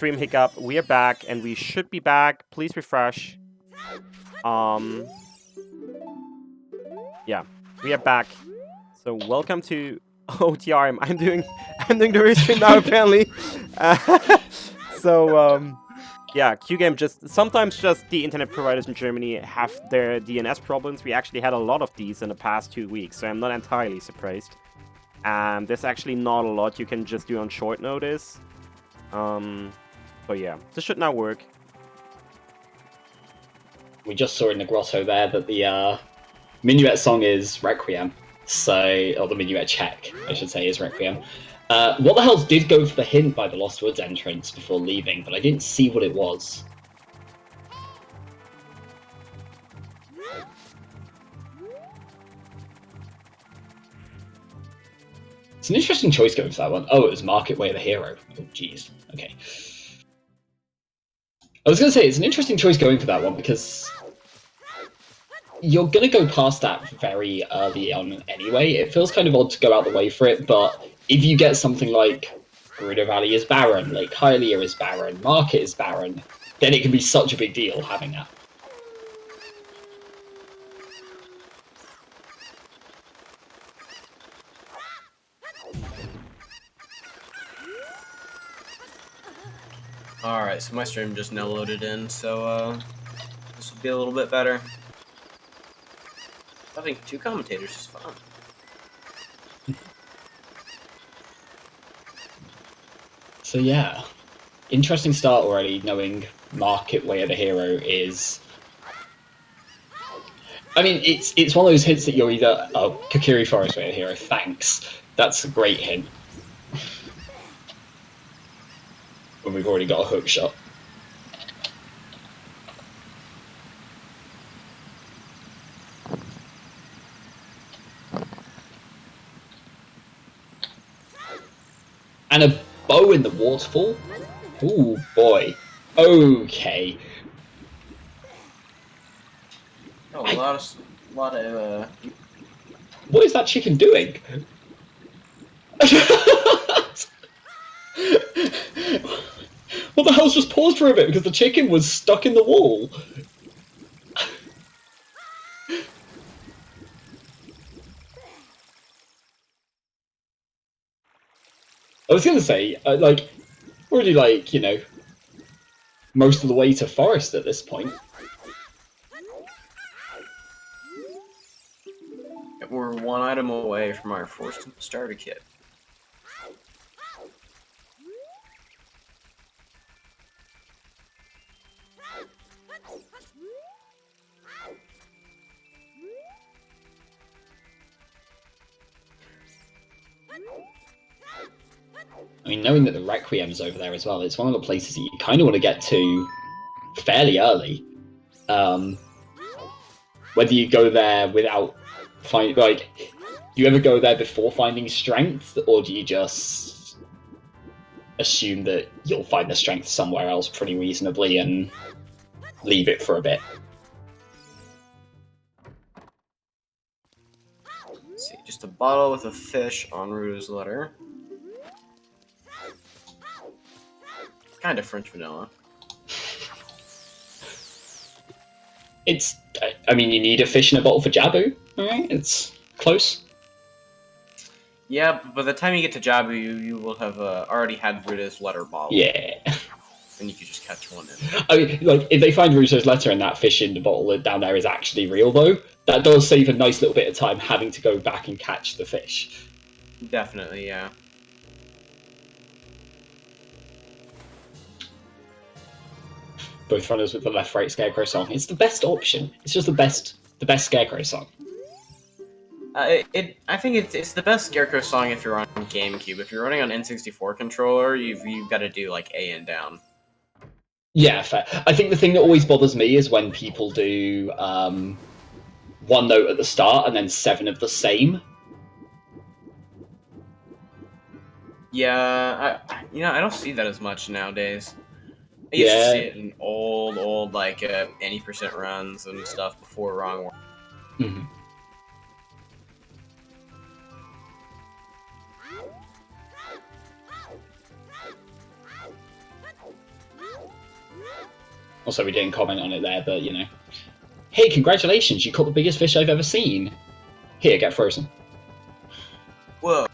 stream hiccup. We are back, and we should be back. Please refresh. Yeah, we are back. So welcome to OoTR. I'm doing the restream now apparently. Yeah, QGame sometimes the internet providers in Germany have their DNS problems. We actually had a lot of these in the past 2 weeks, so I'm not entirely surprised. There's actually not a lot you can just do on short notice. But yeah, this should now work. We just saw in the grotto there that the minuet song is Requiem, or the minuet check, I should say, is Requiem. What the Hells did go for the hint by the Lost Woods entrance before leaving, but I didn't see what it was. It's an interesting choice going for that one. Oh, it was Market Way of the Hero. Oh, jeez. Okay. I was going to say, it's an interesting choice going for that one, because you're going to go past that very early on anyway. It feels kind of odd to go out the way for it, but if you get something like Gerudo Valley is barren, Lake Hylia is barren, Market is barren, then it can be such a big deal having that. Alright, so my stream just now loaded in, so this will be a little bit better. Having 2 commentators is fun. So yeah, interesting start already, knowing Market Way of the Hero is... I mean, it's one of those hints that you're either... Oh, Kokiri Forest Way of the Hero, thanks. That's a great hint. When we've already got a hook shot. And a bow in the waterfall? Ooh, boy. Okay. Oh, a lot of What is that chicken doing? What the hell's just paused for a bit because the chicken was stuck in the wall? I was gonna say, already most of the way to forest at this point. We're 1 item away from our forced starter kit. I mean, knowing that the Requiem's over there as well, it's one of the places that you kind of want to get to fairly early. Whether you go there without do you ever go there before finding strength, or do you just assume that you'll find the strength somewhere else pretty reasonably and leave it for a bit? Let's see, just a bottle with a fish en route's letter. Kind of French vanilla. I mean, you need a fish in a bottle for Jabu, alright? It's close. Yeah, but by the time you get to Jabu, you will have already had Ruda's letter bottle. Yeah. And you could just catch one in. I mean, if they find Ruto's letter and that fish in the bottle down there is actually real, though, that does save a nice little bit of time having to go back and catch the fish. Definitely, yeah. Both runners with the left-right Scarecrow song. It's the best option. It's just the best Scarecrow song. I think it's the best Scarecrow song if you're on GameCube. If you're running on N64 controller, you've got to do like A and down. Yeah, fair. I think the thing that always bothers me is when people do 1 note at the start and then 7 of the same. Yeah, I don't see that as much nowadays. I used to see it in old like 80% runs and stuff before Wrong One. Mm-hmm. Also, we didn't comment on it there, but you know. Hey, congratulations! You caught the biggest fish I've ever seen. Here, get frozen. Whoa.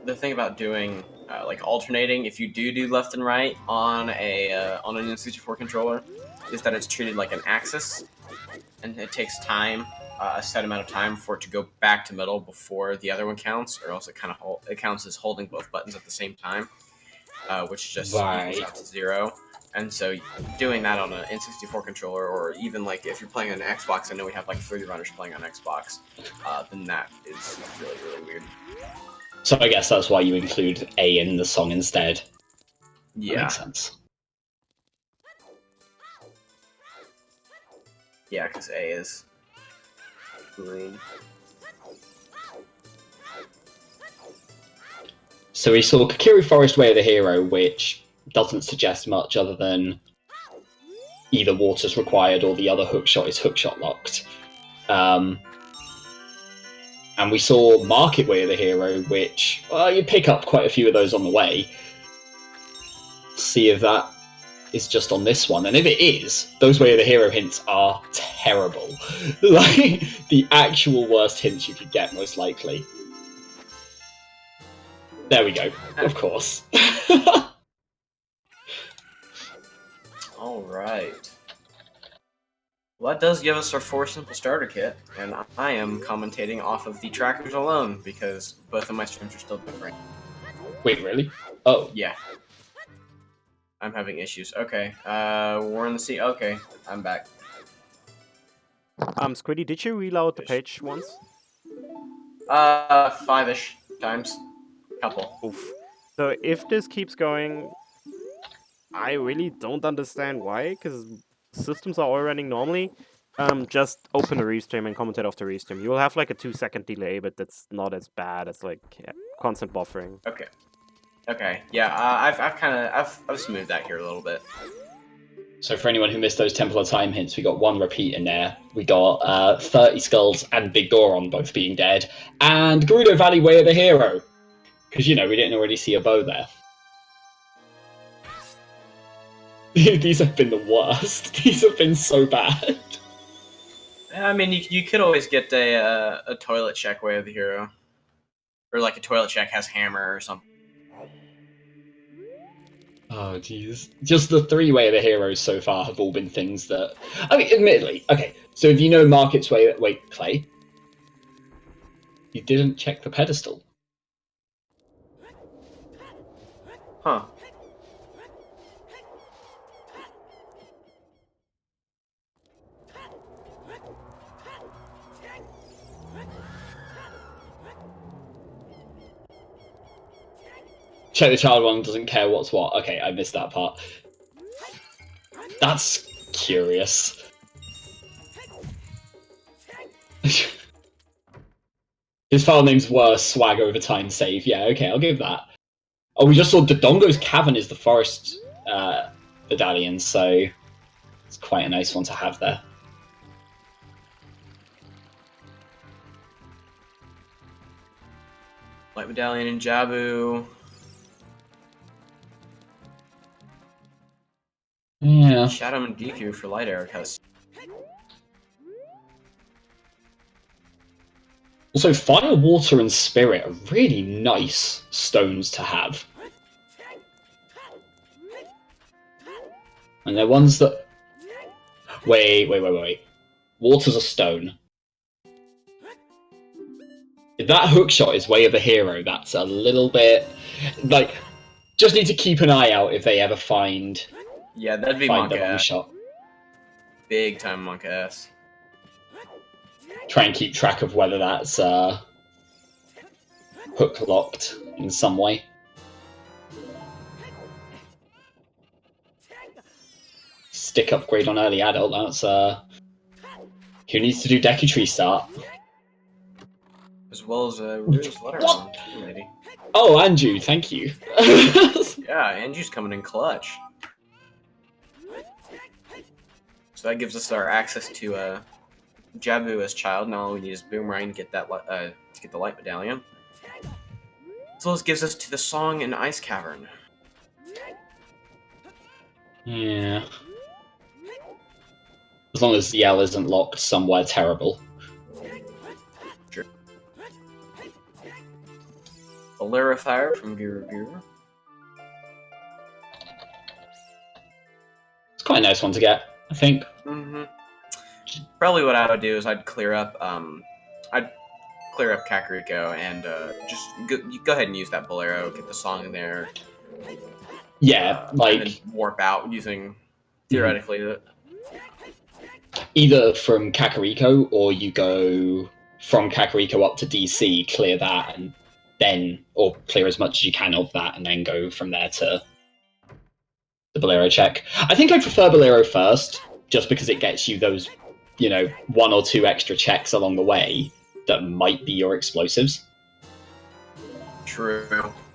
The thing about doing like alternating, if you do left and right on an N64 controller, is that it's treated like an axis, and it takes time, a set amount of time for it to go back to middle before the other one counts, or else it counts as holding both buttons at the same time, which just equals out to 0. And so doing that on an N64 controller, or even like if you're playing on an Xbox, I know we have like 3 runners playing on Xbox, then that is really, really weird. So I guess that's why you include A in the song instead. Yeah. That makes sense. Yeah, because A is green. So we saw Kakiri Forest Way of the Hero, which doesn't suggest much other than either water's required or the other hookshot is hookshot locked. And we saw Market Way of the Hero, which, well, you pick up quite a few of those on the way. See if that is just on this one. And if it is, those Way of the Hero hints are terrible. Like, the actual worst hints you could get, most likely. There we go, of course. Alright. Well, that does give us our 4 simple starter kit, and I am commentating off of the trackers alone, because both of my streams are still different. Wait, really? Oh. Yeah. I'm having issues. Okay, War in the Sea. Okay, I'm back. Squiddy, did you reload the page once? 5-ish times. Couple. Oof. So if this keeps going, I really don't understand why, because systems are all running normally. Just open a restream and commentate off the restream. You will have like a 2-second delay, but that's not as bad as like constant buffering. Okay. Okay. Yeah. I've smoothed that here a little bit. So for anyone who missed those Temple of Time hints, we got 1 repeat in there. We got 30 Skulls and Big Goron both being dead, and Gerudo Valley Way of the Hero, because you know we didn't already see a bow there. These have been the worst. These have been so bad. I mean, you could always get a toilet check Way of the Hero, or like a toilet check has hammer or something. Oh, jeez. Just the 3 Way of the Heroes so far have all been things that... I mean, admittedly, okay, so if you know Market's Way... Wait, Clay? You didn't check the pedestal. Huh. Check the child one, doesn't care what's what. Okay, I missed that part. That's curious. His file name's worse, swag over time save. Yeah, okay, I'll give that. Oh, we just saw Dodongo's Cavern is the forest medallion, so it's quite a nice one to have there. Light Medallion and Jabu. Yeah. Shadow and Deku for Light Eric has. Also, Fire, Water, and Spirit are really nice stones to have. And they're ones that... Wait. Water's a stone. If that hookshot is Way of the Hero, that's a little bit... Like, just need to keep an eye out if they ever find... Yeah, that'd be find the Monk long ass. shot. Big time Monk ass. Try and keep track of whether that's hook locked in some way. Stick upgrade on early adult, that's who needs to do Deku Tree start? as well as Rue's letter What? lady. Oh, Andrew, thank you. Yeah, Andrew's coming in clutch. So that gives us our access to Jabu as child. Now all we need is Boomerang to get that to get the light medallion. So this gives us to the song in Ice Cavern. Yeah. As long as Yell isn't locked somewhere terrible. Sure. Bolero Fire from Guru Guru. It's quite a nice one to get, I think. Mm-hmm. Probably what I would do is I'd clear up Kakariko and just go ahead and use that Bolero, get the song in there. Yeah, like... And then warp out using, theoretically, either from Kakariko, or you go from Kakariko up to DC, clear that, and then... or clear as much as you can of that, and then go from there to the Bolero check. I think I prefer Bolero first, just because it gets you those, you know, 1 or 2 extra checks along the way that might be your explosives. True.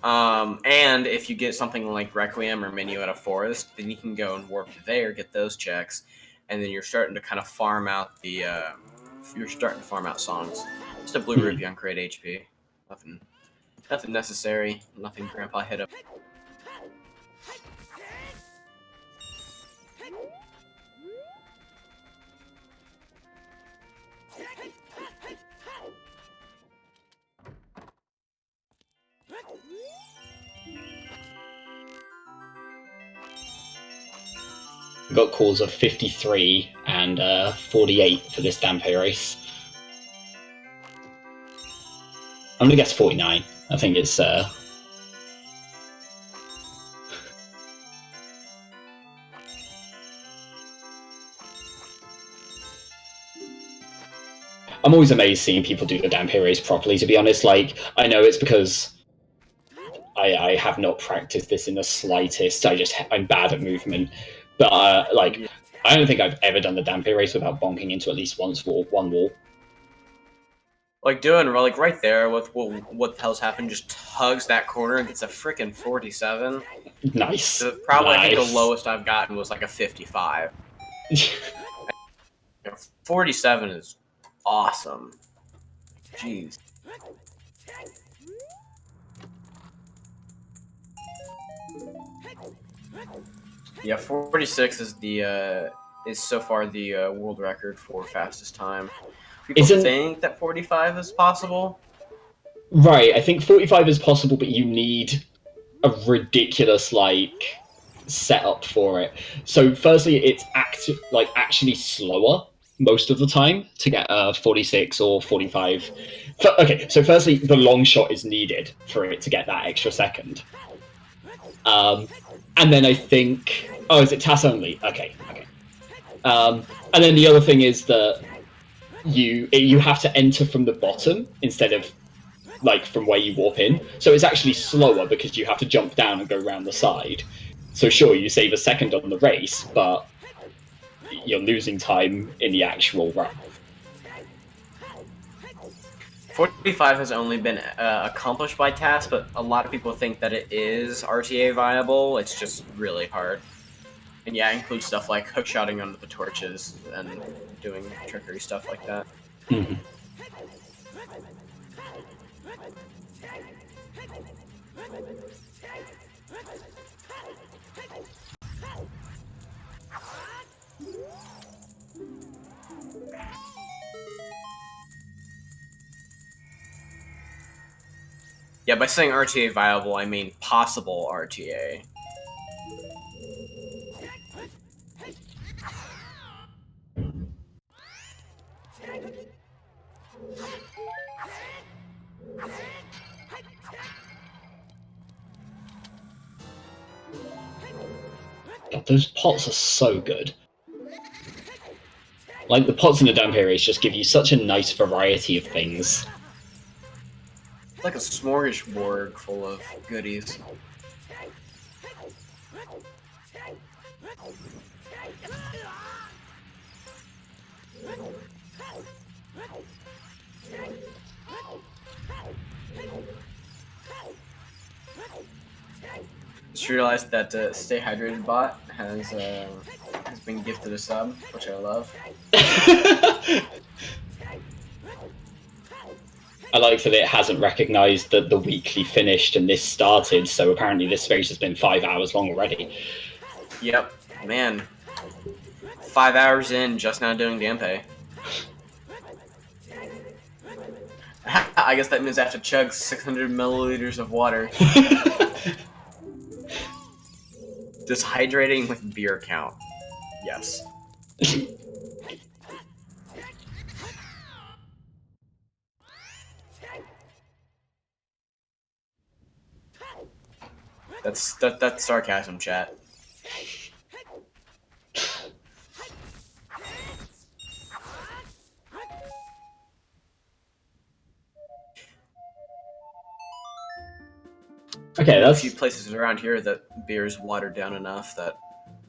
And if you get something like Requiem or Minuet of Forest, then you can go and warp there, get those checks, and then you're starting to kind of farm out the, you're starting to farm out songs. Just a blue rupee on crate HP. Nothing necessary. Nothing Grandpa hit up. We got calls of 53 and 48 for this Dampe race. I'm gonna guess 49. I think it's I'm always amazed seeing people do the Dampe race properly, to be honest. Like, I know it's because I have not practiced this in the slightest. I'm bad at movement. But, I don't think I've ever done the Dampe race without bonking into at least one wall. Like, doing, like, right there with what the hell's happened, just tugs that corner and gets a freaking 47. Nice. So probably, nice. I think the lowest I've gotten was, like, a 55. 47 is awesome. Jeez. Yeah, 46 is the is so far the world record for fastest time. People think that 45 is possible. Right, I think 45 is possible, but you need a ridiculous setup for it. So firstly, it's actually slower most of the time to get 46 or 45. Okay, so firstly, the long shot is needed for it to get that extra second. And then I think... Oh, is it TAS only? Okay. And then the other thing is that you have to enter from the bottom instead of from where you warp in. So it's actually slower because you have to jump down and go around the side. So sure, you save a second on the race, but you're losing time in the actual run. 45 has only been accomplished by TAS, but a lot of people think that it is RTA viable. It's just really hard. And yeah, it includes stuff like hookshotting under the torches and doing trickery stuff like that. Mm-hmm. Yeah, by saying RTA viable, I mean possible RTA. God, those pots are so good. The pots in the Dampe race just give you such a nice variety of things. It's like a smorgasbord full of goodies. Just realized that Stay Hydrated bot has been gifted a sub, which I love. I like that it hasn't recognised that the weekly finished and this started, so apparently this race has been 5 hours long already. Yep, man. 5 hours in, just now doing gameplay. I guess that means I have to chug 600 milliliters of water. Does hydrating with beer count? Yes. That's sarcasm, chat. Okay, There's that's... a few places around here that beer is watered down enough that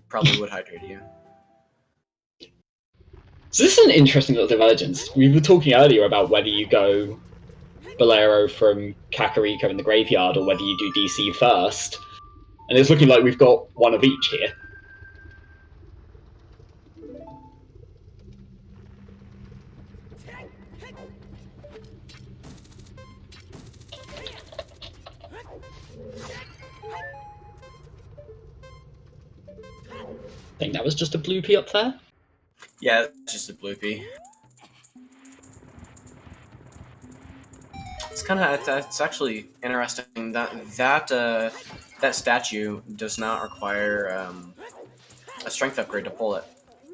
probably would hydrate you. So this is an interesting little divergence. We were talking earlier about whether you go Bolero from Kakariko in the graveyard or whether you do DC first. And it's looking like we've got one of each here. I think that was just a bloopy up there. Yeah, it's just a bloopy. It's kind of it's actually interesting that that statue does not require a strength upgrade to pull it.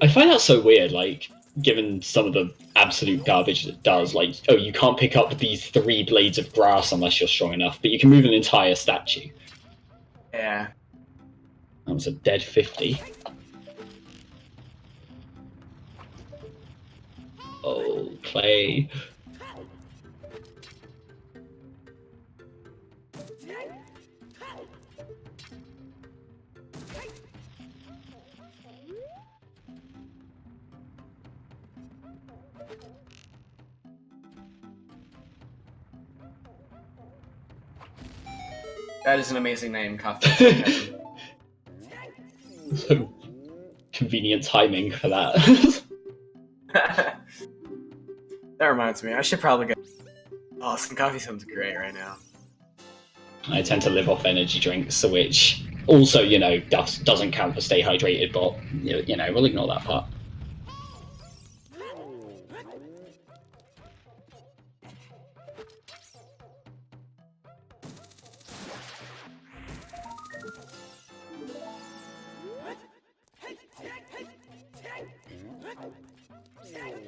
I find that so weird, like, given some of the absolute garbage it does. Like, oh, you can't pick up these 3 blades of grass unless you're strong enough, but you can move an entire statue. Yeah. That was a dead 50. Oh, Clay. That is an amazing name, Coffee. So convenient timing for that. That reminds me, I should probably go. Oh, some coffee sounds great right now. I tend to live off energy drinks, which also, you know, doesn't count for stay hydrated, but, you know, we'll ignore that part.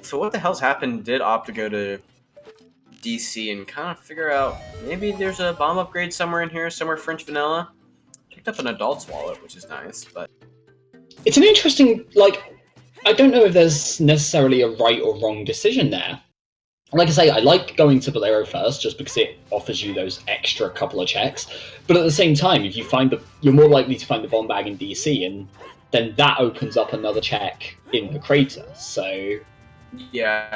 So what the hell's happened? Did opt to go to DC and kind of figure out maybe there's a bomb upgrade somewhere in here, somewhere French vanilla. Picked up an adult's wallet, which is nice, but It's an interesting, like, I don't know if there's necessarily a right or wrong decision there. Like I say, I like going to Bolero first just because it offers you those extra couple of checks. But at the same time, if you find you're more likely to find the bomb bag in DC, and then that opens up another check in the crater. So yeah.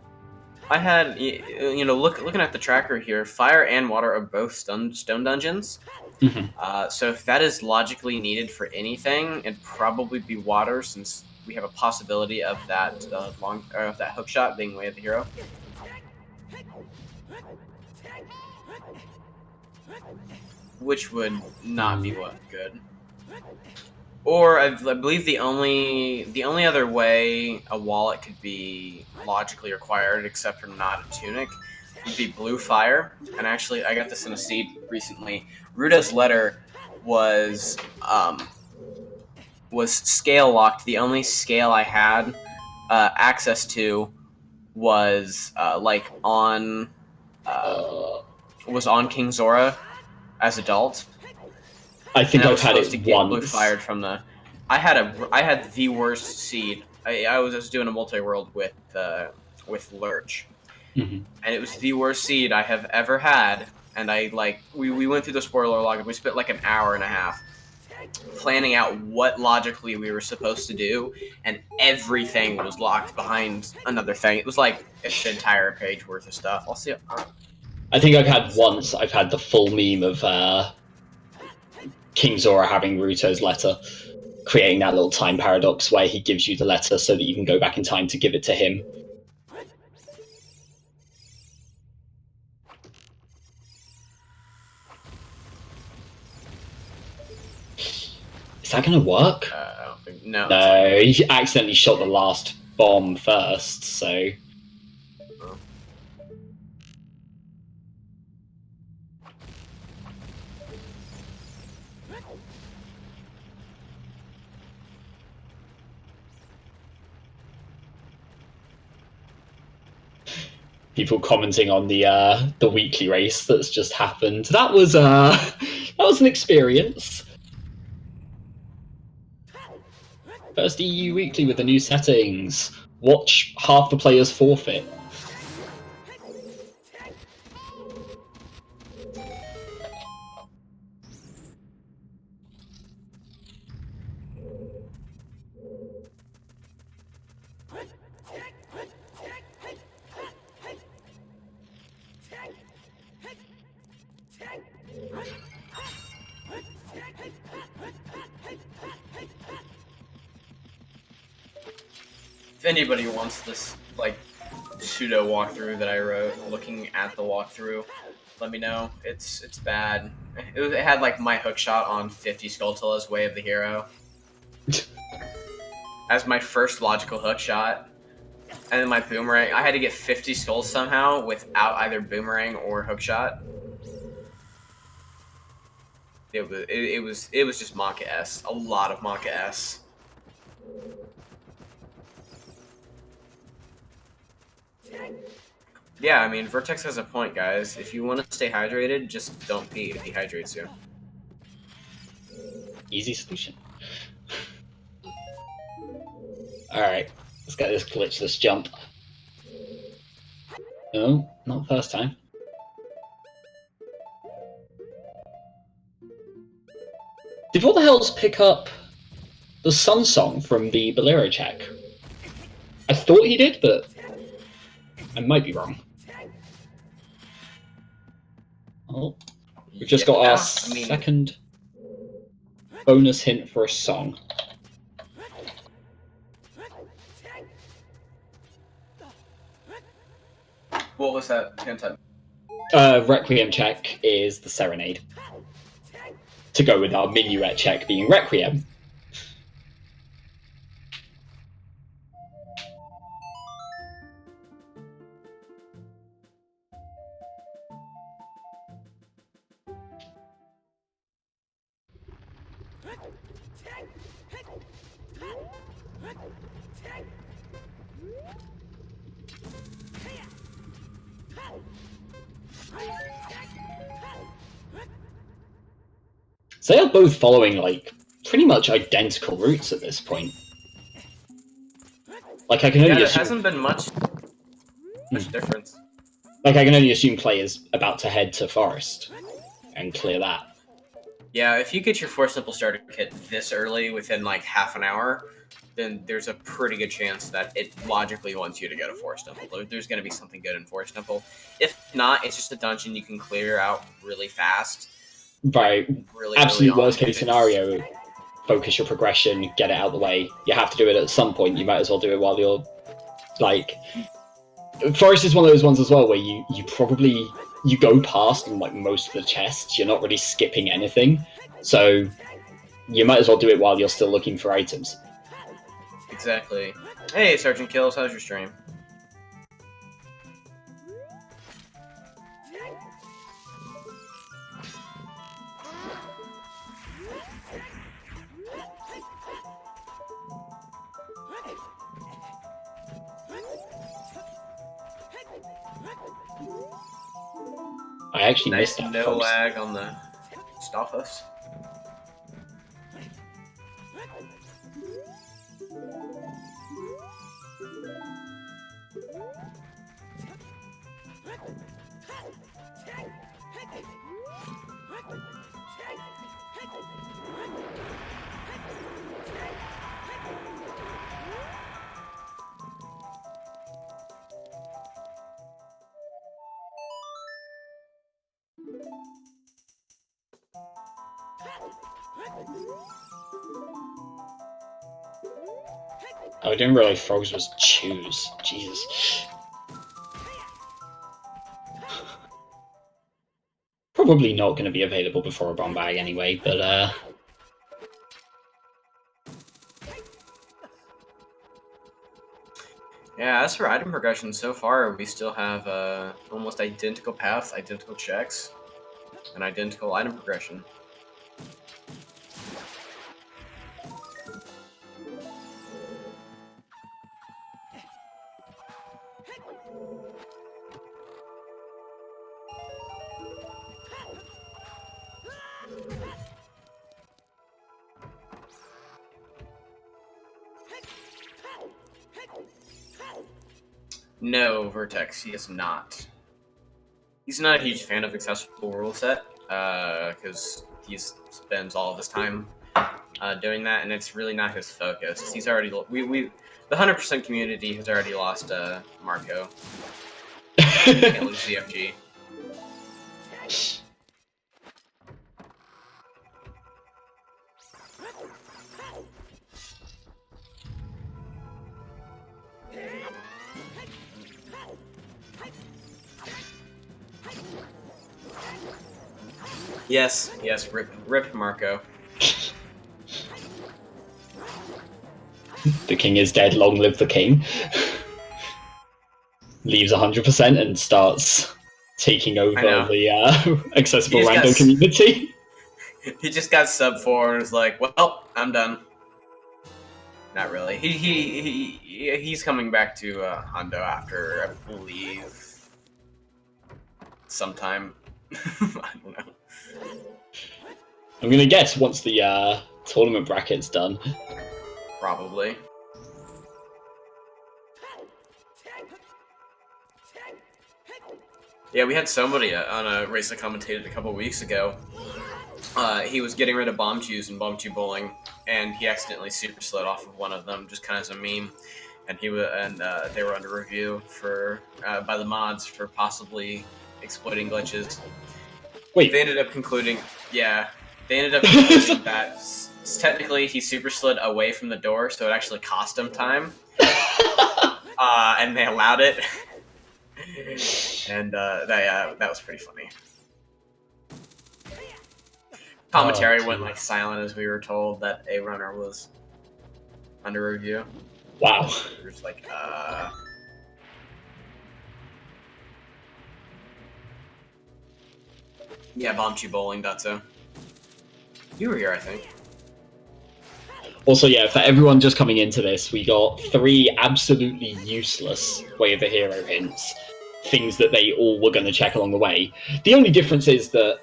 I had, you know, looking at the tracker here, fire and water are both stone dungeons. Mhm. So if that is logically needed for anything, it'd probably be water, since we have a possibility of that of that hook shot being way of the hero. Which would not be good. Or I believe the only other way a wallet could be logically required, except for not a tunic, would be blue fire. And actually, I got this in a seed recently. Ruda's letter was scale locked. The only scale I had access to was on King Zora as adult. I think I've had to it get once. blue fired from the. I had the worst seed. I was just doing a multi-world with Lurch, Mhm. and it was the worst seed I have ever had. And we went through the spoiler log and we spent like an hour and a half planning out what logically we were supposed to do, and everything was locked behind another thing. It was like an entire page worth of stuff. I'll see. I think I've had once. I've had the full meme of King Zora having Ruto's letter, creating that little time paradox where he gives you the letter so that you can go back in time to give it to him. Is that going to work? I don't think. No. No, he accidentally shot the last bomb first, so. People commenting on the weekly race that's just happened. That was an experience. First EU weekly with the new settings. Watch half the players forfeit. If anybody wants this, like, pseudo walkthrough that I wrote, looking at the walkthrough, let me know. It's bad. It had, like, my hookshot on 50 Skulltulas, Way of the Hero, as my first logical hookshot, and then my boomerang. I had to get 50 skulls somehow without either boomerang or hookshot. It was just Maka S. A lot of Maka S. Yeah, I mean, Vertex has a point, guys. If you want to stay hydrated, just don't pee. It dehydrates you. Easy solution. Alright, let's get this glitchless jump. No, not first time. Did What the Hells pick up the Sun Song from the Bolero check? I thought he did, but I might be wrong. Oh, we've just got our second bonus hint for a song. What was that hint at? Requiem check is the Serenade. To go with our Minuet check being Requiem. So they are both following, like, pretty much identical routes at this point. Like, I can only there assume... hasn't been much difference. Like, I can only assume Clay is about to head to Forest and clear that. Yeah, if you get your Force Temple starter kit this early, within, like, half an hour, then there's a pretty good chance that it logically wants you to go to Forest Temple. There's going to be something good in Forest Temple. If not, it's just a dungeon you can clear out really fast. Right. Really Absolute worst case scenario, focus your progression, get it out of the way. You have to do it at some point. You might as well do it while you're, like... Forest is one of those ones as well where you go past like most of the chests. You're not really skipping anything. So you might as well do it while you're still looking for items. Exactly. Hey, Sergeant Kills, how's your stream? I actually Nice missed that no first. lag on the Stoffus. Oh, I didn't realize frogs was choose. Jesus. Probably not going to be available before a bomb bag anyway, but Yeah, as for item progression, so far we still have almost identical paths, identical checks, and identical item progression. No, Vertex, he is not. He's not a huge fan of accessible rule set, because he spends all of his time doing that, and it's really not his focus. He's already the 100% community has already lost Marco. Can't lose ZFG. Yes, rip Marco. the king is dead, long live the king. Leaves 100% and starts taking over the accessible random community. He just got sub 4 and was like, well, I'm done. Not really. He's coming back to Hondo after, I believe, sometime. I don't know. I'm gonna guess once the tournament bracket's done. Probably. Yeah, we had somebody on a race that commentated a couple weeks ago. He was getting rid of bomb chews and bomb chew bowling, and he accidentally super slid off of one of them, just kind of as a meme. And they were under review for by the mods for possibly exploiting glitches. Wait, they ended up concluding that technically he super slid away from the door, so it actually cost him time. And they allowed it. And that was pretty funny. Commentary went like silent as we were told that a runner was under review. Wow. We were just like, yeah, bomb chew bowling, Dutso. You were here, I think. Also, yeah, for everyone just coming into this, we got 3 absolutely useless Way of the Hero hints. Things that they all were going to check along the way. The only difference is that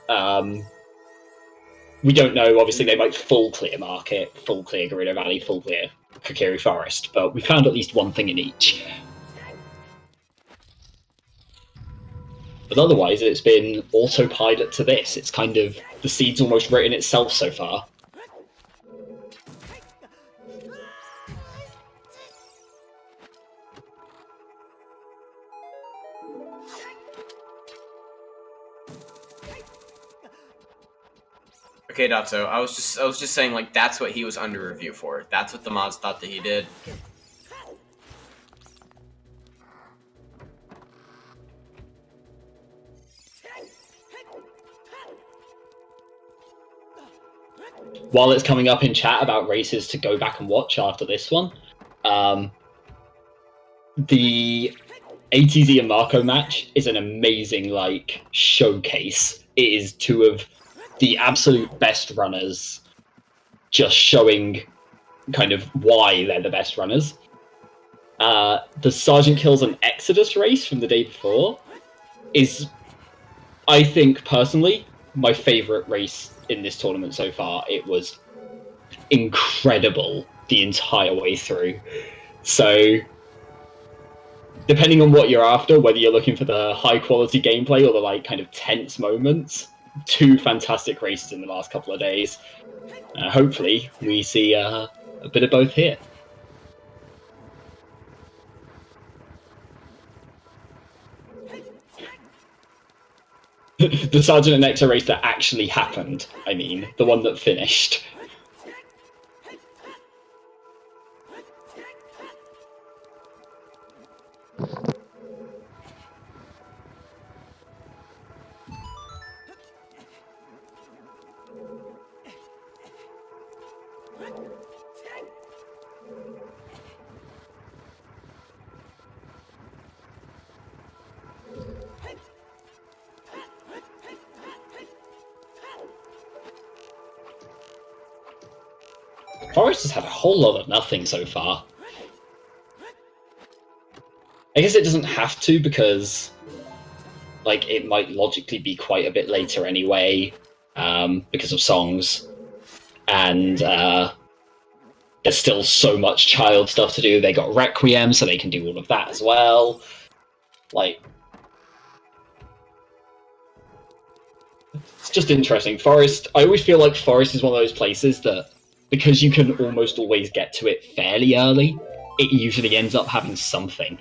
we don't know, obviously, they might full clear Market, full clear Gerudo Valley, full clear Kokiri Forest, but we found at least one thing in each. But otherwise, it's been autopilot to this. It's kind of, the seed's almost written itself so far. Okay, Dotso, I was just saying, like, that's what he was under review for. That's what the mods thought that he did. While it's coming up in chat about races to go back and watch after this one, the ATZ and Marco match is an amazing, like, showcase. It is 2 of the absolute best runners, just showing kind of why they're the best runners. The Sergeant Kills and Exodus race from the day before is, I think, personally, my favourite race in this tournament so far. It was incredible the entire way through. So, depending on what you're after, whether you're looking for the high-quality gameplay or the, like, kind of tense moments, 2 fantastic races in the last couple of days. Hopefully, we see a bit of both here. The Sergeant and Nectar race that actually happened, I mean. The one that finished. Forest has had a whole lot of nothing so far. I guess it doesn't have to, because like it might logically be quite a bit later anyway, because of songs. And there's still so much child stuff to do. They got Requiem, so they can do all of that as well. Like, it's just interesting. Forest, I always feel like Forest is one of those places that, because you can almost always get to it fairly early, it usually ends up having something.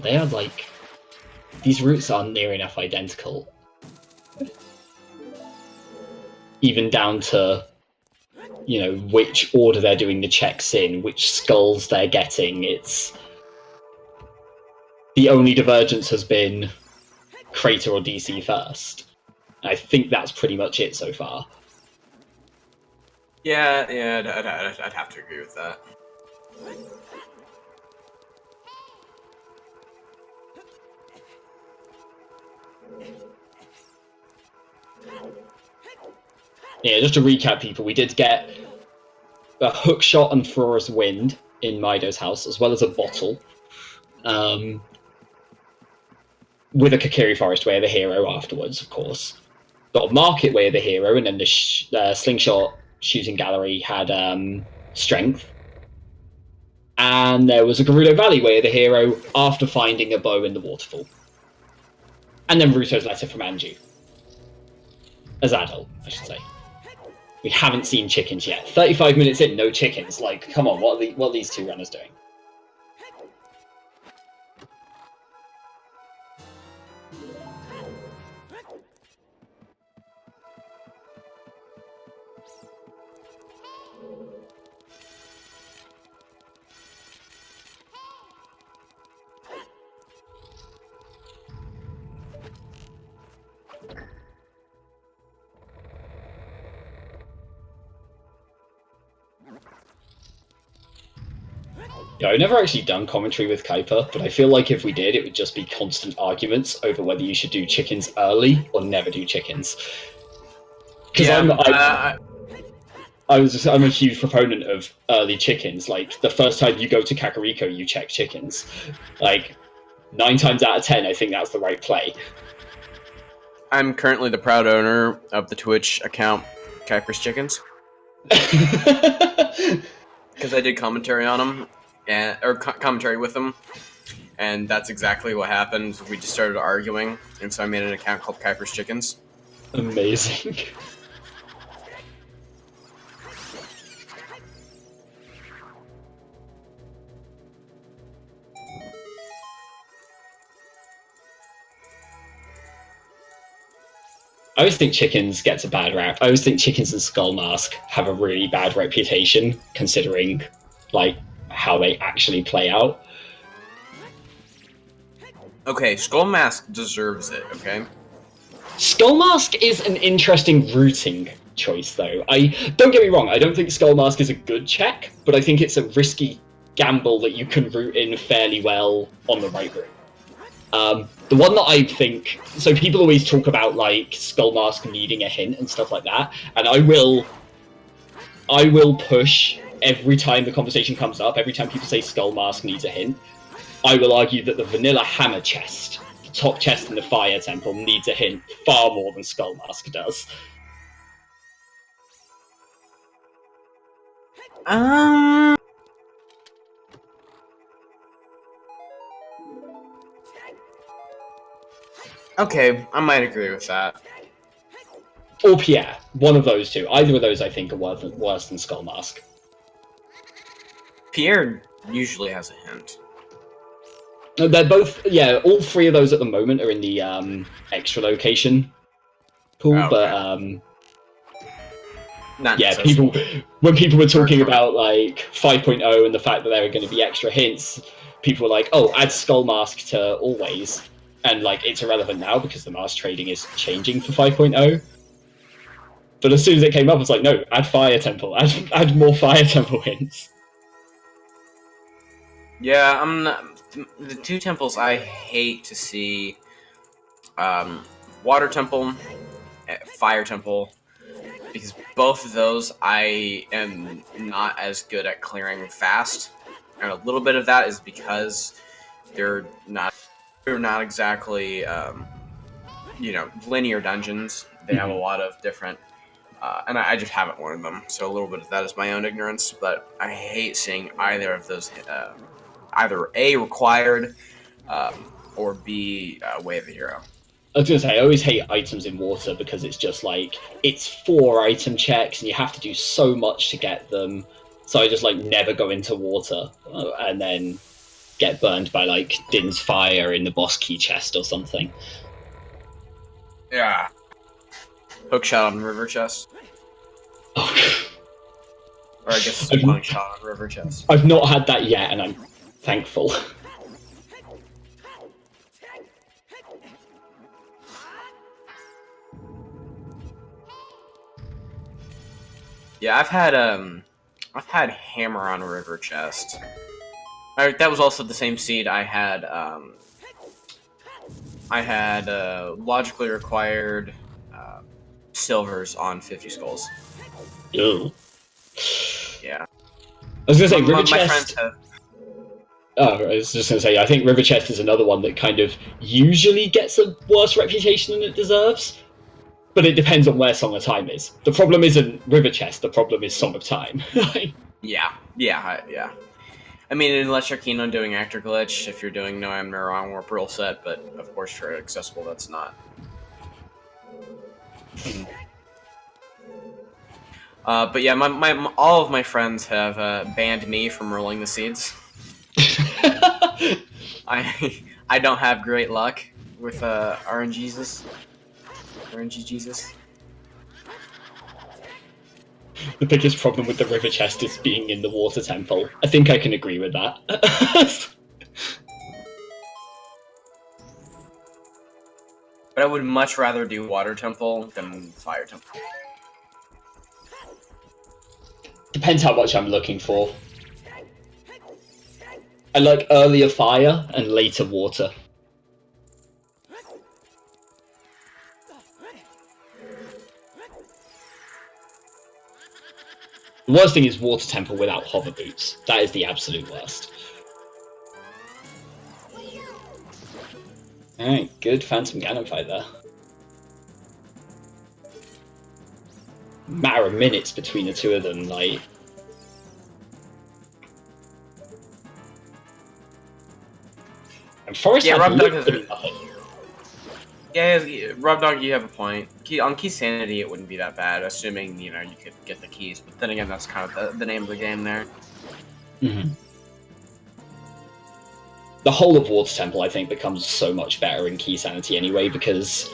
They are like, these routes are near enough identical. Even down to, you know, which order they're doing the checks in, which skulls they're getting. It's the only divergence has been Crater or DC first. I think that's pretty much it so far. Yeah, I'd have to agree with that. Yeah, just to recap, people, we did get a hook shot and Throra's Wind in Mido's house, as well as a bottle. With a Kakiri Forest Way of the Hero afterwards, of course. Got a Market Way of the Hero, and then the Slingshot Shooting Gallery had Strength. And there was a Gerudo Valley Way of the Hero after finding a bow in the waterfall. And then Ruto's letter from Anju. As adult, I should say. We haven't seen chickens yet. 35 minutes in, no chickens. Like, come on, what are these two runners doing? Yeah, I've never actually done commentary with Kuiper, but I feel like if we did, it would just be constant arguments over whether you should do chickens early or never do chickens. Because Yeah, I'm a huge proponent of early chickens. Like, the first time you go to Kakariko, you check chickens. Like, 9 times out of 10, I think that's the right play. I'm currently the proud owner of the Twitch account Kuiper's Chickens. Because I did commentary on them, commentary with them, and that's exactly what happened. We just started arguing, and so I made an account called Kuiper's Chickens. Amazing. I always think chickens gets a bad rap. I always think chickens and Skull Mask have a really bad reputation, considering like how they actually play out. Okay, Skull Mask deserves it, okay? Skull Mask is an interesting routing choice, though. Don't get me wrong, I don't think Skull Mask is a good check, but I think it's a risky gamble that you can route in fairly well on the right route. The one that I think... So people always talk about, like, Skull Mask needing a hint and stuff like that, and I will push every time the conversation comes up, every time people say Skull Mask needs a hint. I will argue that the vanilla hammer chest, the top chest in the fire temple, needs a hint far more than Skull Mask does. Okay, I might agree with that. Or Pierre, one of those two. Either of those, I think, are worse than Skull Mask. Pierre usually has a hint. They're both, yeah, all three of those at the moment are in the extra location pool, Okay. but Not yeah, accessible. when people were talking Sure. about like 5.0 and the fact that there were going to be extra hints, people were like, "Oh, add Skull Mask to always," and like it's irrelevant now because the mask trading is changing for 5.0. But as soon as it came up, it's like, no, add Fire Temple, add more Fire Temple hints. Yeah, I'm not. The two temples I hate to see, Water Temple, Fire Temple, because both of those I am not as good at clearing fast, and a little bit of that is because they're not exactly linear dungeons. They have a lot of different, and I just haven't learned them, so a little bit of that is my own ignorance. But I hate seeing either of those. Either A, required, or B, way of the hero. I was going to say, I always hate items in water because it's just like, it's 4 item checks and you have to do so much to get them. So I just like never go into water and then get burned by like Din's fire in the boss key chest or something. Yeah. Hook shot on river chest. Oh. Or I guess it's punk shot on river chest. I've not had that yet and I'm thankful. Yeah, I've had hammer on river chest. That was also the same seed I had. I had logically required silvers on 50 skulls. Ew. Yeah. I was going to say, my river chest... friends have. Oh, I was just going to say, I think River Chest is another one that kind of usually gets a worse reputation than it deserves. But it depends on where Song of Time is. The problem isn't River Chest, the problem is Song of Time. Yeah. I mean, unless you're keen on doing Actor Glitch, if you're doing No I'm Wrong or Pearl Set, but of course for accessible, that's not. But yeah, all of my friends have banned me from rolling the seeds. I don't have great luck with RNG Jesus. The biggest problem with the River Chest is being in the Water Temple. I think I can agree with that. But I would much rather do Water Temple than Fire Temple. Depends how much I'm looking for. I like earlier fire and later water. The worst thing is Water Temple without hover boots. That is the absolute worst. Alright, good Phantom Ganon fight there. Matter of minutes between the two of them, like... And Forest Yeah, had Rob Dog literally nothing. Yeah, Rob Dog, you have a point. On Key Sanity, it wouldn't be that bad, assuming, you could get the keys. But then again, that's kind of the name of the game there. Mm-hmm. The whole of Water Temple, I think, becomes so much better in Key Sanity anyway, because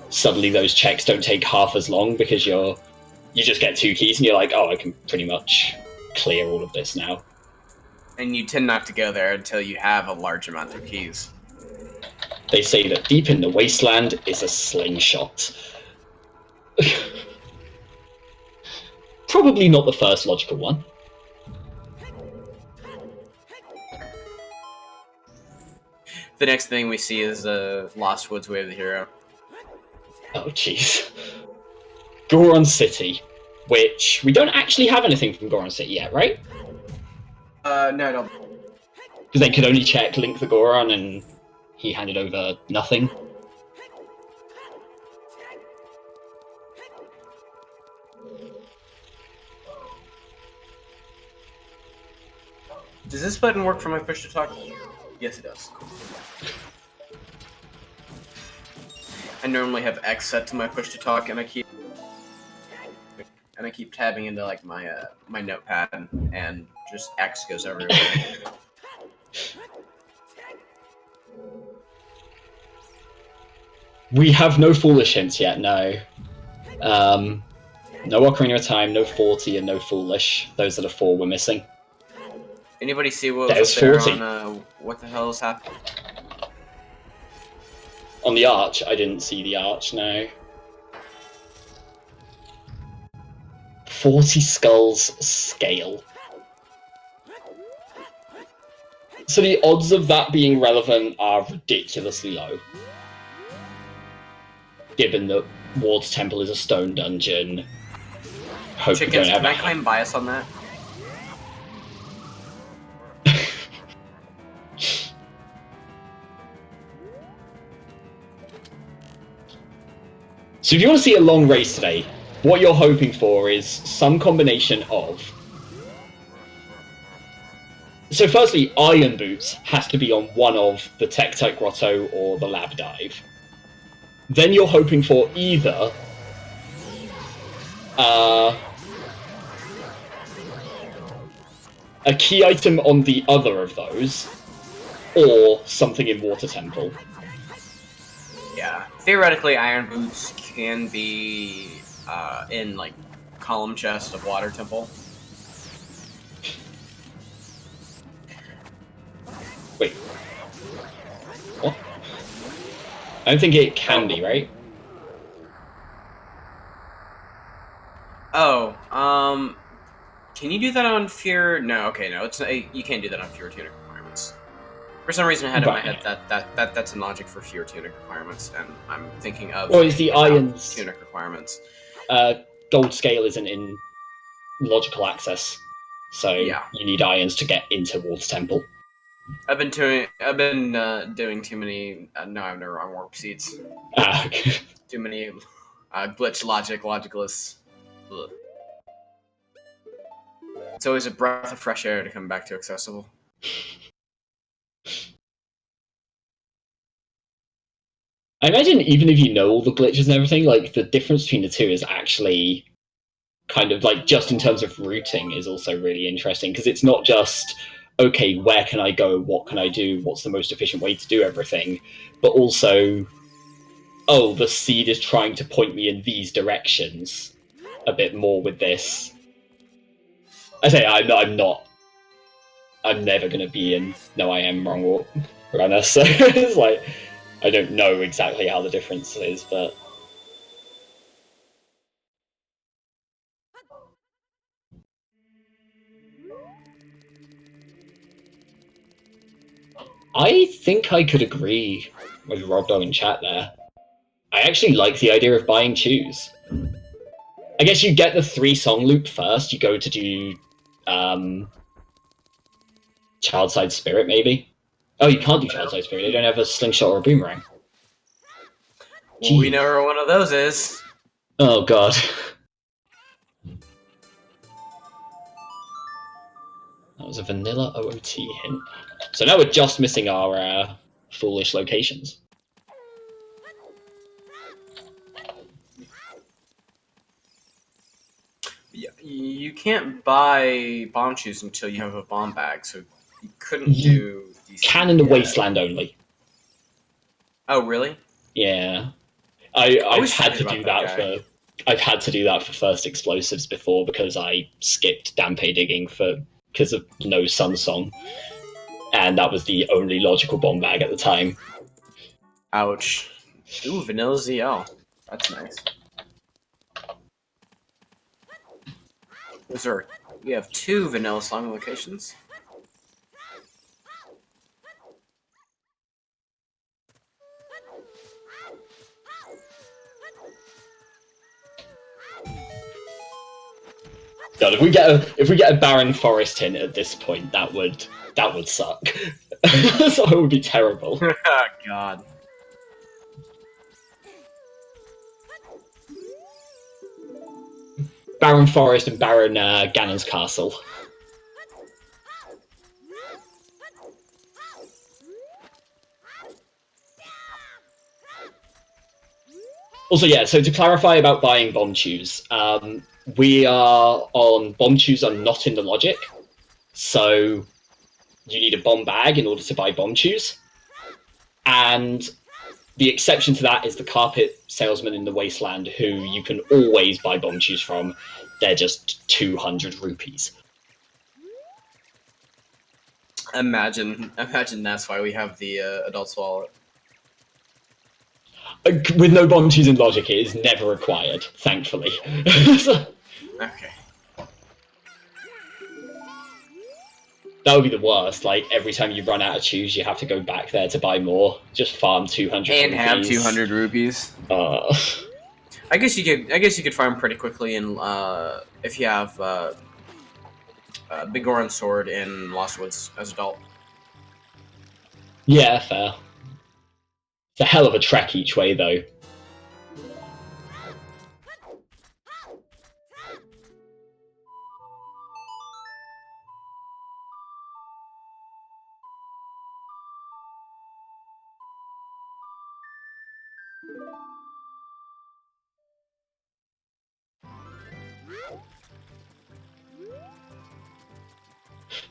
suddenly those checks don't take half as long, because you just get 2 keys, and you're like, oh, I can pretty much clear all of this now. And you tend not to go there until you have a large amount of keys. They say that deep in the wasteland is a slingshot. Probably not the first logical one. The next thing we see is Lost Woods Way of the Hero. Oh, jeez. Goron City, which we don't actually have anything from Goron City yet, right? No, I don't. Because they could only check Link the Goron, and he handed over nothing. Does this button work for my push to talk? Yes, it does. I normally have X set to my push to talk, and I keep tabbing into like my my notepad, and just X goes everywhere. We have no Foolish hints yet, no. No Ocarina of Time, no 40, and no Foolish. Those are the 4 we're missing. Anybody see what There's was up there 40. on what the hell is happening? On the arch, I didn't see the arch, no. 40 skulls scale. So the odds of that being relevant are ridiculously low. Given that Ward's Temple is a stone dungeon. Hope Chickens, we don't have can I claim bias on that? So if you want to see a long race today, what you're hoping for is some combination of... So firstly, Iron Boots has to be on one of the Tektite Grotto or the Lab Dive. Then you're hoping for either a key item on the other of those, or something in Water Temple. Yeah. Theoretically, Iron Boots can be in like column chest of Water Temple. Wait. What? I don't think it can be, right? Oh, can you do that on Fear? No, okay, no, it's you can't do that on Fear Tunic requirements. For some reason, I had in my head that's a logic for Fear Tunic requirements, and I'm thinking of. Or is the Iron's Tunic requirements? Gold scale isn't in logical access, so yeah. You need irons to get into Water Temple. I've been doing too many. No, I'm the wrong warp seeds. Too many glitch logicalists. Ugh. It's always a breath of fresh air to come back to accessible. I imagine even if you know all the glitches and everything, like the difference between the two is actually kind of like just in terms of routing is also really interesting, because it's not just okay, where can I go, what can I do, what's the most efficient way to do everything, but also, oh, the seed is trying to point me in these directions a bit more with this. I say I'm never going to be in No I Am Wrong runner, so it's like I don't know exactly how the difference is, but I think I could agree with Rob Dog in chat there. I actually like the idea of buying Choose. I guess you get the 3-song loop first. You go to do Childside Spirit, maybe? Oh, you can't do Childside Spirit. They don't have a slingshot or a boomerang. Well, we know where one of those is. Oh, God. That was a vanilla OOT hint. So now we're just missing our foolish locations. Yeah, you can't buy bomb shoes until you have a bomb bag, so you couldn't do these. Can in the Wasteland only. Oh, really? Yeah. I've had to do that for first explosives before, because I skipped Dampe digging because of no Sun Song, and that was the only logical bomb bag at the time. Ouch. Ooh, Vanilla ZL. That's nice. We have 2 Vanilla Slime locations. God, if we get a barren forest hint at this point, that would That would suck. So it would be terrible. Oh, God. Baron Forest and Baron Ganon's Castle. Also, yeah, so to clarify about buying bomb chews, we are on bomb chews are not in the logic, so you need a bomb bag in order to buy bomb chews. And the exception to that is the carpet salesman in the wasteland, who you can always buy bomb chews from. They're just 200 rupees. Imagine that's why we have the adult's wallet. With no bomb chews in logic, it is never required, thankfully. Okay. That would be the worst. Like, every time you run out of chews, you have to go back there to buy more. Just farm 200 And rupees. have 200 rupees. I guess you could farm pretty quickly, and if you have Big Goron Sword in Lost Woods as adult. Yeah, fair. It's a hell of a trek each way, though.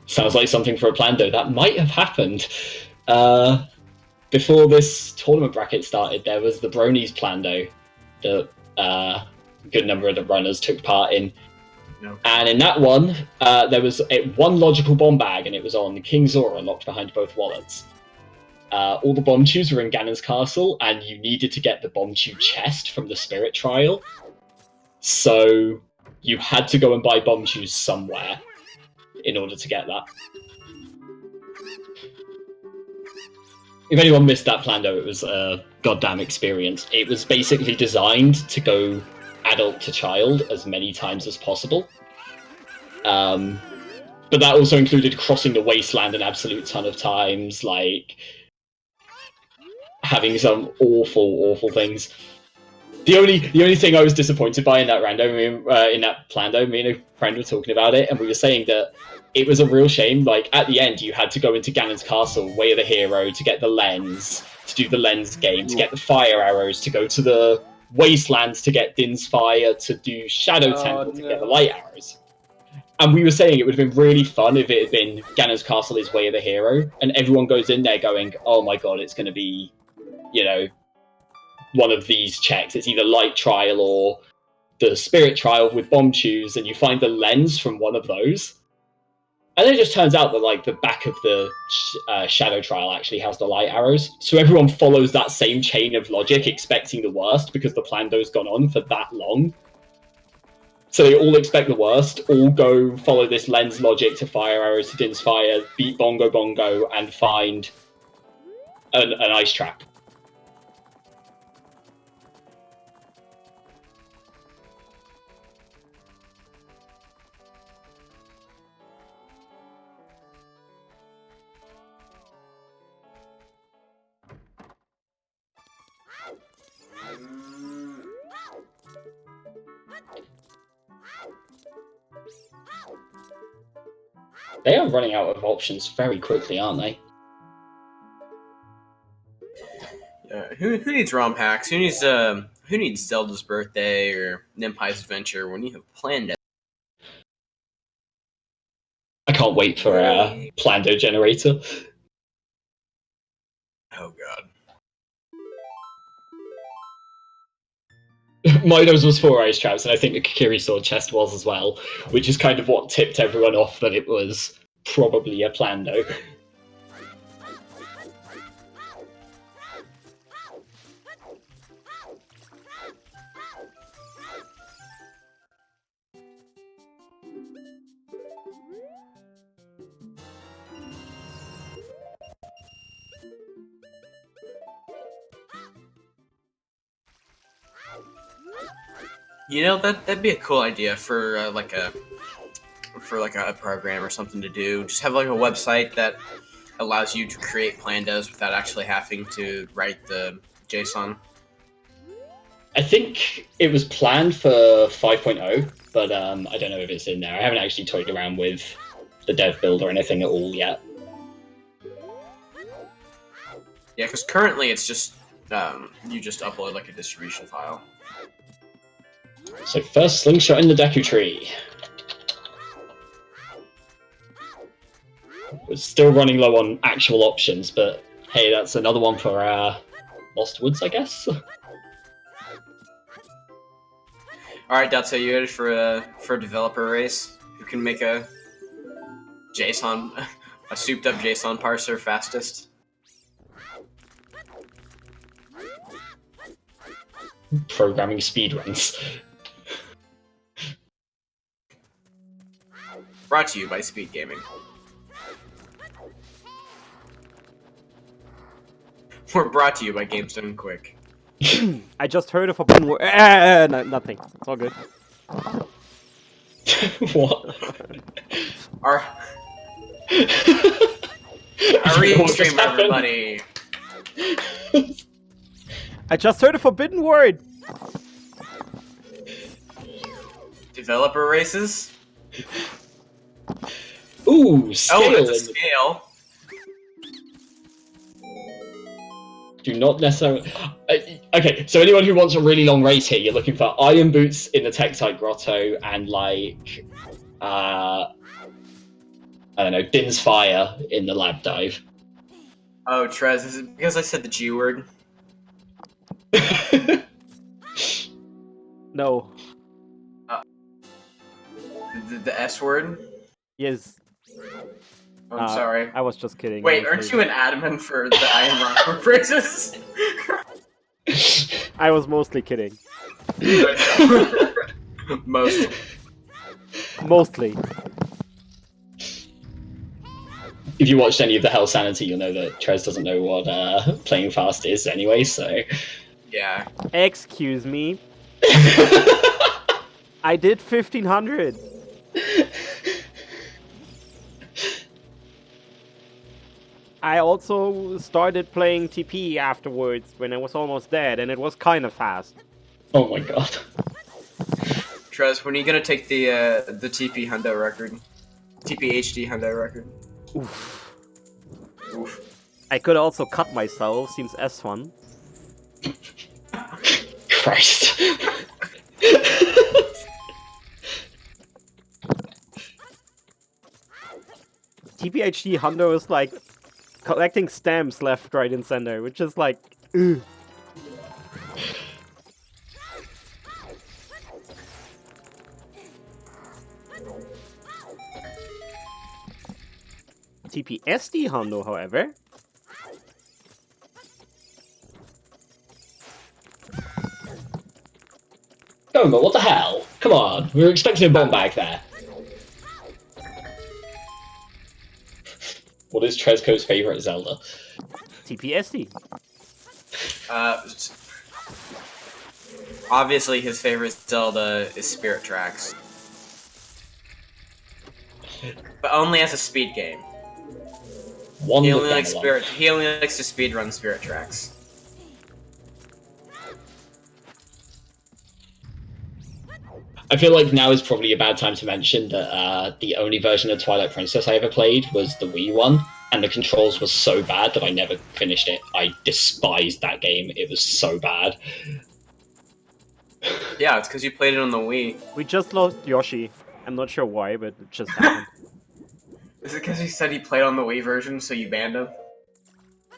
Sounds like something for a plan, though. That might have happened. Before this tournament bracket started, there was the Bronies Plando that a good number of the runners took part in. No. And in that one, there was one logical bomb bag, and it was on King Zora, locked behind both wallets. All the bomb chews were in Ganon's castle, and you needed to get the bomb chew chest from the spirit trial. So you had to go and buy bomb chews somewhere in order to get that. If anyone missed that Plando, it was a goddamn experience. It was basically designed to go adult to child as many times as possible. But that also included crossing the wasteland an absolute ton of times, like having some awful things. The only thing I was disappointed by in that in that Plando, me and a friend were talking about it, and we were saying that it was a real shame. Like, at the end, you had to go into Ganon's castle, Way of the Hero, to get the lens, to do the lens game, to get the fire arrows, to go to the wastelands to get Din's fire, to do Shadow Temple, to get the light arrows. And we were saying it would have been really fun if it had been Ganon's castle is Way of the Hero, and everyone goes in there going, oh my god, it's going to be, you know, one of these checks. It's either light trial or the spirit trial with bomb chews, and you find the lens from one of those. And then it just turns out that, like, the back of the shadow trial actually has the light arrows. So everyone follows that same chain of logic, expecting the worst, because the Plando's gone on for that long. So they all expect the worst, all go follow this lens logic to fire arrows to Din's fire, beat Bongo Bongo, and find an ice trap. They are running out of options very quickly, aren't they? Who needs ROM packs? Who needs Zelda's Birthday or Nimpai's Adventure when you have planned it? I can't wait for a Plando generator. Oh god. Mido's was 4 ice traps, and I think the Kokiri sword chest was as well, which is kind of what tipped everyone off that it was probably a Plando. You know, that'd be a cool idea for for like a program or something to do. Just have like a website that allows you to create pandas without actually having to write the JSON. I think it was planned for 5.0, but I don't know if it's in there. I haven't actually toyed around with the dev build or anything at all yet. Yeah, because currently it's just you just upload like a distribution file. So first slingshot in the Deku tree. We're still running low on actual options, but hey, that's another one for Lost Woods, I guess. All right, Datso, you ready for a developer race? Who can make a JSON, a souped up JSON parser fastest? Programming speedruns. Brought to you by Speed Gaming. We're brought to you by GameStone Quick. I just heard a forbidden word. No, nothing. It's all good. What? Our What just stream, happened? everybody. I just heard a forbidden word. Developer races? Ooh, scale. Oh, it's a scale. Do not necessarily... okay, so anyone who wants a really long race here, you're looking for Iron Boots in the Tektite Grotto and, like, I don't know, Din's Fire in the Lab Dive. Oh, Trez, is it because I said the G word? No. The S word? Yes. Oh, I'm sorry. I was just kidding. Wait, aren't you an admin for the Iron Rock races? I was mostly kidding. Most. Mostly. If you watched any of the Hell Sanity, you'll know that Trez doesn't know what playing fast is anyway, so... Yeah. Excuse me. I did 1500. I also started playing TP afterwards when I was almost dead, and it was kind of fast. Oh my god. Trez, when are you gonna take the TP Hundo record? TP HD Hundo record? Oof. Oof. I could also cut myself, seems S1. Christ. TPHD Hundo is like collecting stamps left, right, and center, which is like, ugh. TPSD Hundo, however, Oh, but what the hell? Come on, we were expecting a bomb bag there. What is Trezco's favorite Zelda? TPSD. Obviously, his favorite Zelda is Spirit Tracks, but only as a speed game. He only likes He only likes to speedrun Spirit Tracks. I feel like now is probably a bad time to mention that the only version of Twilight Princess I ever played was the Wii one, and the controls were so bad that I never finished it. I despised that game. It was so bad. Yeah, it's because you played it on the Wii. We just lost Yoshi. I'm not sure why, but it just happened. Is it because he said he played on the Wii version, so you banned him?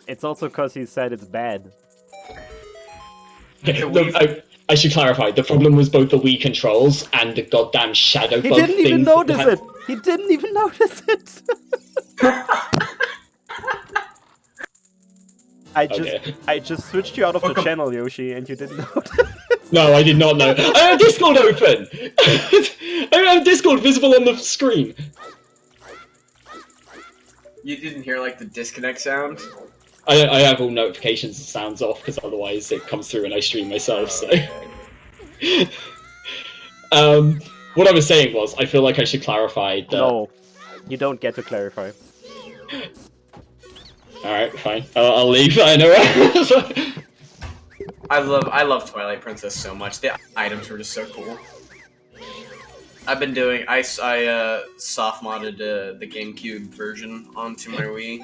It's also because he said it's bad. I should clarify, the problem was both the Wii controls and the goddamn shadow He bug didn't even thing notice that- it! He didn't even notice it! I just switched you out of the channel, Yoshi, and you didn't notice. No, I did not know. I have Discord open! I have Discord visible on the screen. You didn't hear, like, the disconnect sound? I have all notifications and sounds off, because otherwise it comes through and I stream myself, so... What I was saying was, I feel like I should clarify that... No, you don't get to clarify. Alright, fine. I'll leave. I know. I love Twilight Princess so much. The items were just so cool. I've been doing I soft modded the GameCube version onto my Wii.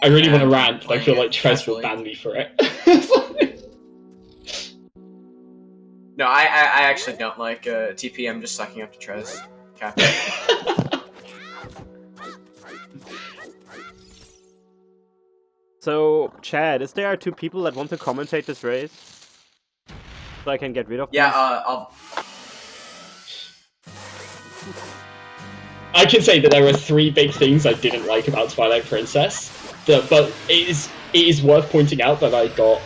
I really want to rant, but I feel playing like it Trez will casually. ban me for it. No, I actually don't like TP. I'm just sucking up to Trez. Cap. So, Chad, is there 2 people that want to commentate this race? So I can get rid of Yeah, these? I'll. I can say that there are 3 big things I didn't like about Twilight Princess, but it is worth pointing out that I got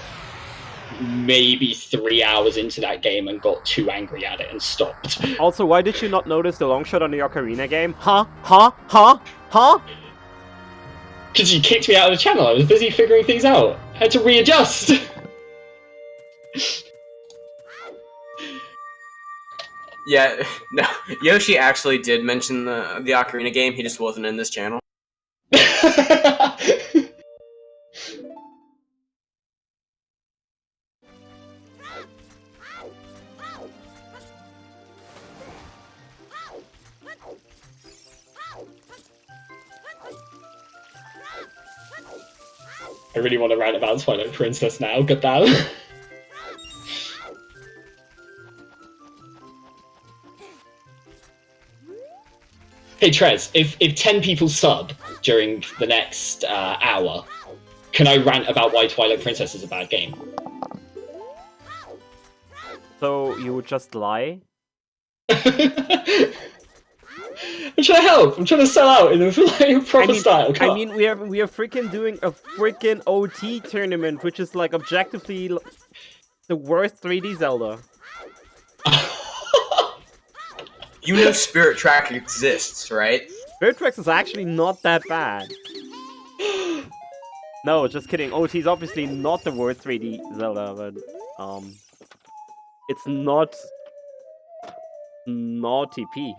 maybe 3 hours into that game and got too angry at it and stopped. Also, why did you not notice the long shot on the Ocarina game? Huh? Huh? Huh? Huh? Because you kicked me out of the channel, I was busy figuring things out. I had to readjust. Yeah, no. Yoshi actually did mention the Ocarina game. He just wasn't in this channel. I really want to rant about Twilight Princess now, goddamn. Hey Trez, if 10 people sub during the next hour, can I rant about why Twilight Princess is a bad game? So, you would just lie? I'm trying to help. I'm trying to sell out in a proper style. I mean, we are freaking doing a freaking OT tournament, which is like objectively the worst 3D Zelda. You know Spirit Track exists, right? Spirit Tracks is actually not that bad. No, just kidding. OT is obviously not the worst 3D Zelda, but it's not TP.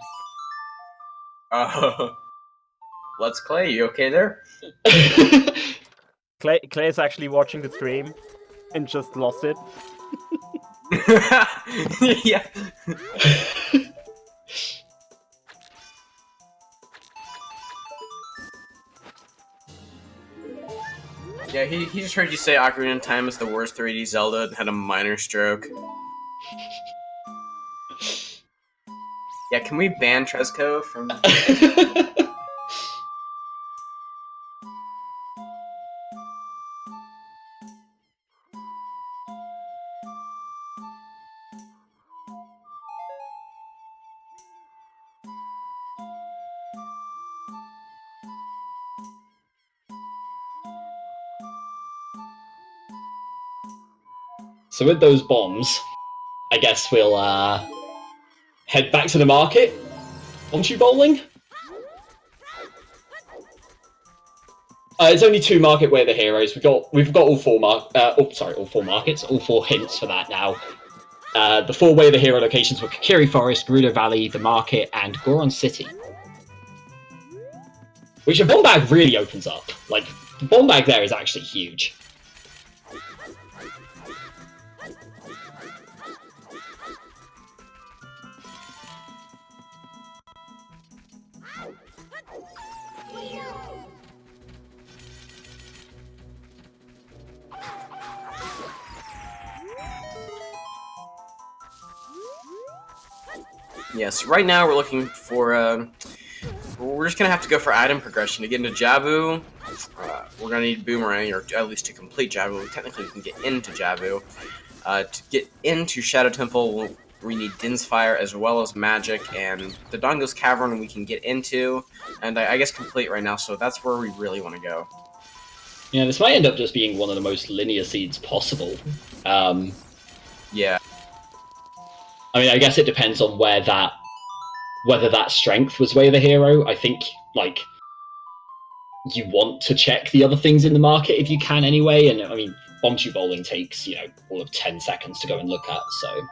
Letsklay, you okay there? Clay is actually watching the stream and just lost it. Yeah. Yeah, he just heard you say Ocarina of Time is the worst 3D Zelda and had a minor stroke. Yeah, can we ban Tresco from... So with those bombs, I guess we'll head back to the market. Bonshu bowling? It's only 2 market Way of the Heroes. We've got all 4 all 4 markets, all 4 hints for that now. The 4 Way of the Hero locations were Kakiri Forest, Gerudo Valley, the Market, and Goron City. Which a bomb bag really opens up. Like, the bomb bag there is actually huge. Yes, right now we're looking for, we're just gonna have to go for item progression. To get into Jabu, we're gonna need Boomerang, or at least to complete Jabu. Technically, we can get into Jabu. To get into Shadow Temple, we need Din's Fire as well as Magic, and the Dongo's Cavern we can get into, and I guess complete right now, so that's where we really want to go. Yeah, this might end up just being one of the most linear seeds possible. Yeah. I mean, I guess it depends on whether that strength was Way of the Hero. I think, like, you want to check the other things in the market if you can anyway, and I mean, Bonshu bowling takes, all of 10 seconds to go and look at, so...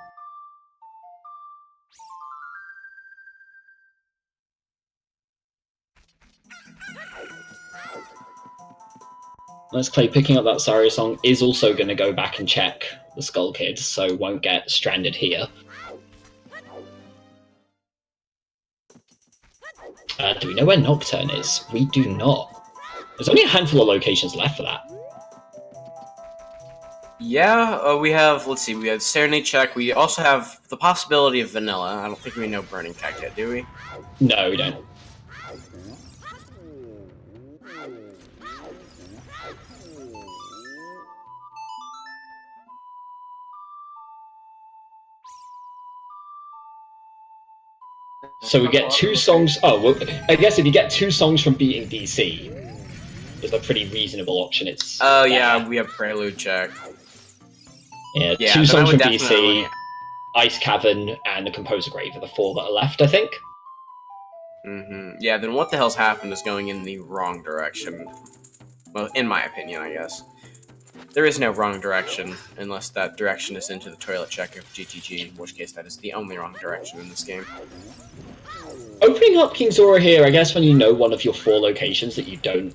Letsklay picking up that Saria song is also going to go back and check the Skull Kid, so won't get stranded here. Do we know where Nocturne is? We do not. There's only a handful of locations left for that. Yeah, we have, let's see, we have Serenade Check. We also have the possibility of Vanilla. I don't think we know Burning Tech yet, do we? No, we don't. So we get 2 songs. Oh, well, I guess if you get 2 songs from beating DC, it's a pretty reasonable option. It's. Oh yeah, we have Prelude Check. Yeah, Yeah, 2 songs from definitely... DC, Ice Cavern, and the Composer Grave are the 4 that are left, I think. Yeah, then what the hell's happened is going in the wrong direction. Well, in my opinion, I guess. There is no wrong direction, unless that direction is into the toilet check of GTG, in which case that is the only wrong direction in this game. Opening up King's Aura here, I guess when you know one of your 4 locations that you don't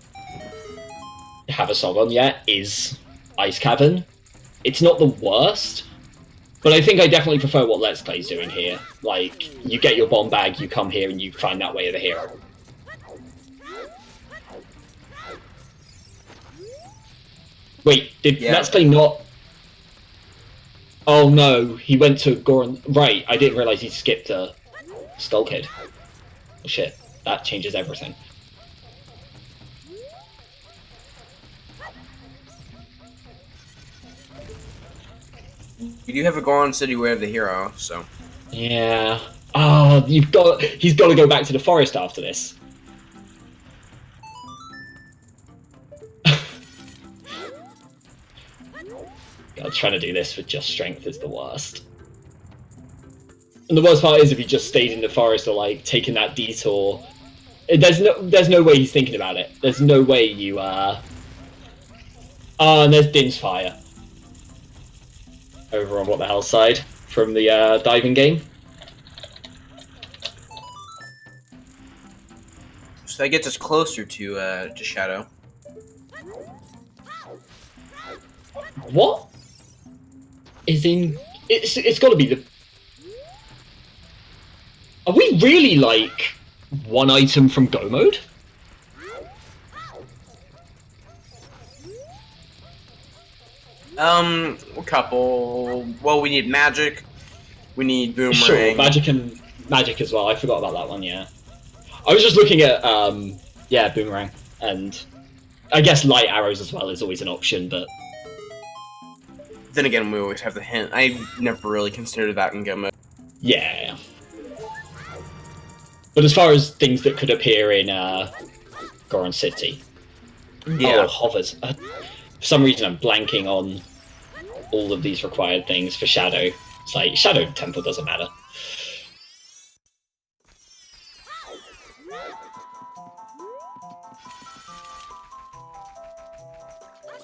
have a song on yet is Ice Cavern. It's not the worst, but I think I definitely prefer what Letsklay's doing here. Like, you get your bomb bag, you come here, and you find that way of the hero. Wait, did Letsklay not... Oh no, he went to Goron... Right, I didn't realise he skipped a Skull Kid. Oh shit, that changes everything. You do have a Goron City Way of the Hero, so... Yeah. Oh, he's got to go back to the forest after this. God, trying to do this with just strength is the worst. And the worst part is if he just stayed in the forest or like taking that detour. There's no way he's thinking about it. There's no way you Oh, and there's Din's Fire. Over on what the hell side from the diving game. So that gets us closer to Shadow. What? Is in... It's got to be the... Are we really, like, 1 item from Go Mode? A couple... Well, we need Magic. We need Boomerang. Sure, Magic as well. I forgot about that one, yeah. I was just looking at, yeah, Boomerang. And I guess Light Arrows as well is always an option, but... Then again, we always have the hint. I never really considered that in Go Mode. Yeah. But as far as things that could appear in Goron City... Yeah. Oh, Hovers. For some reason I'm blanking on all of these required things for Shadow. It's like, Shadow Temple doesn't matter.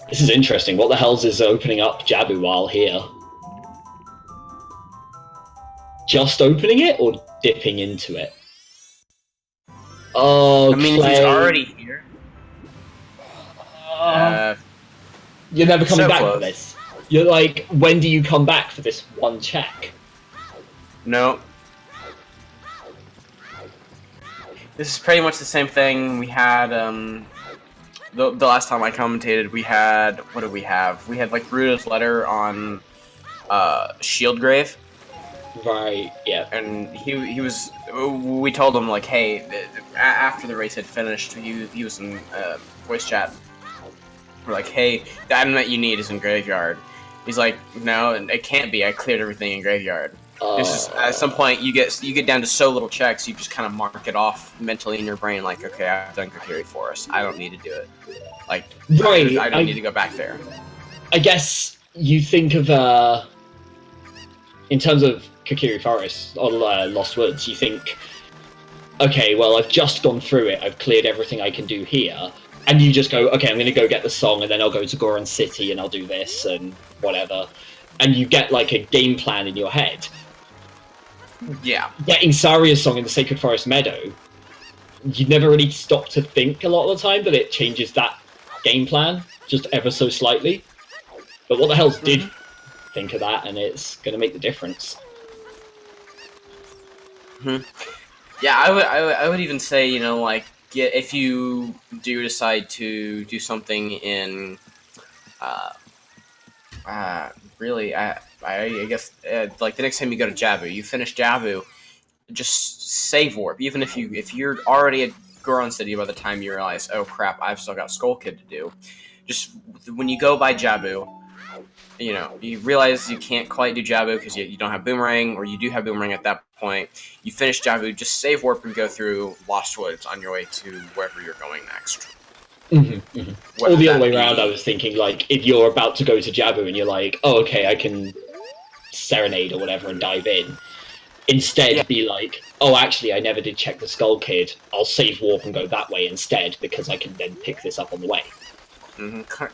This is interesting. What the hell's is opening up Jabu while here? Just opening it or dipping into it? Oh, I mean, if he's already here. You're never coming so back close. for this. You're like, when do you come back for this one check? No. This is pretty much the same thing we had, the last time I commentated, we had, what did we have? We had, like, Ruda's letter on, Shieldgrave. Right, yeah. And he was, we told him, like, hey, after the race had finished, he was in, voice chat. We're like, hey, the item that you need is in Graveyard. He's like, no, it can't be, I cleared everything in Graveyard. This is, at some point, you get down to so little checks, you just kind of mark it off mentally in your brain, like, okay, I've done Kokiri Forest. I don't need to do it. Like, right, I don't need to go back there. I guess you think of, in terms of Kokiri Forest, or Lost Woods, you think, okay, well, I've just gone through it, I've cleared everything I can do here, and you just go, okay, I'm going to go get the song, and then I'll go to Goron City, and I'll do this, and whatever. And you get, like, a game plan in your head. Yeah. Getting Saria's song in the Sacred Forest Meadow, you never really stop to think a lot of the time that it changes that game plan, just ever so slightly. But what the hell's did think of that, and it's going to make the difference. Yeah, I would even say, you know, like, if you do decide to do something in, really, I guess, like the next time you go to Jabu, you finish Jabu, just save warp. Even if you're already at Goron City by the time you realize, oh crap, I've still got Skull Kid to do. Just when you go by Jabu, you know, you realize you can't quite do Jabu because you don't have Boomerang, or you do have Boomerang at that point. You finish Jabu, just save warp and go through Lost Woods on your way to wherever you're going next. Or the other way around, I was thinking, like, if you're about to go to Jabu and you're like, oh, okay, I can Serenade or whatever and dive in. Instead, be like, oh, actually, I never did check the Skull Kid. I'll save warp and go that way instead, because I can then pick this up on the way.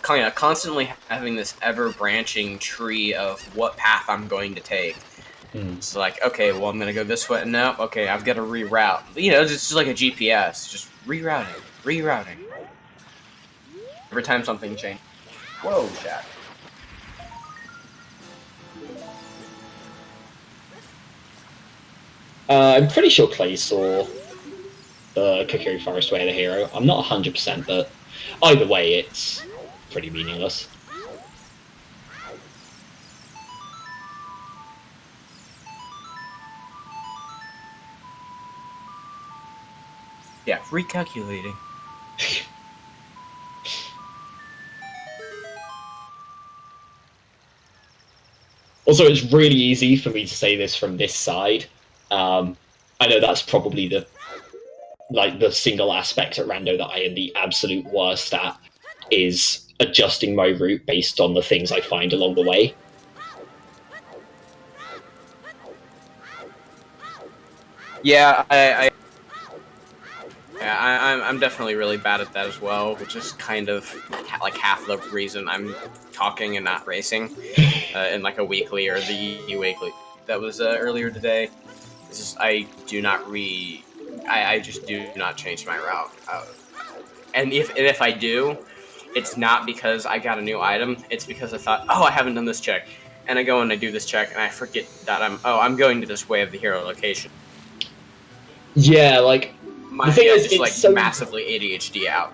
Constantly having this ever-branching tree of what path I'm going to take. It's like, okay, well, I'm going to go this way. No, okay, I've got to reroute. You know, it's just like a GPS. Just rerouting. Every time something changes. Whoa, chat. I'm pretty sure Clay saw the Kokiri Forest Way of the Hero. I'm not 100%, but either way, it's pretty meaningless. Yeah, recalculating. Also, it's really easy for me to say this from this side. I know that's probably the single aspect at Rando that I am the absolute worst at, is adjusting my route based on the things I find along the way. Yeah, I'm definitely really bad at that as well, which is kind of like half the reason I'm talking and not racing in like a weekly or the weekly that was earlier today. It's just I just do not change my route, and if I do, it's not because I got a new item. It's because I thought, oh, I haven't done this check, and I go and I do this check, and I forget that I'm going to this Way of the Hero location. Yeah, like The thing is, it's like so massively ADHD out.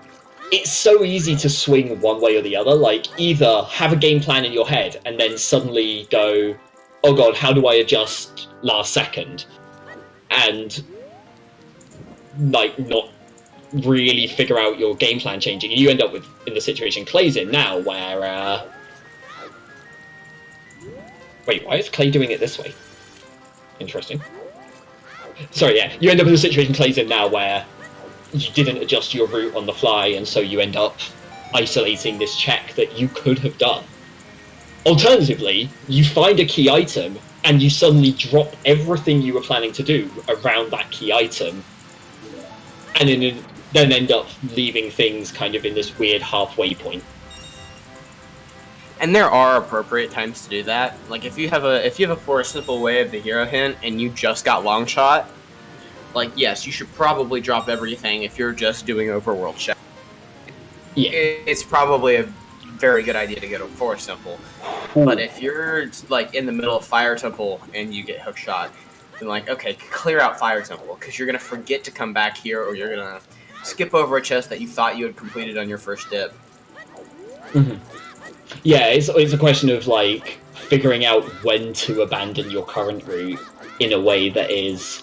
It's so easy to swing one way or the other. Like, either have a game plan in your head and then suddenly go, oh god, how do I adjust last second? And, like, not really figure out your game plan changing. And you end up in the situation Clay's in now, where, wait, why is Clay doing it this way? Interesting. Sorry, yeah, you end up in the situation Clay's in now, where you didn't adjust your route on the fly, and so you end up isolating this check that you could have done. Alternatively, you find a key item, and you suddenly drop everything you were planning to do around that key item, and then end up leaving things kind of in this weird halfway point. And there are appropriate times to do that. Like if you have a for a simple Way of the Hero hint and you just got long shot, like yes, you should probably drop everything if you're just doing overworld check. Yeah, it's probably a very good idea to go to for simple. But if you're like in the middle of Fire Temple and you get hook shot, then like okay, clear out Fire Temple because you're gonna forget to come back here, or you're gonna skip over a chest that you thought you had completed on your first dip. Yeah, it's a question of like figuring out when to abandon your current route in a way that is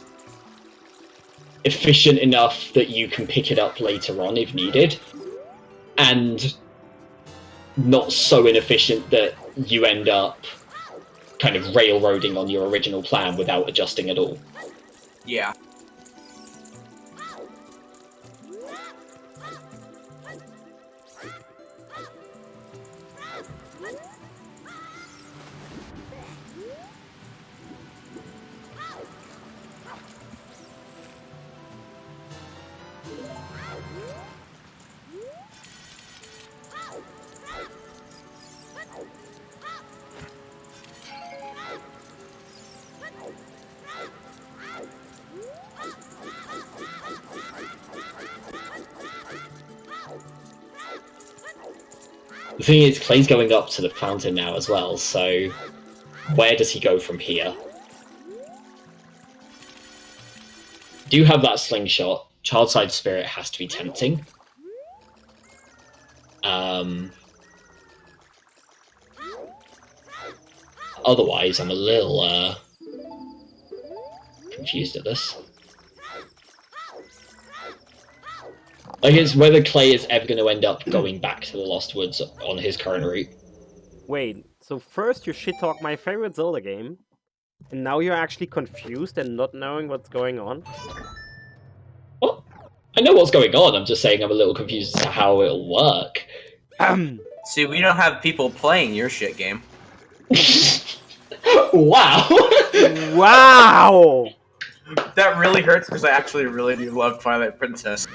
efficient enough that you can pick it up later on if needed, and not so inefficient that you end up kind of railroading on your original plan without adjusting at all. Yeah. The thing is, Clay's going up to the fountain now as well, so where does he go from here? Do have that slingshot. Childside Spirit has to be tempting. Otherwise, I'm a little confused at this. I guess whether Clay is ever going to end up going back to the Lost Woods on his current route. Wait, so first you shit-talk my favorite Zelda game, and now you're actually confused and not knowing what's going on? Well, I know what's going on, I'm just saying I'm a little confused as to how it'll work. See, we don't have people playing your shit game. Wow! Wow! That really hurts because I actually really do love Twilight Princess.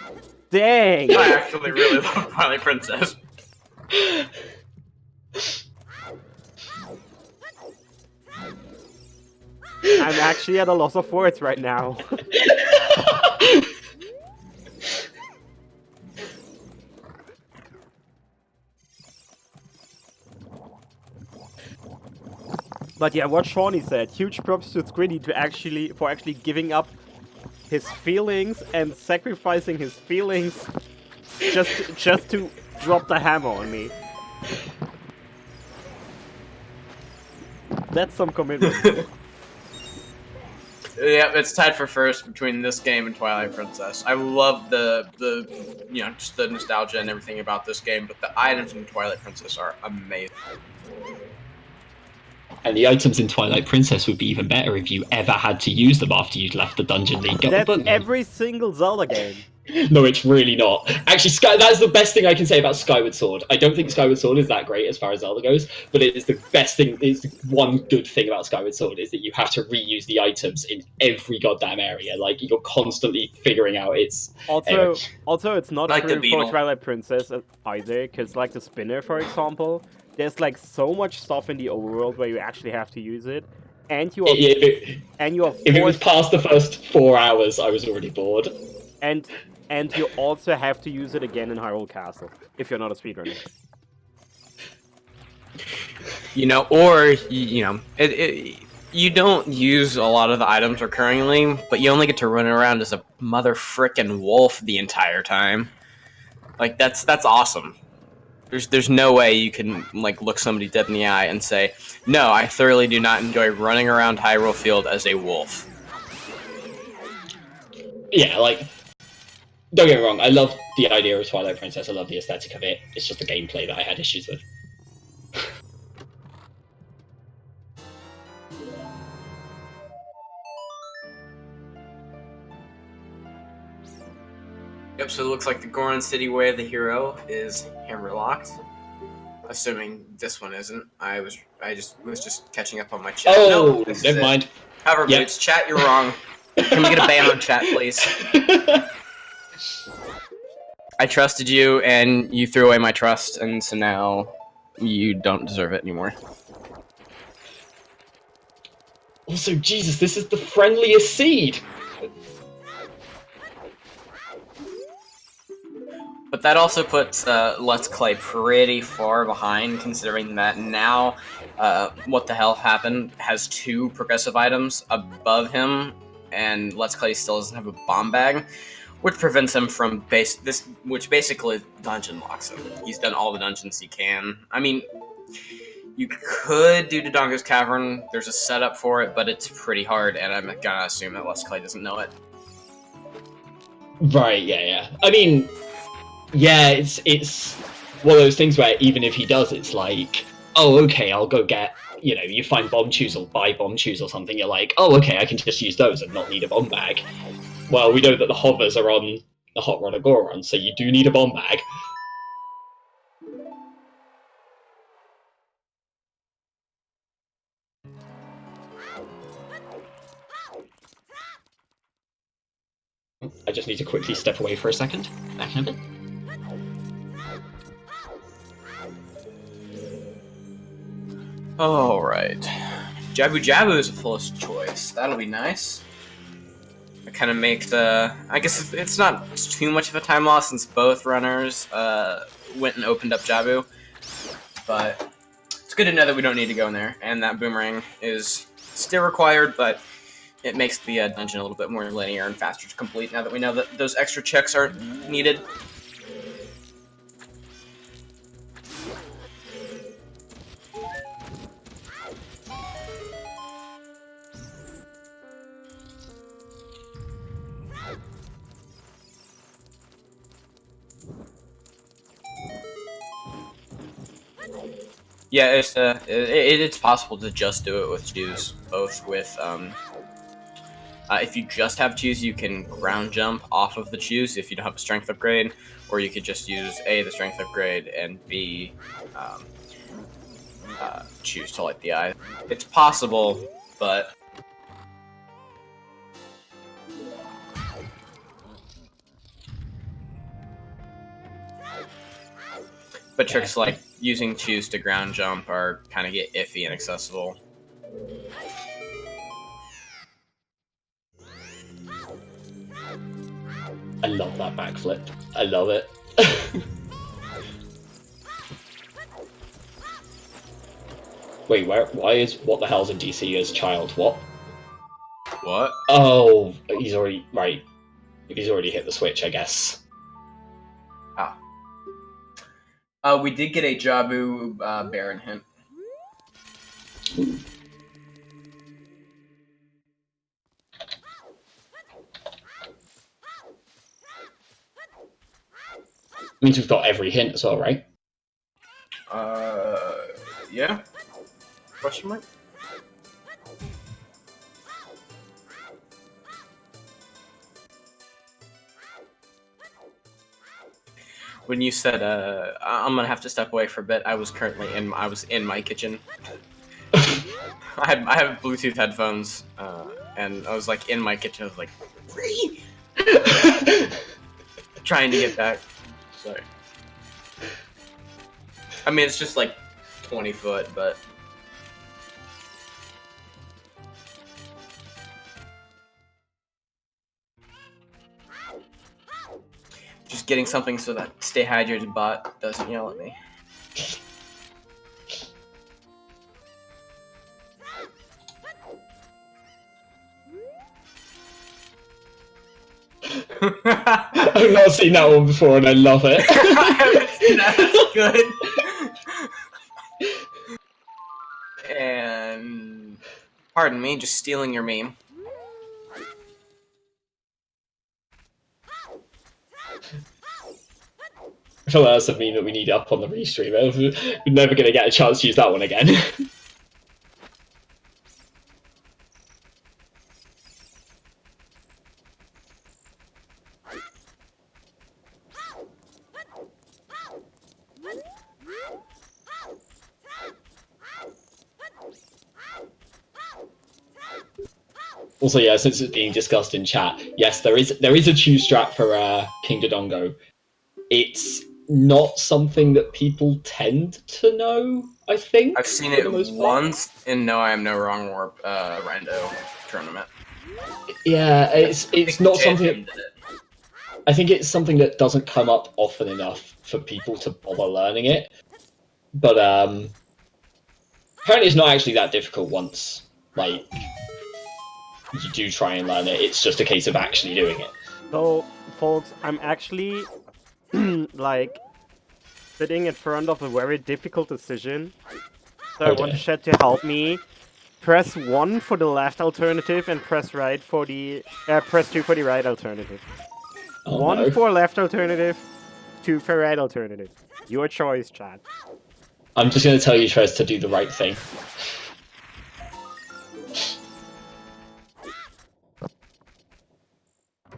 Dang! I actually really love Twilight Princess. I'm actually at a loss of words right now. But yeah, what Shawnee said, huge props to Squiddy for actually giving up his feelings and sacrificing his feelings just to drop the hammer on me. That's some commitment. Yeah, it's tied for first between this game and Twilight Princess. I love the just the nostalgia and everything about this game, but the items in Twilight Princess are amazing. And the items in Twilight Princess would be even better if you ever had to use them after you'd left the dungeon that you got the That's book. every single Zelda game. No, it's really not. Actually, that's the best thing I can say about Skyward Sword. I don't think Skyward Sword is that great as far as Zelda goes, but it is the best thing. It's the one good thing about Skyward Sword is that you have to reuse the items in every goddamn area. Like, you're constantly figuring out its... Also, it's not Like the true for beetle. Twilight Princess either, because like the spinner, for example, there's like so much stuff in the overworld where you actually have to use it, and you are If it was past the first 4 hours, I was already bored. And you also have to use it again in Hyrule Castle if you're not a speedrunner. You don't use a lot of the items recurringly, but you only get to run around as a mother frickin' wolf the entire time. Like that's awesome. There's no way you can like look somebody dead in the eye and say, "No, I thoroughly do not enjoy running around Hyrule Field as a wolf." Yeah, like, don't get me wrong, I love the idea of Twilight Princess, I love the aesthetic of it, it's just the gameplay that I had issues with. Yep, so it looks like the Goron City Way of the Hero is hammerlocked. Assuming this one isn't. I was just catching up on my chat. Oh, this is never it. mind. However, Yep. Boots, chat, you're wrong. Can we get a ban on chat, please? I trusted you, and you threw away my trust, and so now you don't deserve it anymore. Also, Jesus, this is the friendliest seed! But that also puts Letsklay pretty far behind, considering that now What the Hell Happened has 2 progressive items above him, and Letsklay still doesn't have a bomb bag, which prevents him from which basically dungeon locks him. He's done all the dungeons he can. I mean, you could do Dodongo's Cavern, there's a setup for it, but it's pretty hard, and I'm gonna assume that Letsklay doesn't know it. Right, yeah. I mean, yeah, it's one of those things where even if he does, it's like, oh, okay, I'll go get, you find bomb chews or buy bomb chews or something, you're like, oh, okay, I can just use those and not need a bomb bag. Well, we know that the hovers are on the Hot Rod of Goron, so you do need a bomb bag. I just need to quickly step away for a second. Back in a bit. Alright. Jabu Jabu is a fullest choice. That'll be nice. It kind of makes, I guess it's not too much of a time loss since both runners went and opened up Jabu. but it's good to know that we don't need to go in there, and that boomerang is still required, but it makes the dungeon a little bit more linear and faster to complete now that we know that those extra checks are needed. Yeah, it's possible to just do it with shoes, both with if you just have choose, you can ground jump off of the choose if you don't have a strength upgrade, or you could just use A, the strength upgrade, and B, choose to light the eye. It's possible, but tricks like using choose to ground jump are kind of get iffy and accessible. I love that backflip. I love it. Wait, what the hell's a DC as child? What? What? Oh, he's already, right. He's already hit the switch, I guess. We did get a Jabu Baron hint. Means we've got every hint as well, right? Yeah? Question mark? When you said, I'm gonna have to step away for a bit, I was in my kitchen. I have Bluetooth headphones, and I was like in my kitchen, I was like, free! Trying to get back. Sorry. I mean, it's just like 20 foot, but... Just getting something so that Stay Hydrated bot doesn't yell at me. I've not seen that one before and I love it. I haven't seen that, that's good. And... Pardon me, just stealing your meme. I feel like that's a meme that we need up on the restream. We're never going to get a chance to use that one again. Also, yeah, since it's being discussed in chat, yes, there is a choose strat for King Dodongo. It's not something that people tend to know, I think. I've seen it once in No I Am No Wrong Warp Rando tournament. Yeah, it's not something that, I think it's something that doesn't come up often enough for people to bother learning it. But apparently it's not actually that difficult once, like, you do try and learn it. It's just a case of actually doing it. So, folks, I'm actually, like, sitting in front of a very difficult decision. So I want chat to help me. Press 1 for the left alternative and press right for the press 2 for the right alternative. Oh, 1 no. for left alternative, 2 for right alternative. Your choice, chat. I'm just going to tell you, Trez, to do the right thing.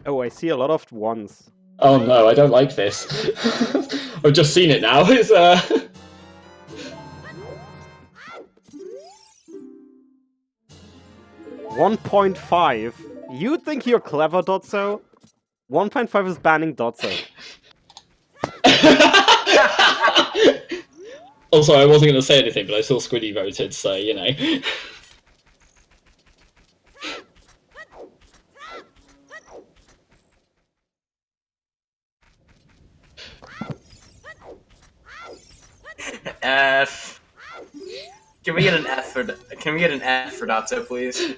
Oh, I see a lot of 1s. Oh no, I don't like this. I've just seen it now. It's 1.5. You think you're clever, Dotso? 1.5 is banning Dotso. Also, I wasn't going to say anything, but I saw Squiddy voted, so, you know. F. we get an F for Dotso, please?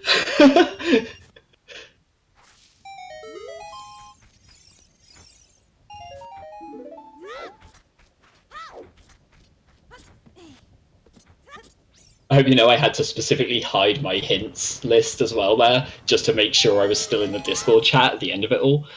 I hope you know I had to specifically hide my hints list as well there, just to make sure I was still in the Discord chat at the end of it all.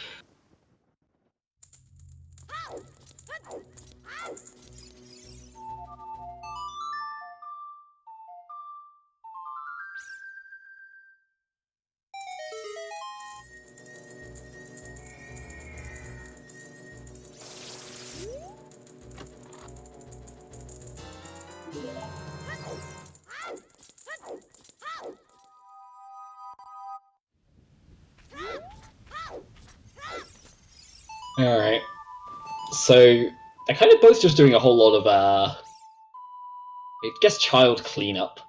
Alright. So, they're kind of both just doing a whole lot of, I guess, child cleanup.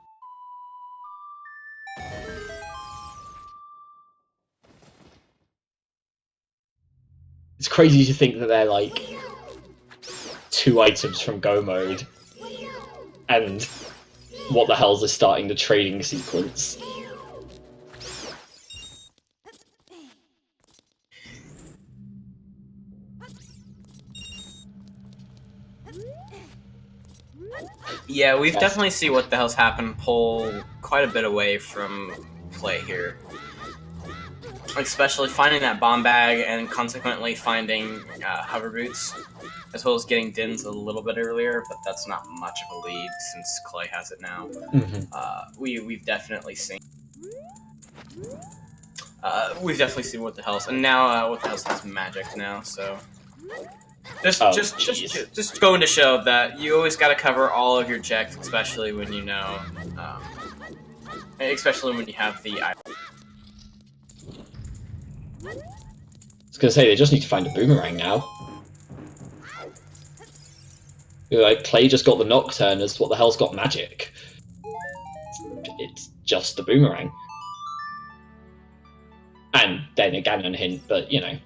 It's crazy to think that they're, like, 2 items from Go mode. And what the hell's is starting the trading sequence? Yeah, we've definitely seen what the hell's happened pull quite a bit away from play here. Especially finding that bomb bag and consequently finding hover boots, as well as getting Dins a little bit earlier, but that's not much of a lead since Clay has it now. We've definitely seen. We've definitely seen what the hell's, and now what the hell's has magic now, so. Just going to show that you always got to cover all of your checks, especially when you know, especially when you have the. I was gonna say they just need to find a boomerang now. Like Clay just got the Nocturners. What the hell's got magic? It's just the boomerang. And then a Ganon hint, but you know.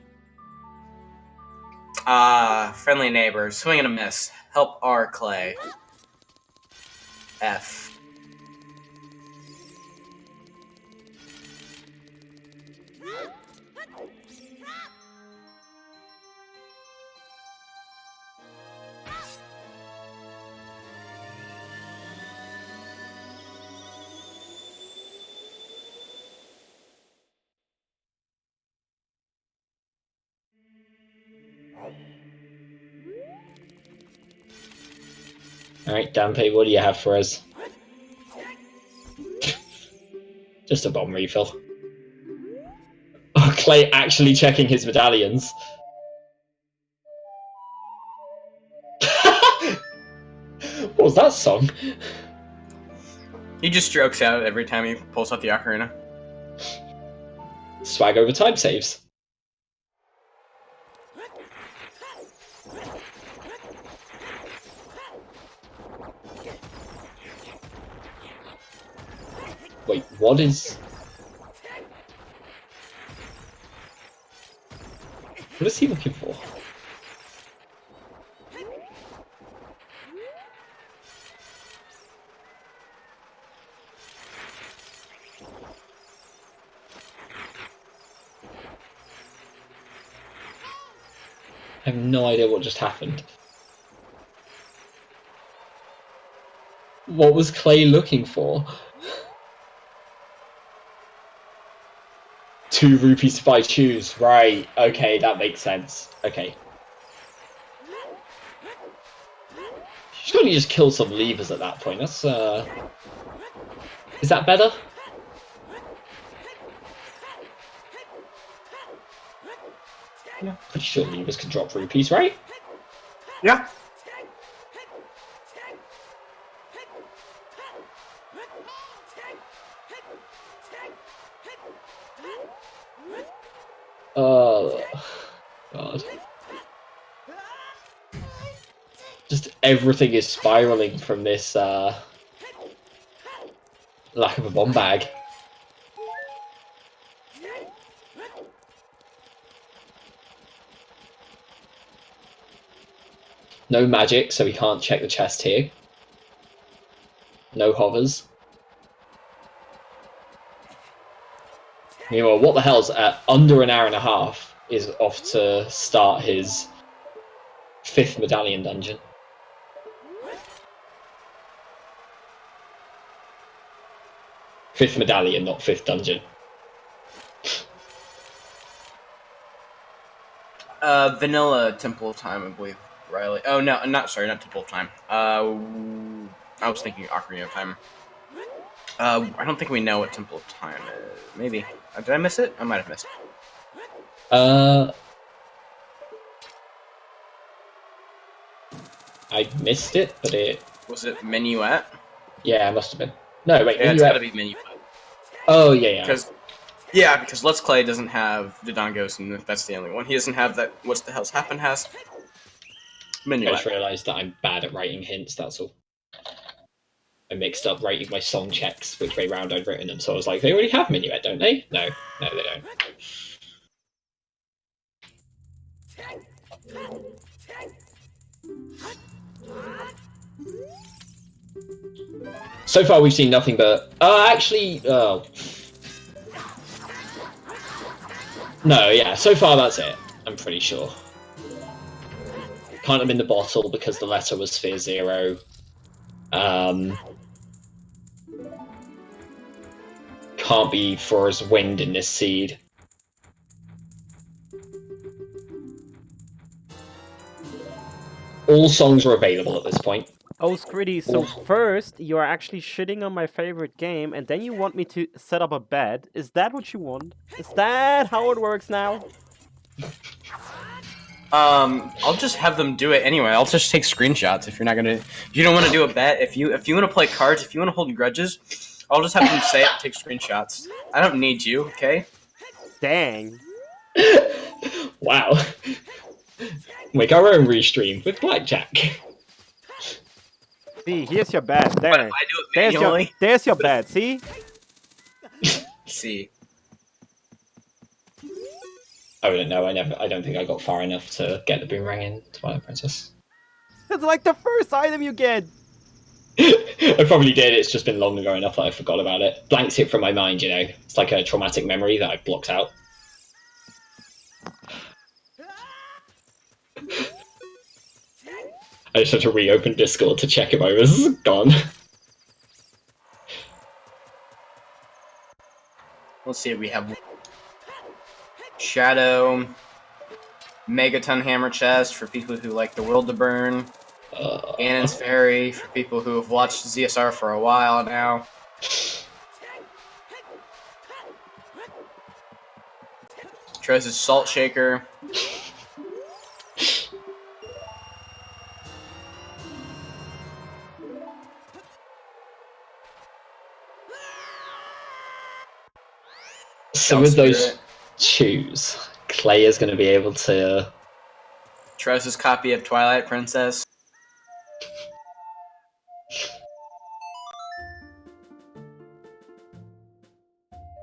Friendly neighbor, swing and a miss. Help R Clay. F. Alright, Dampe, what do you have for us? Just a bomb refill. Oh, Clay actually checking his medallions. What was that song? He just strokes out every time he pulls out the ocarina. Swag over time saves. Wait, what is... What is he looking for? I have no idea what just happened. What was Clay looking for? 2 rupees to buy shoes. Right, okay, that makes sense. Okay. Surely just kill some levers at that point. That's, Is that better? Yeah, pretty sure levers can drop rupees, right? Yeah. Oh, God. Just everything is spiraling from this, lack of a bomb bag. No magic, so we can't check the chest here. No hovers. Meanwhile, what the hell's at under an hour and a half is off to start his 5th medallion dungeon. Fifth medallion, not 5th dungeon. Vanilla Temple of Time, I believe. Riley. Oh no, not Temple of Time. I was thinking Ocarina of Time. I don't think we know what Temple of Time is. Maybe. Did I miss it? I might have missed it. I missed it, but it... Was it Minuet? Yeah, it must have been. No, wait, yeah, it's gotta be Minuet. Oh, yeah. Because Letsklay doesn't have Dodongos, and that's the only one. He doesn't have that What's the Hell's Happened has. Minuet. I just realised that I'm bad at writing hints, that's all. I mixed up writing my song checks, which way round I'd written them, so I was like, they already have Minuet, don't they? No, they don't. So far we've seen nothing but... No, yeah, so far that's it, I'm pretty sure. Can't have been the bottle because the letter was Sphere 0. Can't be Forest Wind in this seed. All songs are available at this point. Oh, Scritty, so first you are actually shitting on my favorite game, and then you want me to set up a bed. Is that what you want? Is that how it works now? I'll just have them do it anyway. I'll just take screenshots if you're not gonna. If you don't want to do a bet, if you want to play cards, if you want to hold grudges, I'll just have them say it and take screenshots. I don't need you, okay? Dang. Wow. Make our own restream with blackjack. See, here's your bed. There. What if I do it manually? There's your bed. See? See. I don't know. I don't think I got far enough to get the boomerang in Twilight Princess. It's like the first item you get. I probably did. It's just been long ago enough that I forgot about it. Blanks it from my mind, you know. It's like a traumatic memory that I've blocked out. I just had to reopen Discord to check if I was gone. Let's see if we have Shadow, Megaton Hammer Chest for people who like the world to burn, Ganon's Fairy for people who have watched ZSR for a while now. Trez's Salt Shaker. So with those choose, Clay is going to be able to... Trez's copy of Twilight Princess.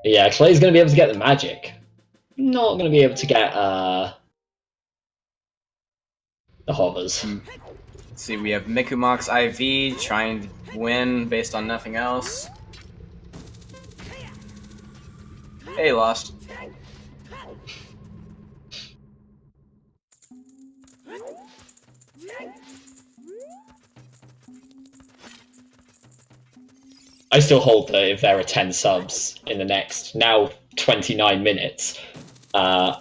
Yeah, Clay's going to be able to get the magic. Not going to be able to get the hovers. Let's see, we have Mikumox IV trying to win based on nothing else. Hey, lost. I still hold that if there are 10 subs in the next, now 29 minutes, I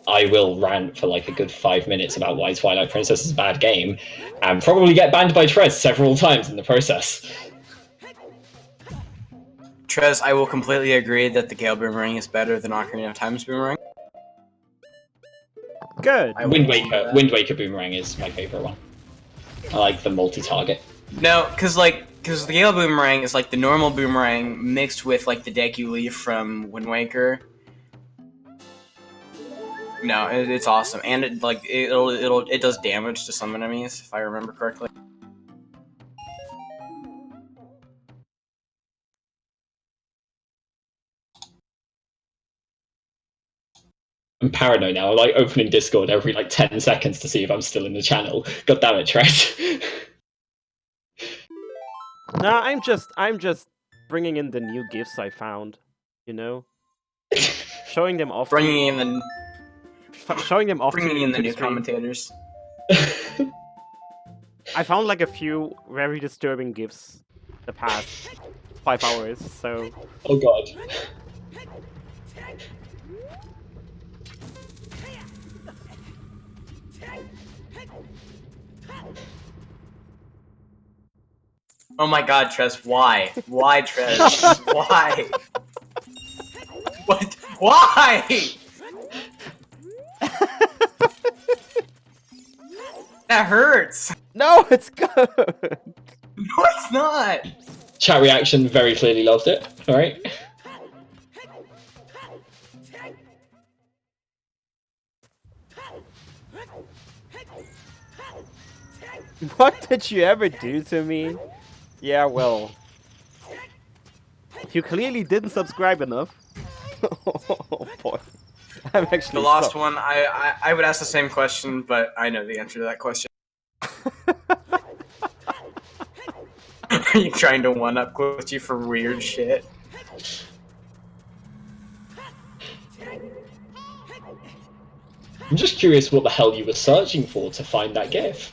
will rant for like a good 5 minutes about why Twilight Princess is a bad game, and probably get banned by Trez several times in the process. Trez, I will completely agree that the Gale Boomerang is better than Ocarina of Time's Boomerang. Good. Wind Waker Boomerang is my favorite one. I like the multi-target. No, because the Gale Boomerang is like the normal Boomerang mixed with like the Deku Leaf from Wind Waker. No, it's awesome, and it does damage to some enemies if I remember correctly. I'm paranoid now. I'm like opening Discord every like 10 seconds to see if I'm still in the channel. God damn it, Trez. No, I'm just bringing in the new gifs I found. You know, showing them off. Bringing in the Showing them off bringing in the to new stream. commentators. I found like a few very disturbing gifs the past 5 hours. So Oh god. Oh my god, Trez, why? Why, Trez? Why? What? Why? That hurts! no, it's good. No, it's not! Chat reaction very clearly loved it. Alright. What did you ever do to me? Yeah, well, you clearly didn't subscribe enough. Oh boy, I'm actually The last so... one, I would ask the same question, but I know the answer to that question. Are you trying to one-up Glitchy for weird shit? I'm just curious what the hell you were searching for to find that GIF.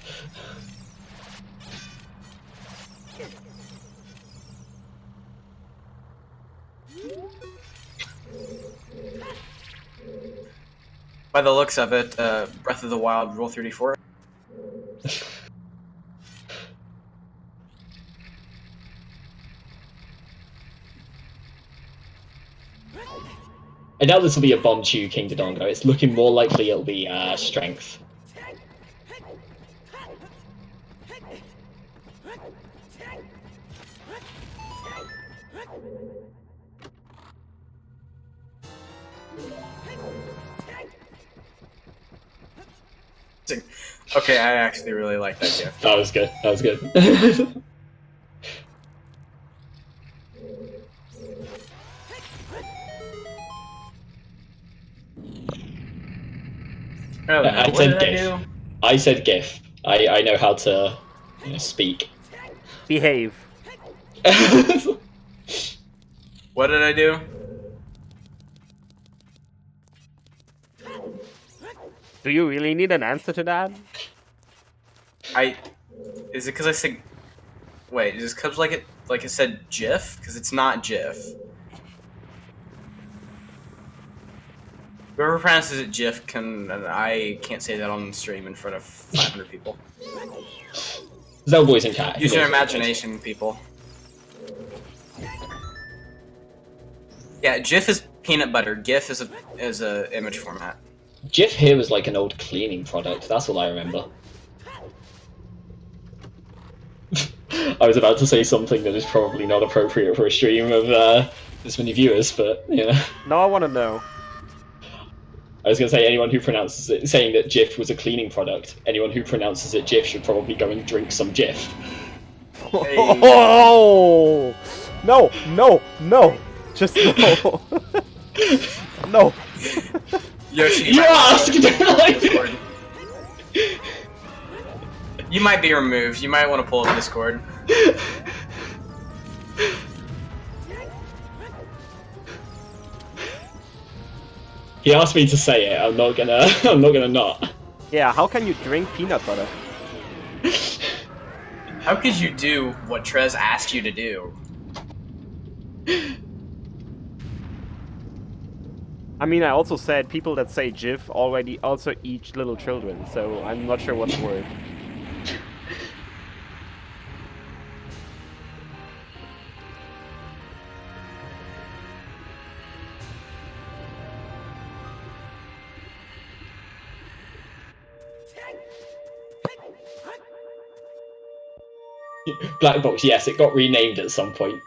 By the looks of it, Breath of the Wild Rule 34. I doubt this will be a Bonchu King Dodongo. It's looking more likely it'll be strength. Okay, I actually really like that gift. That was good. That was good. Oh, no. I What said did I GIF. do? I said GIF. I know how to speak. Behave. What did I do? Do you really need an answer to that? Is it because I said... Wait, is it because like it said GIF? Because it's not GIF. Whoever pronounces it GIF can... I can't say that on the stream in front of 500 people. Zelboys in chat. Use your imagination, people. Yeah, GIF is peanut butter. GIF is a image format. GIF here was like an old cleaning product. That's all I remember. I was about to say something that is probably not appropriate for a stream of this many viewers, but yeah. Now I want to know. I was going to say anyone who pronounces it, saying that GIF was a cleaning product, anyone who pronounces it GIF should probably go and drink some GIF. Hey. Oh! No! No! No! Just no! No! Yoshi, You asked! You might be removed. You might want to pull up Discord. He asked me to say it. I'm not gonna not. Yeah, how can you drink peanut butter? How could you do what Trez asked you to do? I mean, I also said people that say GIF already also eat little children, so I'm not sure what's worse. Black Box, yes, it got renamed at some point.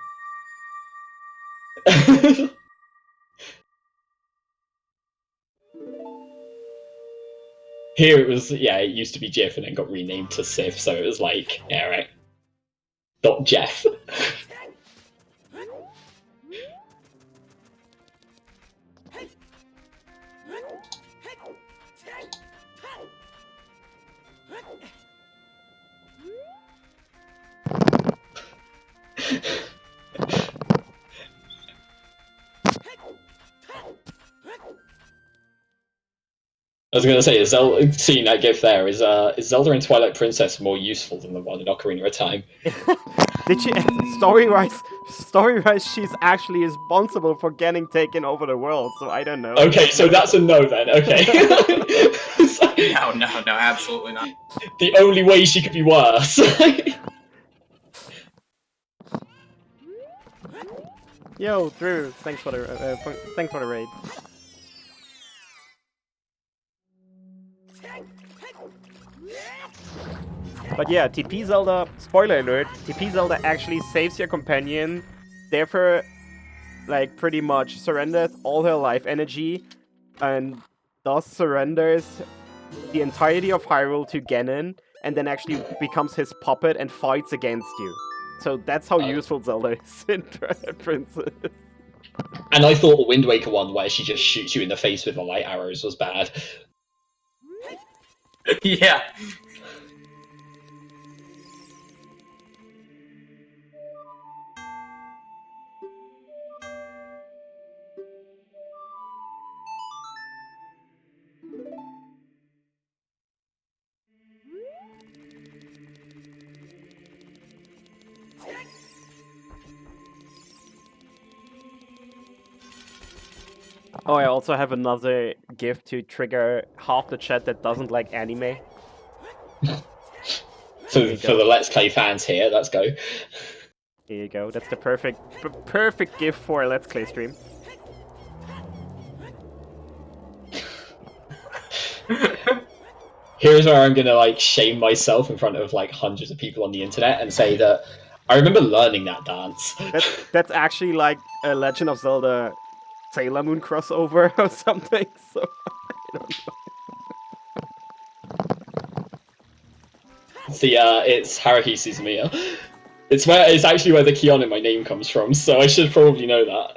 Here it was, yeah, it used to be Jeff and then got renamed to Civ, so it was like, yeah, right. Dot Jeff. I was gonna say, seeing that gif there, is Zelda and Twilight Princess more useful than the one in Ocarina of Time? Did she story-wise, she's actually responsible for getting taken over the world, so I don't know. Okay, so that's a no then, okay. No, absolutely not. The only way she could be worse. Yo, Drew, thanks for the raid. But yeah, TP Zelda, spoiler alert, TP Zelda actually saves your companion, therefore, like, pretty much surrenders all her life energy, and thus surrenders the entirety of Hyrule to Ganon, and then actually becomes his puppet and fights against you. So that's how useful Zelda is in Twilight Princess. And I thought the Wind Waker one, where she just shoots you in the face with the light arrows, was bad. Yeah. Oh, I also have another gift to trigger half the chat that doesn't like anime. So for the Let's Play fans here, let's go. Here you go. That's the perfect gift for a Let's Play stream. Here's where I'm gonna like shame myself in front of like hundreds of people on the internet and say that I remember learning that dance. That's actually like a Legend of Zelda Sailor Moon crossover or something. So I don't know. It's Haruhi Suzumiya. It's actually where the Kion in my name comes from, so I should probably know that.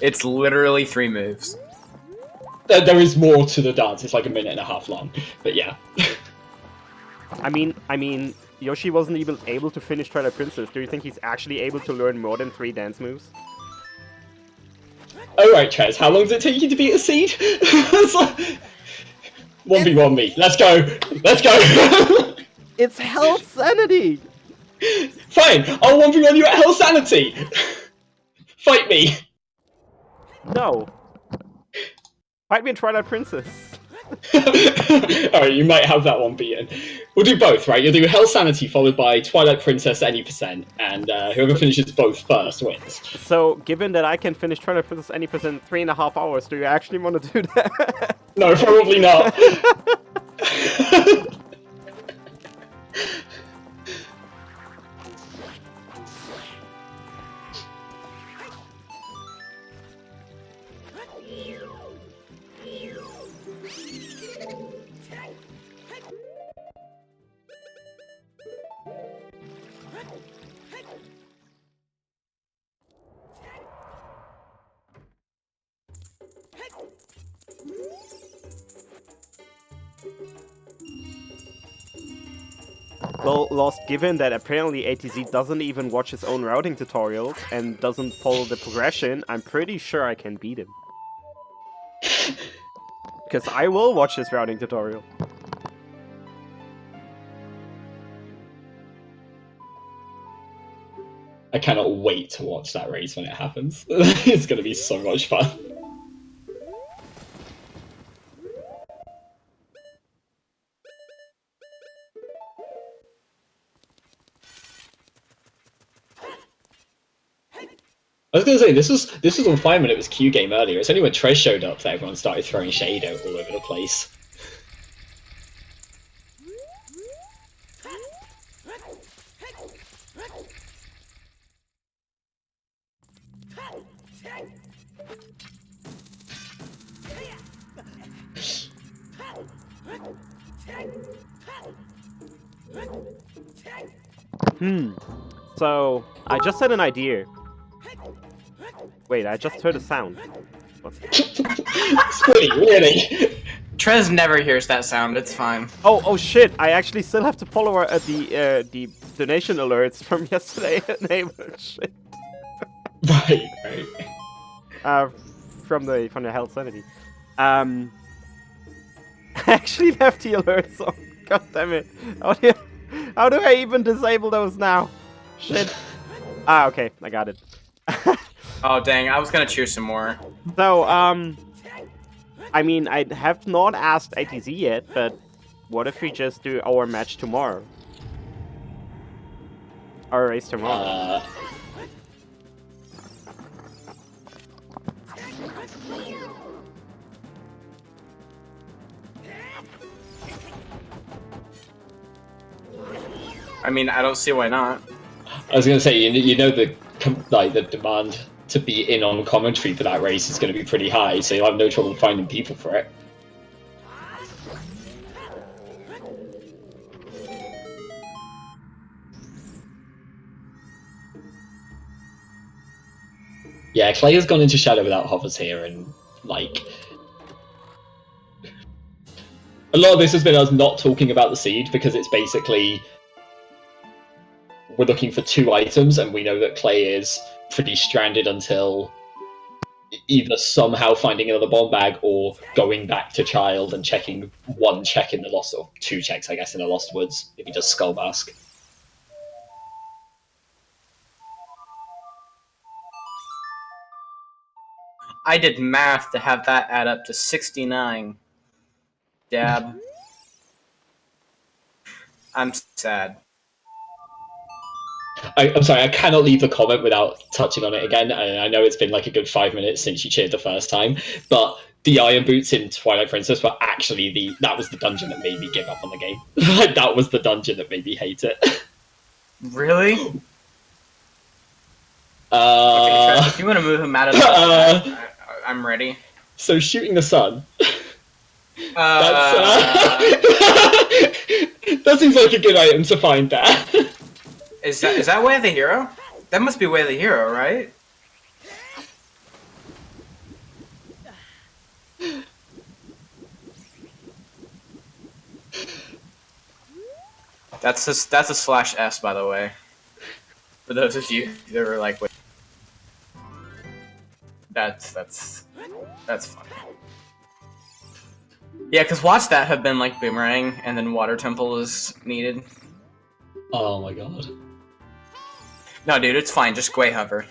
It's literally 3 moves. There is more to the dance. It's like a minute and a half long, but yeah. I mean, Yoshi wasn't even able to finish Twilight Princess. Do you think he's actually able to learn more than 3 dance moves? Alright, Trez, how long does it take you to beat a seed? 1v1 me. Let's go! Let's go! It's Hell Sanity! Fine, I'll 1v1 you at Hell Sanity! Fight me! No. Fight me in Twilight Princess. Alright, you might have that one beaten. We'll do both, right? You'll do Hell Sanity followed by Twilight Princess any percent, and whoever finishes both first wins. So, given that I can finish Twilight Princess any percent 3.5 hours, do you actually want to do that? No, probably not. Well, Lost, given that apparently ATZ doesn't even watch his own routing tutorials and doesn't follow the progression, I'm pretty sure I can beat him. Because I will watch his routing tutorial. I cannot wait to watch that race when it happens. It's going to be so much fun. I was going to say, this was on fine when it was Q game earlier. It's only when Trez showed up that everyone started throwing shade out all over the place. So, I just had an idea. Wait, I just heard a sound. Squiddy, really? Trez never hears that sound. It's fine. Oh shit! I actually still have to follow the donation alerts from yesterday. Shit. Right. From the health sanity. I actually left the alerts on. God damn it! How do I even disable those now? Shit. Okay, I got it. Oh dang! I was gonna cheer some more. So I mean, I have not asked ITZ yet, but what if we just do our match tomorrow? Our race tomorrow. I mean, I don't see why not. I was gonna say, you know the demand to be in on commentary for that race is going to be pretty high, so you'll have no trouble finding people for it. Yeah, Clay has gone into Shadow without hovers here, and like a lot of this has been us not talking about the seed because it's basically we're looking for 2 items, and we know that Clay is pretty stranded until either somehow finding another bomb bag or going back to Child and checking 1 check in the Lost, or 2 checks, I guess, in the Lost Woods if he does Skull Mask. I did math to have that add up to 69. Dab. I'm sad. I'm sorry, I cannot leave the comment without touching on it again. I know it's been like a good 5 minutes since you cheered the first time, but the Iron Boots in Twilight Princess were actually that was the dungeon that made me give up on the game. That was the dungeon that made me hate it. Really? Okay, Trent, if you want to move him out of the I'm ready. So shooting the sun. That seems like a good item to find there. Is that Way of the Hero? That must be Way of the Hero, right? That's a /S, by the way. For those of you that were like, wait. That's funny. Yeah, because watch that have been like Boomerang, and then Water Temple is needed. Oh my god. No, dude, it's fine. Just Gwei hover.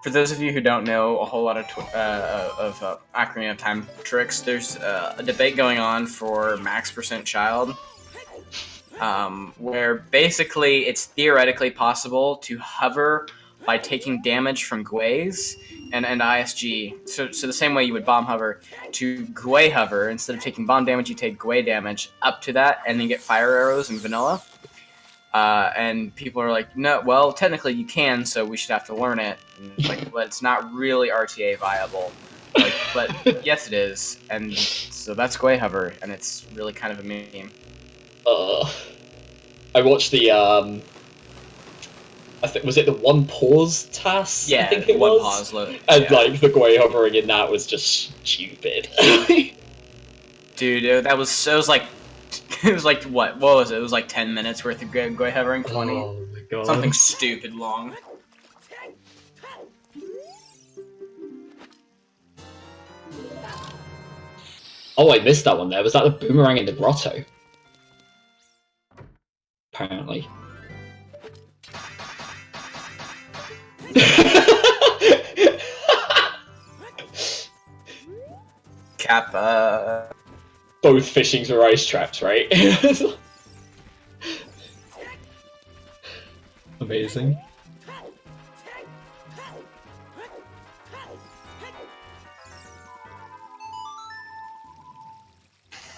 For those of you who don't know a whole lot of Ocarina of Time tricks, there's a debate going on for max % child, where basically it's theoretically possible to hover by taking damage from Gweis and ISG. So the same way you would bomb hover, to Gwei hover, instead of taking bomb damage, you take Gwei damage up to that, and then you get fire arrows in vanilla. And people are like, no, well, technically you can, so we should have to learn it. And it's like, but it's not really RTA viable. Like, but yes, it is. And so that's Gwei hover, and it's really kind of a meme. I watched the was it the 1 pause task? Yeah, I think it 1 was. pause load. And Yeah. like the Gwei hovering in that was just stupid. Dude, that was, it was like what was it? It was like 10 minutes worth of Gwei hovering, 20. Oh my god. Something stupid long. Oh, I missed that one there. Was that the boomerang in the grotto? Apparently. Kappa. Both fishings were ice traps, right? Amazing.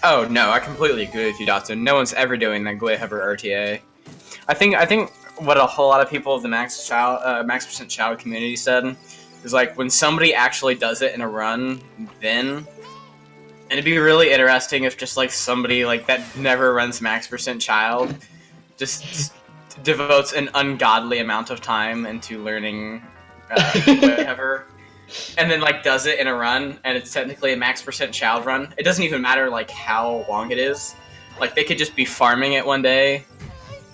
Oh no, I completely agree with you, Dotson. No one's ever doing that Gwei hover RTA. I think what a whole lot of people of the max % child community said is like, when somebody actually does it in a run, then it'd be really interesting if just like somebody like that never runs max % child just devotes an ungodly amount of time into learning whatever, and then like does it in a run, and it's technically a max % child run. It doesn't even matter like how long it is. Like they could just be farming it one day,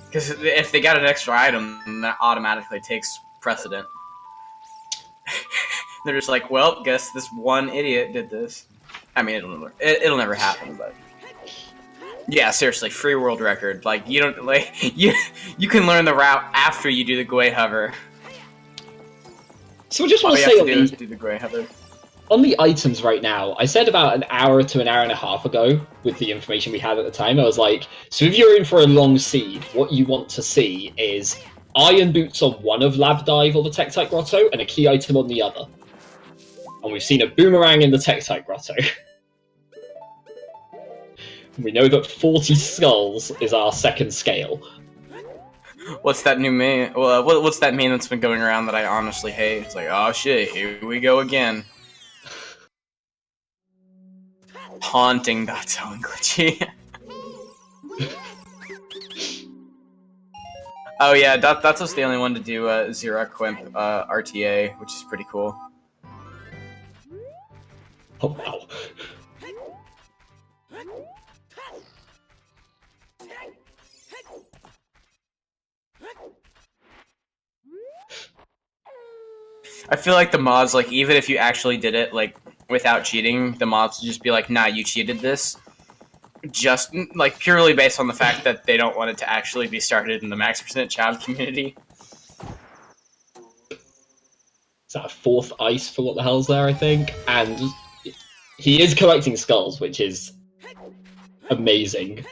because if they got an extra item, then that automatically takes precedent. They're just like, well, guess this one idiot did this. I mean, it'll never happen, but yeah, seriously, free world record. Like you don't like you can learn the route after you do the Gwei hover. So I just want to say do the Gwei hover. On the items right now, I said about an hour to an hour and a half ago, with the information we had at the time, I was like, so if you're in for a long seed, what you want to see is iron boots on one of Lab Dive or the Tektite Grotto, and a key item on the other. And we've seen a boomerang in the Tektite Grotto. We know that 40 skulls is our second scale. What's that new meme? Well, what's that meme that's been going around that I honestly hate? It's like, oh shit, here we go again. Haunting, that's so glitchy. Oh yeah, that's just the only one to do Xerox Quimp RTA, which is pretty cool. Oh wow. I feel like the mods, like, even if you actually did it, like, without cheating, the mods would just be like, nah, you cheated this. Just, like, purely based on the fact that they don't want it to actually be started in the max % child community. Is that a fourth ice for what the hell's there, I think? And he is collecting skulls, which is amazing.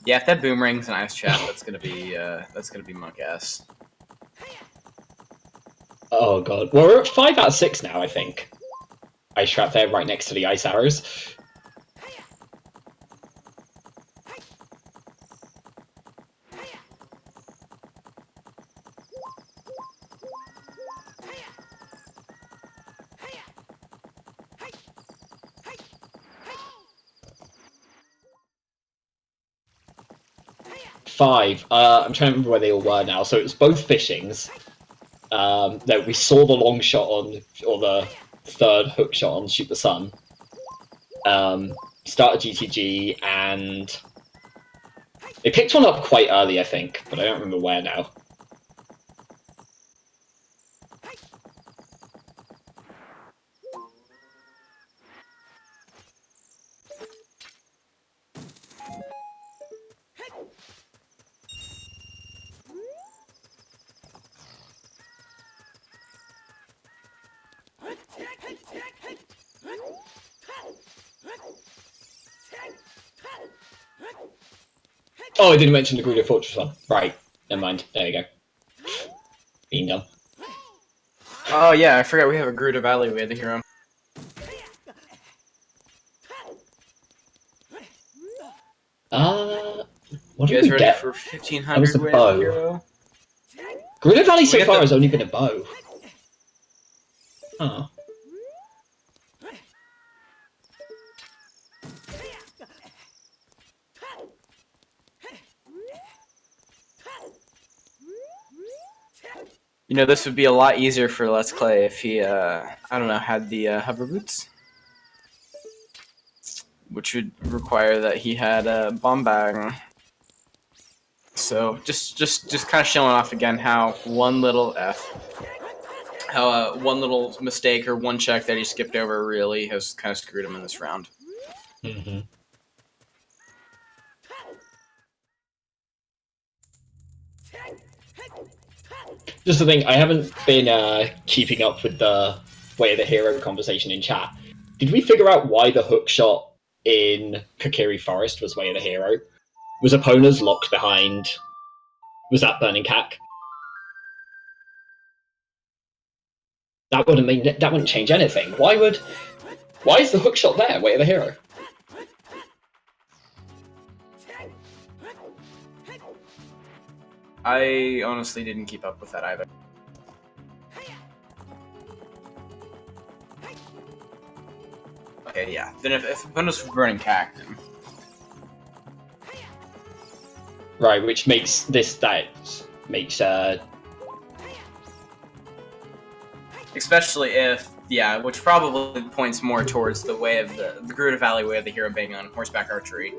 Yeah, if that boomerang's an ice trap, that's gonna be monk ass. Oh god. Well, we're at 5 out of 6 now, I think. Ice trap there, right next to the ice arrows. Five. I'm trying to remember where they all were now. So it was both fishings. No, we saw the long shot on, or the third hook shot on Shoot the Sun. Started GTG, and they picked one up quite early, I think, but I don't remember where now. Oh, I didn't mention the Gerudo Fortress one. Right, never mind. There you go. Being done. Oh yeah, I forgot we have a Gerudo Valley way the hero. What You did guys we ready get? for That was 1500 the way bow. the hero? Gerudo Valley so We have far the- has only been a bow. Huh. You know, this would be a lot easier for Letsklay if he, I don't know, had the hover boots. Which would require that he had a bomb bag. So, just kind of showing off again how one little one little mistake or one check that he skipped over really has kind of screwed him in this round. Mm-hmm. Just the thing, I haven't been keeping up with the Way of the Hero conversation in chat. Did we figure out why the hook shot in Kokiri Forest was Way of the Hero? Was Epona's locked behind... Was that Burning Cack? That wouldn't mean... That wouldn't change anything. Why is the hook shot there, Way of the Hero? I honestly didn't keep up with that either. Okay, yeah. Then if opponents were burning cack, then... Right, which makes that makes especially if, yeah, which probably points more towards the way of the Gerudo Valley way of the hero being on horseback archery.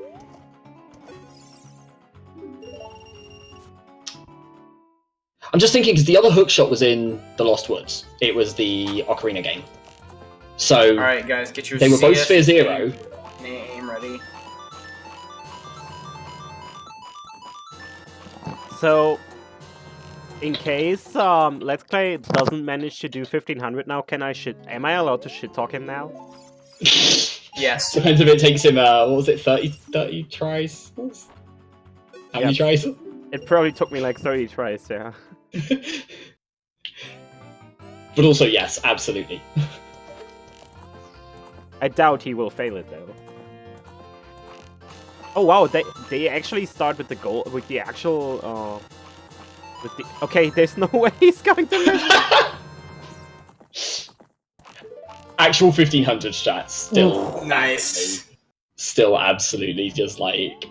I'm just thinking because the other hookshot was in the Lost Woods. It was the Ocarina game. So all right, guys, get your. they were both CF Sphere Zero. Name ready. So, in case Letsklay doesn't manage to do 1500 now, am I allowed to shit talk him now? Yes. Depends if it takes him, what was it, 30 tries? How many tries? It probably took me like 30 tries, yeah. But also, yes, absolutely. I doubt he will fail it though. Oh wow, they actually start with the goal with the actual okay, there's no way he's going to miss. Actual 1500 stats still Nice. Still absolutely just like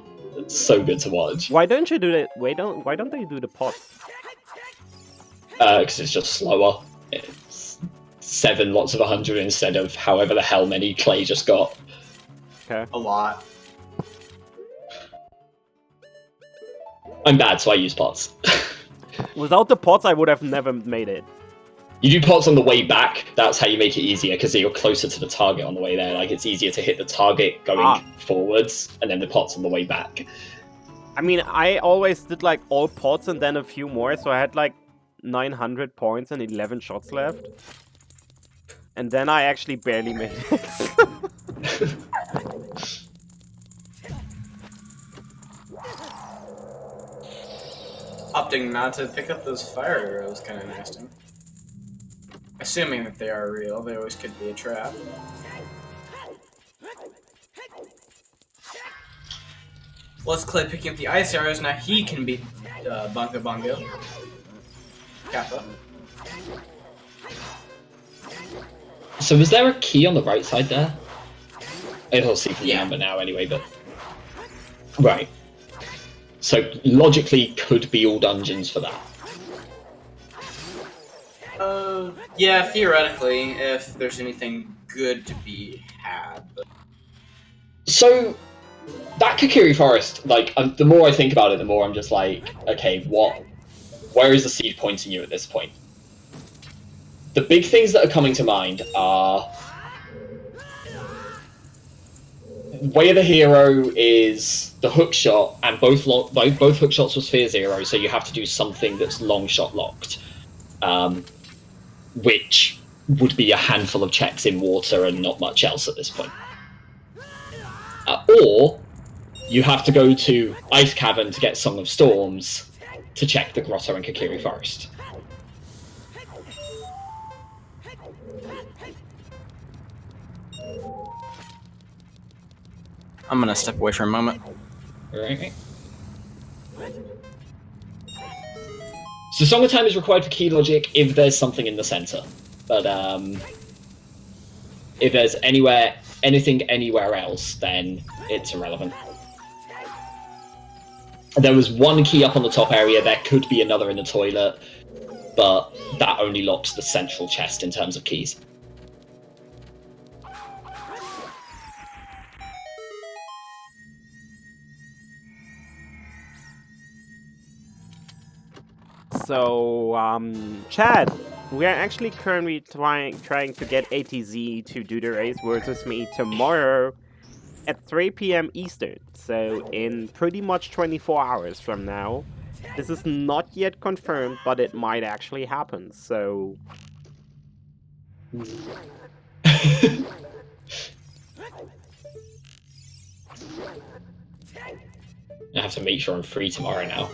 so good to watch. Why don't you do that? Why don't they do the pots? Because it's just slower. It's 7 lots of 100 instead of however the hell many Clay just got. Okay. A lot. I'm bad, so I use pots. Without the pots, I would have never made it. You do pots on the way back, that's how you make it easier, because you're closer to the target on the way there. Like, it's easier to hit the target going forwards, and then the pots on the way back. I mean, I always did like all pots and then a few more, so I had like 900 points and 11 shots left. And then I actually barely made it. Opting not to pick up those fire arrows kind of nasty. Assuming that they are real, they always could be a trap. Letsklay picking up the ice arrows, now he can beat Bungo Bungo. Kappa. So was there a key on the right side there? I'll see from the number now anyway, but... Right. So logically could be all dungeons for that. Yeah, theoretically, if there's anything good to be had. But... So, that Kakiri Forest, like, the more I think about it, the more I'm just like, okay, where is the seed pointing you at this point? The big things that are coming to mind are... Way of the Hero is the hookshot, and both hookshots were Sphere Zero, so you have to do something that's long shot locked. Which would be a handful of checks in water and not much else at this point. Or you have to go to Ice Cavern to get Song of Storms to check the Grotto and Kakiri Forest. I'm gonna step away for a moment. Alright. So Song of Time is required for key logic if there's something in the center. But if there's anything anywhere else, then it's irrelevant. There was one key up on the top area, there could be another in the toilet, but that only locks the central chest in terms of keys. So, Chad, we are actually currently trying to get ATZ to do the race versus me tomorrow at 3 p.m. Eastern. So, in pretty much 24 hours from now. This is not yet confirmed, but it might actually happen, so... I have to make sure I'm free tomorrow now.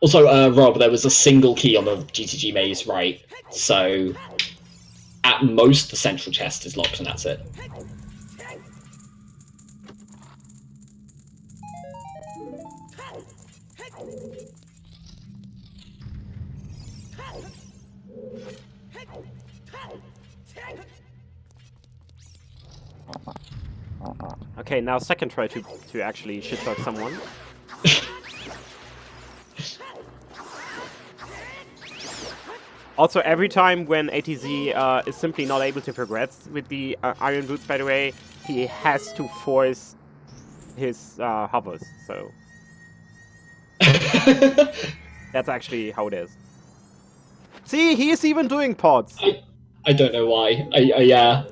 Also, Rob, there was a single key on the GTG maze, right? So At most, the central chest is locked, and that's it. Okay, now second try to actually shit-talk someone. Also, every time when ATZ is simply not able to progress with the Iron Boots, by the way, he has to force his hovers, so... That's actually how it is. See, he is even doing pods! I don't know why. Yeah.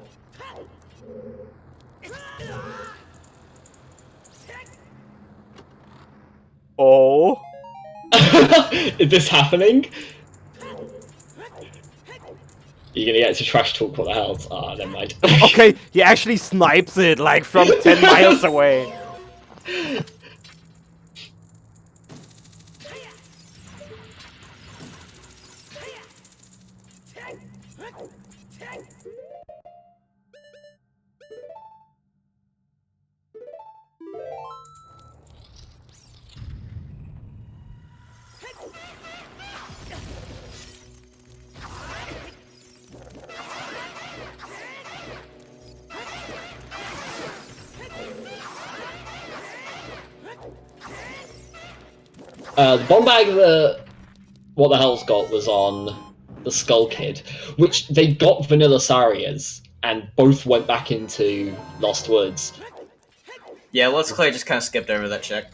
Oh! Is this happening? You're gonna get to trash talk, what the hell? Ah, never mind. Okay, he actually snipes it, like, from 10 miles away. The bomb bag that What the Hell's got was on the Skull Kid, which they got Vanilla Saria's, and both went back into Lost Woods. Yeah, Letsklay just kind of skipped over that check.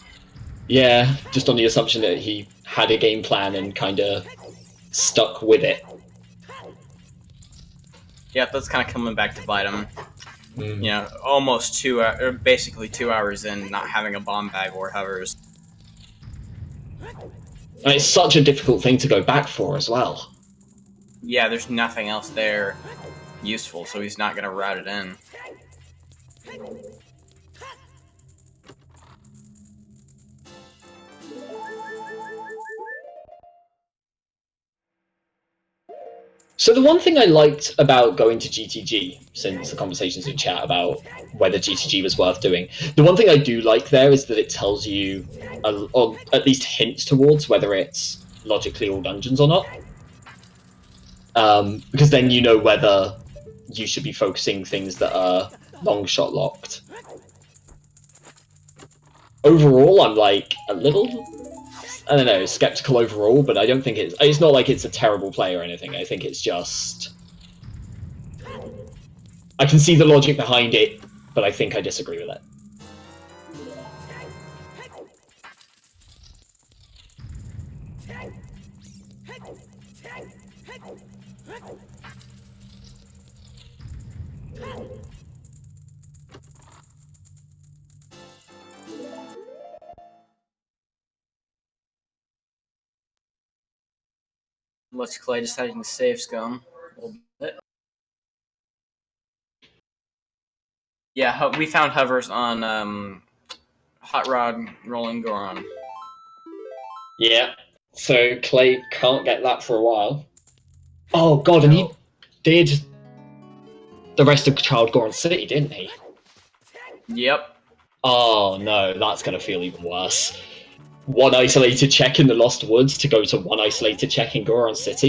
Yeah, just on the assumption that he had a game plan and kind of stuck with it. Yep, that's kind of coming back to bite him. You know, almost or basically 2 hours in, not having a bomb bag or hovers. And it's such a difficult thing to go back for as well. Yeah, there's nothing else there useful, so he's not going to route it in. So the one thing I liked about going to GTG, since the conversations in chat about whether GTG was worth doing, the one thing I do like there is that it tells you, or at least hints towards, whether it's logically all dungeons or not. Because then you know whether you should be focusing things that are long shot locked. Overall, I'm like a little, I don't know, skeptical overall, but I don't think it's not like it's a terrible play or anything. I think it's just, I can see the logic behind it, but I think I disagree with it. Letsklay deciding to save scum a little bit. Yeah, we found hovers on Hot Rod Rolling Goron. Yeah, so Clay can't get that for a while. Oh god, and he did the rest of Child Goron City, didn't he? Yep. Oh no, that's gonna feel even worse. One isolated check in the Lost Woods to go to one isolated check in Goron City.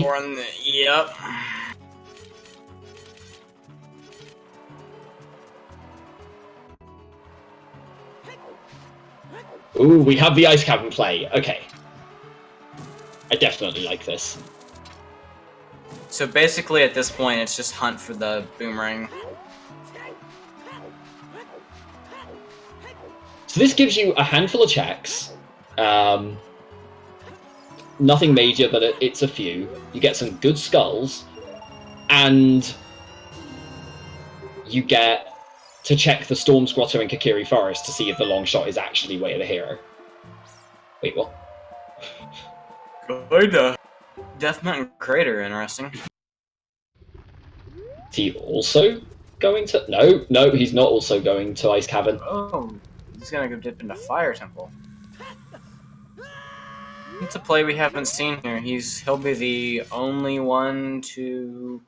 Yep. Ooh, we have the Ice Cavern play. Okay. I definitely like this. So basically at this point it's just hunt for the boomerang. So this gives you a handful of checks. Nothing major, but it's a few. You get some good skulls, and you get to check the Storm's Grotto in Kakiri Forest to see if the long shot is actually Way of the Hero. Wait, what? Good. Death Mountain Crater, interesting. Is he also going to... No, he's not also going to Ice Cavern. Oh, he's gonna go dip into Fire Temple. It's a play we haven't seen here. He'll be the only one to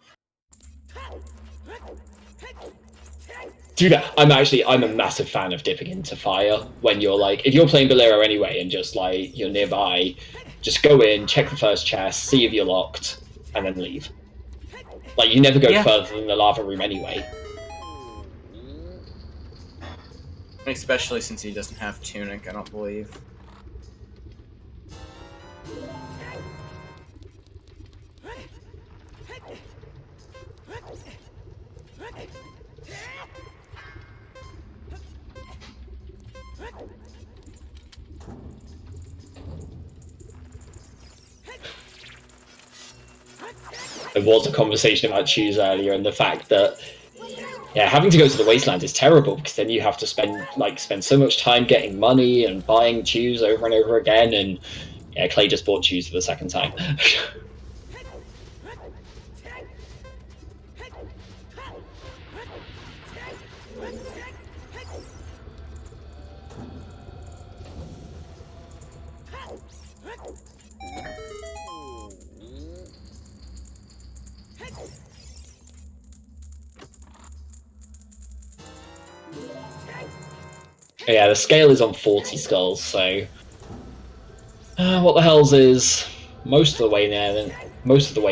Dude, I'm a massive fan of dipping into fire when you're like, if you're playing Bolero anyway and just like you're nearby, just go in, check the first chest, see if you're locked, and then leave. Like, you never go further than the lava room anyway. Especially since he doesn't have tunic, I don't believe. There was a conversation about chews earlier, and the fact that having to go to the wasteland is terrible because then you have to spend so much time getting money and buying chews over and over again. And Clay just bought chews for the second time. Yeah, the scale is on 40 skulls, so what the hell's is most of the way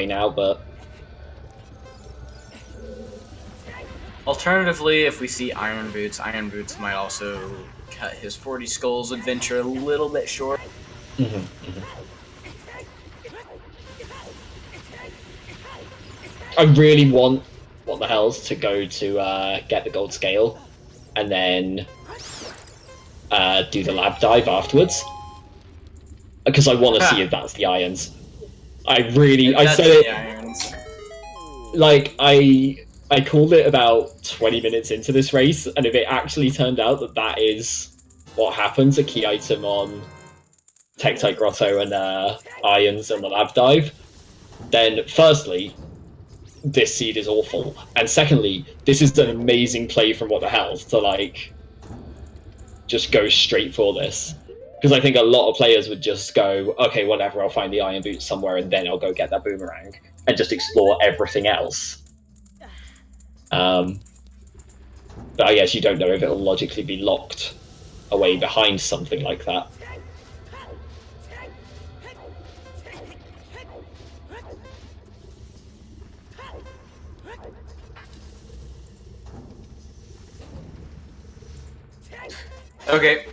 now, but Alternatively, if we see Iron Boots might also cut his 40 skulls adventure a little bit short. I really want what the hell's to go to get the gold scale, and then do the lab dive afterwards, because I want to see if that's the irons. I said it. Irons. Like I called it about 20 minutes into this race, and if it actually turned out that that is what happens, a key item on Tektite Grotto and irons and the lab dive, then firstly, this seed is awful, and secondly, this is an amazing play from What the Hell to like just go straight for this, because I think a lot of players would just go, okay, whatever, I'll find the iron boots somewhere and then I'll go get that boomerang and just explore everything else. But I guess you don't know if it'll logically be locked away behind something like that. Okay.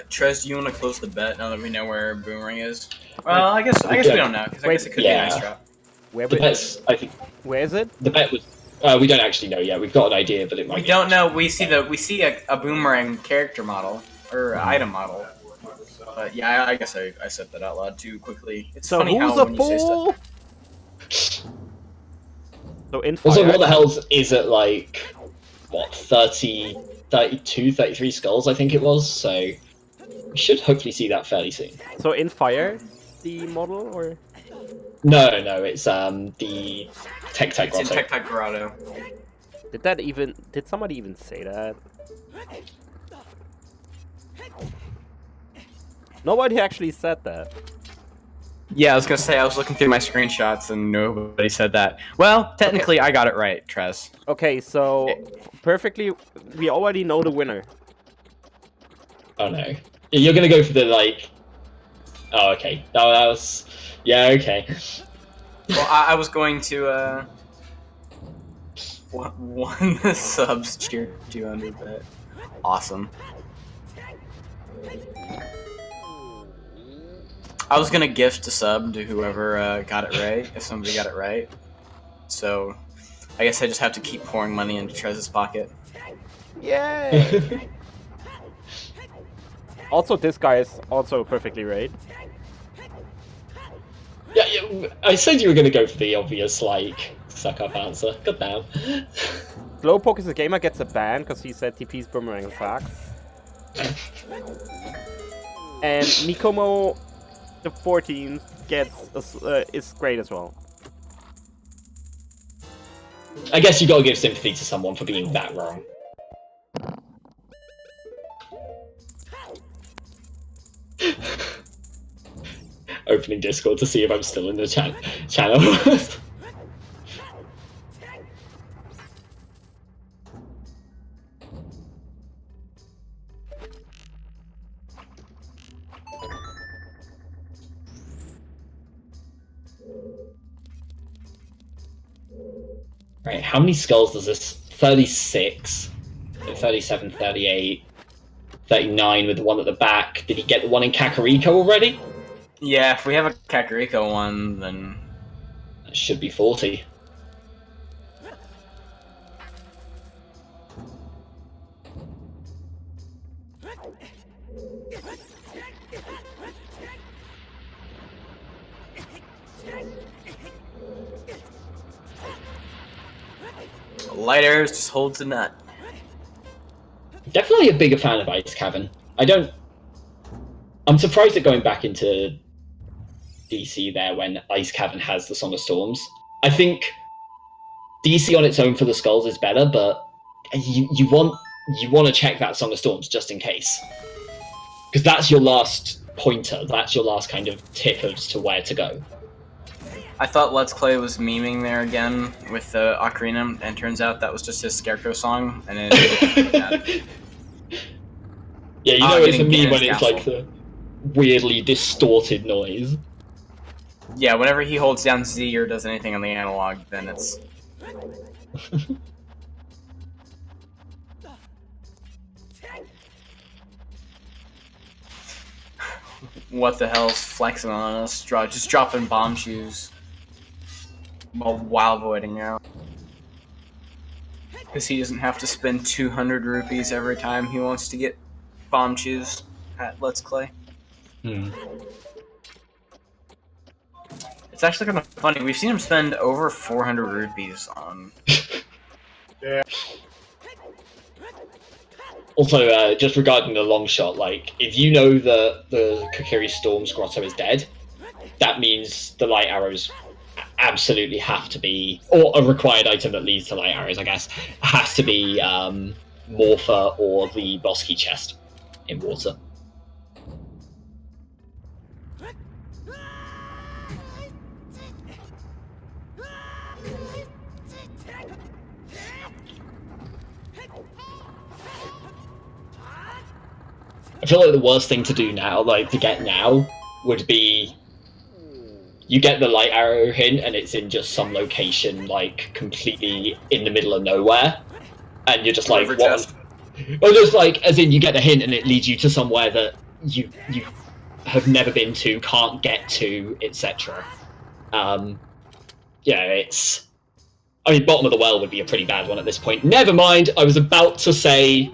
Trez, do you want to close the bet now that we know where Boomerang is? Well, I guess we don't know, because I guess it could be a nice drop. Where The bet's, I think, where is it? the bet was. We don't actually know yet. We've got an idea, but it might. We don't know. We see a Boomerang character model or item model. But yeah, I guess I said that out loud too quickly. It's So funny who's how a when you say fool? stuff. So in fire. Also, What the Hell's is at like what 30, 32, 33 skulls, I think it was. So we should hopefully see that fairly soon. So in fire, the model or? No, it's the Tektite It's in Grotto. Tektite Grotto. Did somebody even say that? Nobody actually said that. Yeah, I was gonna say I was looking through my screenshots and nobody said that. Well, technically, I got it right, Trez. Okay, so perfectly, we already know the winner. Oh no, you're gonna go for the like. Oh, okay. That was. Yeah, okay. Well, I was going to one the subs cheer 200 bet. Awesome. I was gonna gift a sub to whoever got it right, if somebody got it right. So, I guess I just have to keep pouring money into Trez's pocket. Yay! Also, this guy is also perfectly right. Yeah, I said you were gonna go for the obvious like suck up answer. God damn. Slowpoke is a gamer gets a ban because he said TP's boomerang sucks. And Mikomo the 14th gets is great as well. I guess you gotta give sympathy to someone for being that wrong. Opening Discord to see if I'm still in the channel. Right, how many skulls does this? 36, 37, 38, 39 with the one at the back. Did he get the one in Kakariko already? Yeah, if we have a Kakariko one, then... That should be 40. Light Arrows just holds the nut. Definitely a bigger fan of Ice Cavern. I'm surprised at going back into DC there when Ice Cavern has the Song of Storms. I think DC on its own for the skulls is better, but you want to check that Song of Storms just in case. Because that's your last pointer, that's your last kind of tip as to where to go. I thought Letsklay was memeing there again with the Ocarina, and turns out that was just his Scarecrow song, and it Yeah, you know it's a meme when it's like the weirdly distorted noise. Yeah, whenever he holds down Z or does anything on the analog, then it's... What the hell's flexing on us? Just dropping bomb shoes. While voiding out. Because he doesn't have to spend 200 rupees every time he wants to get bomb shoes at Letsklay. It's actually kind of funny. We've seen him spend over 400 rupees on... Yeah. Also, just regarding the long shot, like, if you know that the Kokiri Storm's Grotto is dead, that means the light arrows absolutely have to be, or a required item that leads to light arrows, I guess, has to be Morpher or the boss key chest in water. I feel like the worst thing to do now, like to get now, would be you get the light arrow hint and it's in just some location, like completely in the middle of nowhere, and you're just like, what? Or just like, as in you get the hint and it leads you to somewhere that you have never been to, can't get to, etc. Yeah, it's... I mean, bottom of the well would be a pretty bad one at this point. Never mind, I was about to say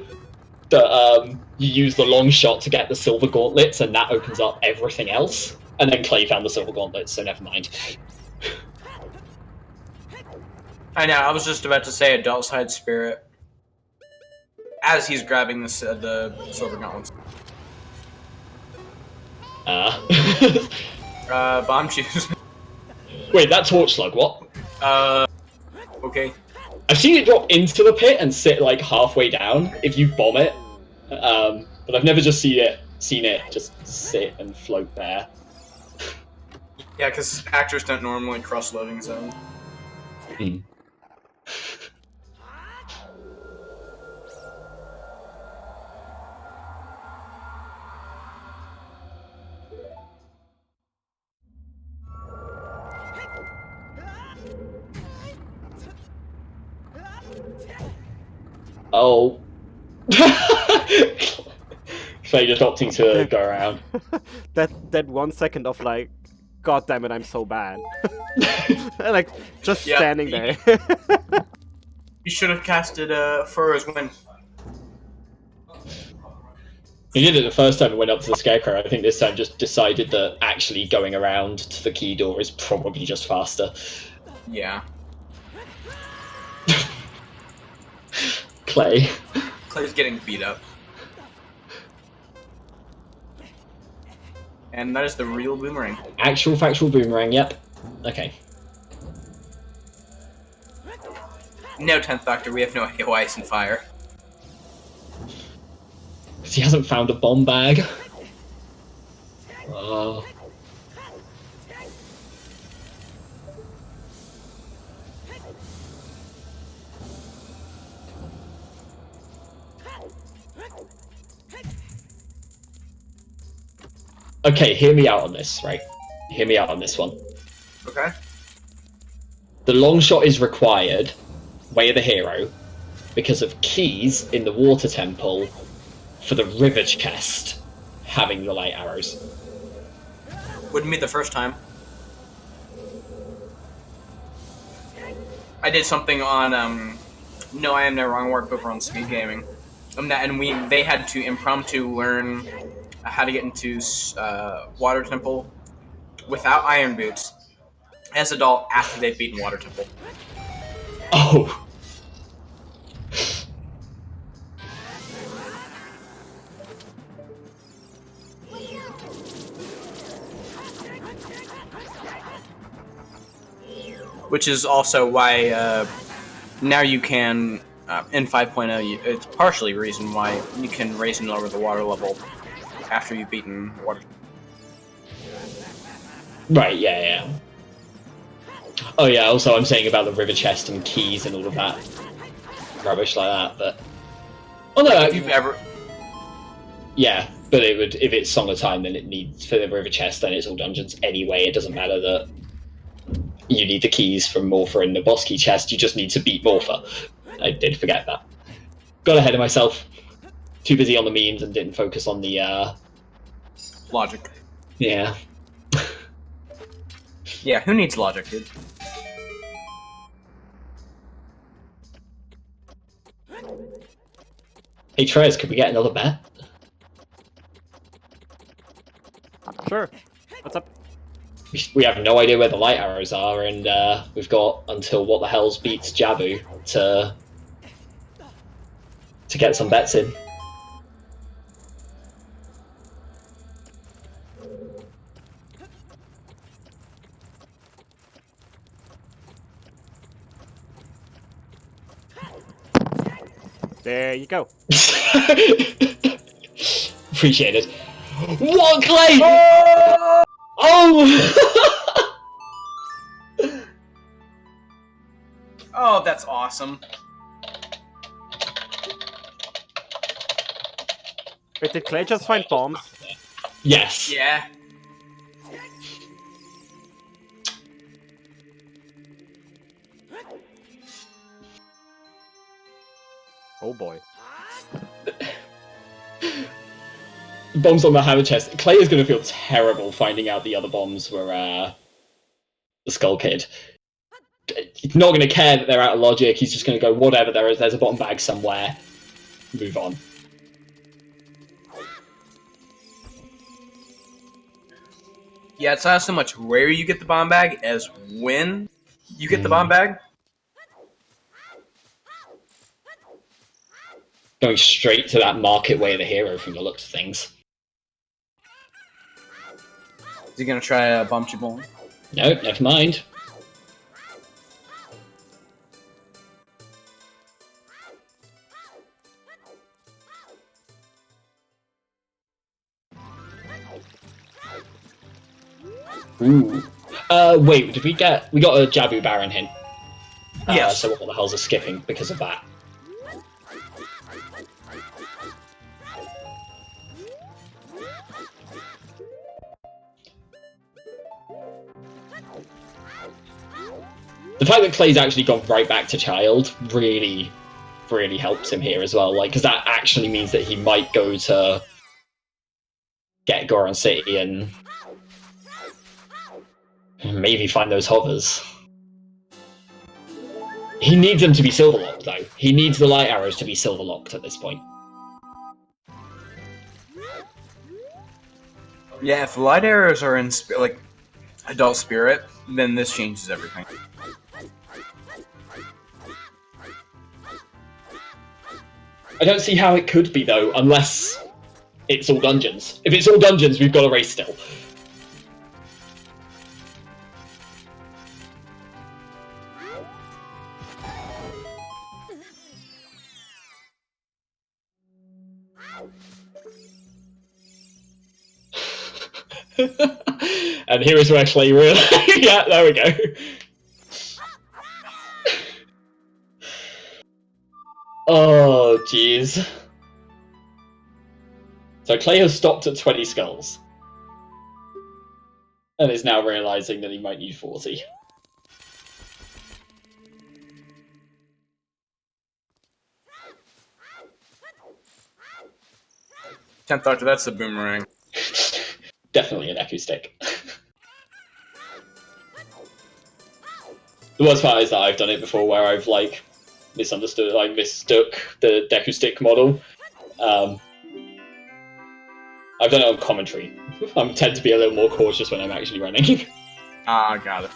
that you use the long shot to get the silver gauntlets, and that opens up everything else. And then Clay found the silver gauntlets, so never mind. I know, I was just about to say Adult Side Spirit. As he's grabbing the silver gauntlets. Bomb shoes. Wait, that torch slug, what? Okay. I've seen it drop into the pit and sit like halfway down if you bomb it. But I've never just seen it just sit and float there. Yeah, because actors don't normally cross loading zone. Oh. Clay just opting to go around. that 1 second of like, God damn it, I'm so bad. Like, just standing there. You should have casted Furrow's Wind. He did it the first time and went up to the Scarecrow. I think this time just decided that actually going around to the key door is probably just faster. Yeah. Clay. Clay's getting beat up. And that is the real boomerang. Actual factual boomerang, yep. Okay. No 10th Doctor, we have no hail, ice, and fire. Because he hasn't found a bomb bag. Okay, hear me out on this, right? Hear me out on this one. Okay. The long shot is required, Way of the Hero because of keys in the water temple for the river chest having the light arrows. Wouldn't be the first time. I did something on No I Am No Wrong work over on Speed Gaming, and they had to impromptu learn how to get into Water Temple without iron boots as adult after they've beaten Water Temple. Oh. Which is also why now you can, in 5.0, it's partially the reason why you can raise and lower the water level after you've beaten water. Right, yeah. Oh yeah, also I'm saying about the river chest and keys and all of that rubbish like that, but... Oh no, if you've ever... Yeah, but it would, if it's Song of Time, then it needs, for the river chest, then it's all dungeons anyway. It doesn't matter that you need the keys from Morpha in the boss key chest, you just need to beat Morpha. I did forget that. Got ahead of myself. Too busy on the memes and didn't focus on the, logic. Yeah. Yeah, who needs logic, dude? Hey Trez, could we get another bet? Sure. What's up? We have no idea where the light arrows are, and we've got until What the Hells beats Jabu to get some bets in. There you go. Appreciate it. What, Clay? Oh! Oh, that's awesome. Wait, did Clay just find bombs? Yes. Yeah. Oh boy. Bombs on the hammer chest. Clay is going to feel terrible finding out the other bombs were the Skull Kid. He's not going to care that they're out of logic. He's just going to go, whatever, there's a bottom bag somewhere. Move on. Yeah, it's not so much where you get the bomb bag as when you get the bomb bag. Going straight to that market way of the hero from the looks of things. Is he gonna try a bomb chibon? No, never mind. Ooh. Wait, did we got a Jabu Baron hint? Yes. So what the hell's a skipping because of that? The fact that Clay's actually gone right back to child really helps him here as well, like, because that actually means that he might go to get Goron City and maybe find those hovers. He needs them to be silver locked though. He needs the light arrows to be silver locked at this point. Yeah, if the light arrows are in like adult spirit, then this changes everything. I don't see how it could be though, unless it's all dungeons. If it's all dungeons, we've got a race still. And here is where Clay really... Yeah, there we go. Oh, jeez. So Clay has stopped at 20 skulls. And is now realising that he might need 40. 10th Doctor, that's a boomerang. Definitely an Echo Stick. The worst part is that I've done it before where I've, like, mistook the Deku Stick model. I've done it on commentary. I tend to be a little more cautious when I'm actually running. Ah, got it.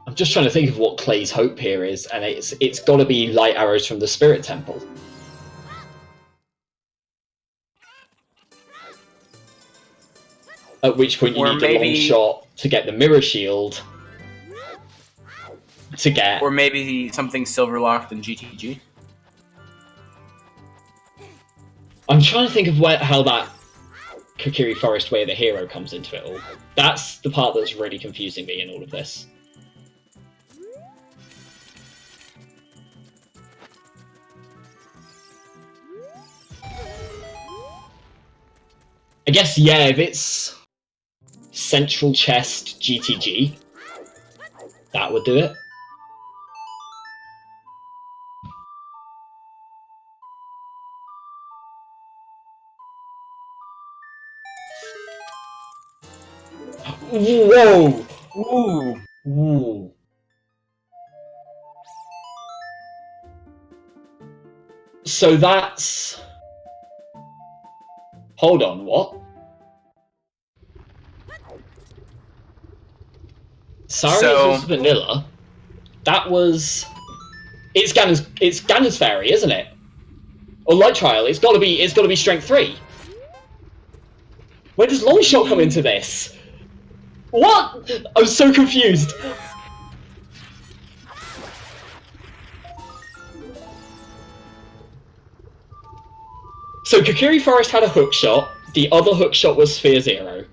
I'm just trying to think of what Clay's hope here is, and it's got to be light arrows from the Spirit Temple. At which point you Or need the long maybe- shot to get the mirror shield. To get... Or maybe something silver locked in GTG. I'm trying to think of how that Kokiri Forest Way of the Hero comes into it all. That's the part that's really confusing me in all of this. I guess, yeah, if it's Central Chest GTG, that would do it. Whoa! Ooh. Ooh. So that's... Hold on, what? Sarius was vanilla. That was... It's Ganon's Fairy, isn't it? Or Light Trial. It's gotta be Strength 3. Where does Longshot come into this? What? I'm so confused. So Kokiri Forest had a hook shot. The other hook shot was Sphere Zero.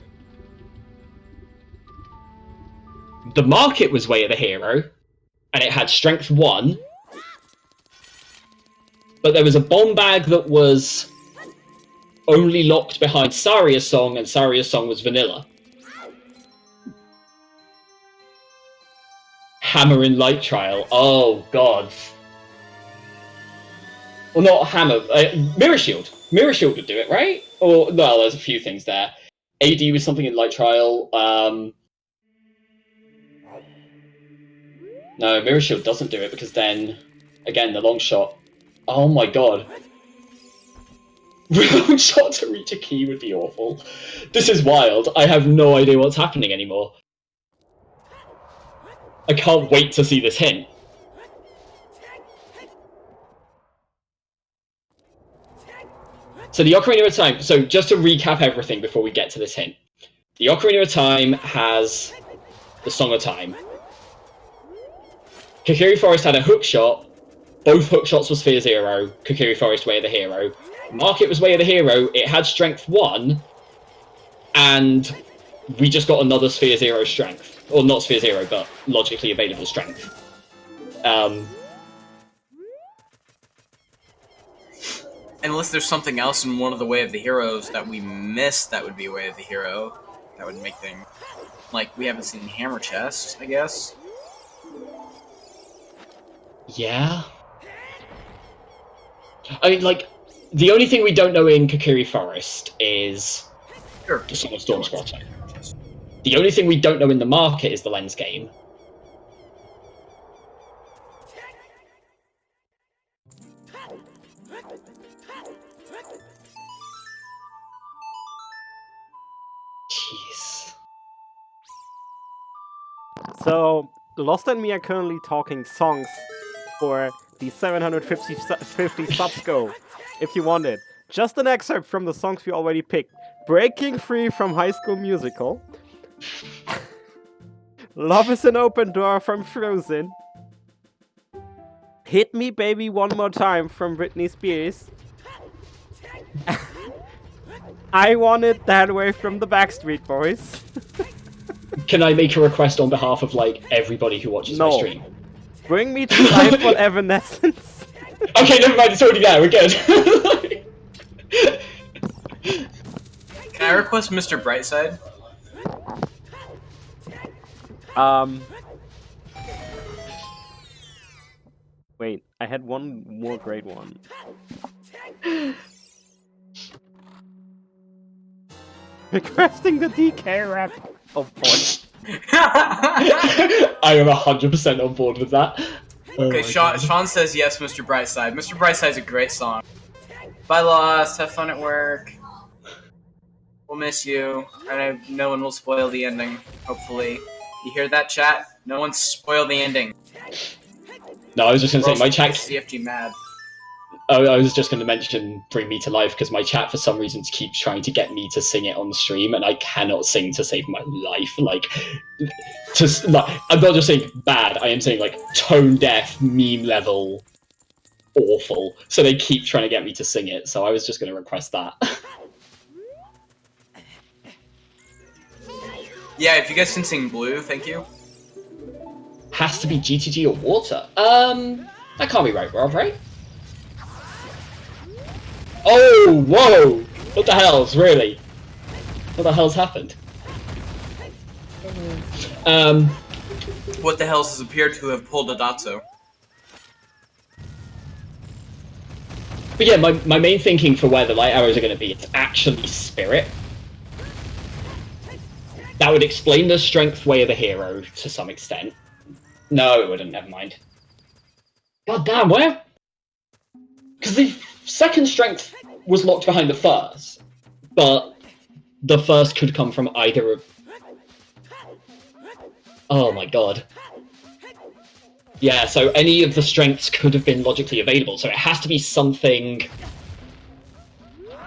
The Market was Way of the Hero, and it had Strength 1. But there was a bomb bag that was only locked behind Saria's Song, and Saria's Song was vanilla. Hammer in Light Trial. Oh, God. Well, not Hammer. Mirror Shield. Mirror Shield would do it, right? Or, well, there's a few things there. AD was something in Light Trial. No, Mirror Shield doesn't do it because then, again, the long shot. Oh my god. Long shot to reach a key would be awful. This is wild. I have no idea what's happening anymore. I can't wait to see this hint. So the Ocarina of Time, so just to recap everything before we get to this hint. The Ocarina of Time has the Song of Time. Kokiri Forest had a hook shot. Both hook shots were Sphere Zero. Kokiri Forest Way of the Hero. Market was Way of the Hero. It had Strength 1. And we just got another Sphere Zero strength. Or not Sphere Zero, but logically available strength. Unless there's something else in one of the Way of the Heroes that we missed that would be Way of the Hero. That would make things... Like, we haven't seen Hammer Chest, I guess. Yeah. I mean, like, the only thing we don't know in Kokiri Forest is the Song of Storm Grotto. The only thing we don't know in the Market is the Lens game. Jeez. So, Lost and me are currently talking songs for the 750 subs go, if you want it. Just an excerpt from the songs we already picked. Breaking Free from High School Musical. Love is an Open Door from Frozen. Hit Me Baby One More Time from Britney Spears. I want it that way from the Backstreet Boys. Can I make a request on behalf of, like, everybody who watches my No. stream? Bring me to life on Evanescence. Okay, never mind, it's already there, we're good. Can I request Mr. Brightside? Wait, I had one more great one. Requesting the DK rap. Oh boy. I am 100% on board with that. Okay, Sean says yes, Mr. Brightside. Mr. Brightside's a great song. Bye, Lost. Have fun at work. We'll miss you. And no one will spoil the ending, hopefully. You hear that, chat? No one spoil the ending. No, I was just going to say, my chat... CFG mad. I was just going to mention Bring Me to Life, because my chat, for some reason, keeps trying to get me to sing it on stream, and I cannot sing to save my life. Like, I'm not just saying bad, I am saying, like, tone-deaf, meme-level, awful. So they keep trying to get me to sing it, so I was just going to request that. Yeah, if you guys can sing Blue, thank you. Has to be GTG or Water. That can't be right, Rob, right? Oh, whoa! What the hell's really? What the hell's happened? What the hell has appeared to have pulled a Datso? But yeah, my main thinking for where the light arrows are going to be is actually Spirit. That would explain the strength way of the hero to some extent. No, it wouldn't, never mind. God damn, where? Because the second strength was locked behind the first, but the first could come from either of... Oh my god. Yeah, so any of the strengths could have been logically available, so it has to be something...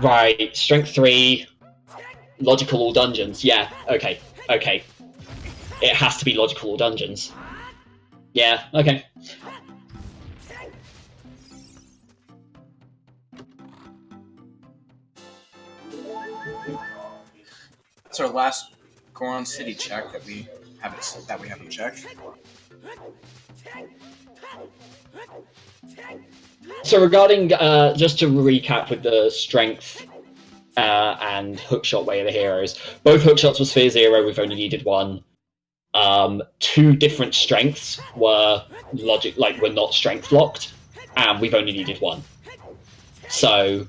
Right, strength 3, logical all dungeons, yeah, okay. It has to be logical all dungeons. Yeah, okay. That's our last Goron City check that we haven't checked. So regarding, just to recap with the strength and hookshot way of the heroes, both hookshots were Sphere 0, we've only needed one. 2 different strengths were were not strength locked, and we've only needed 1. So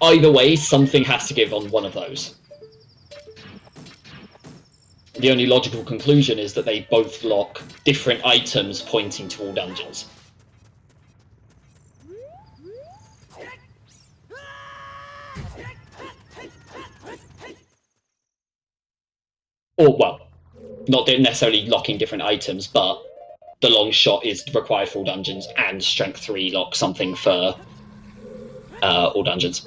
either way, something has to give on one of those. The only logical conclusion is that they both lock different items pointing to all dungeons. Or, well, not necessarily locking different items, but the long shot is required for all dungeons, and strength 3 locks something for all dungeons.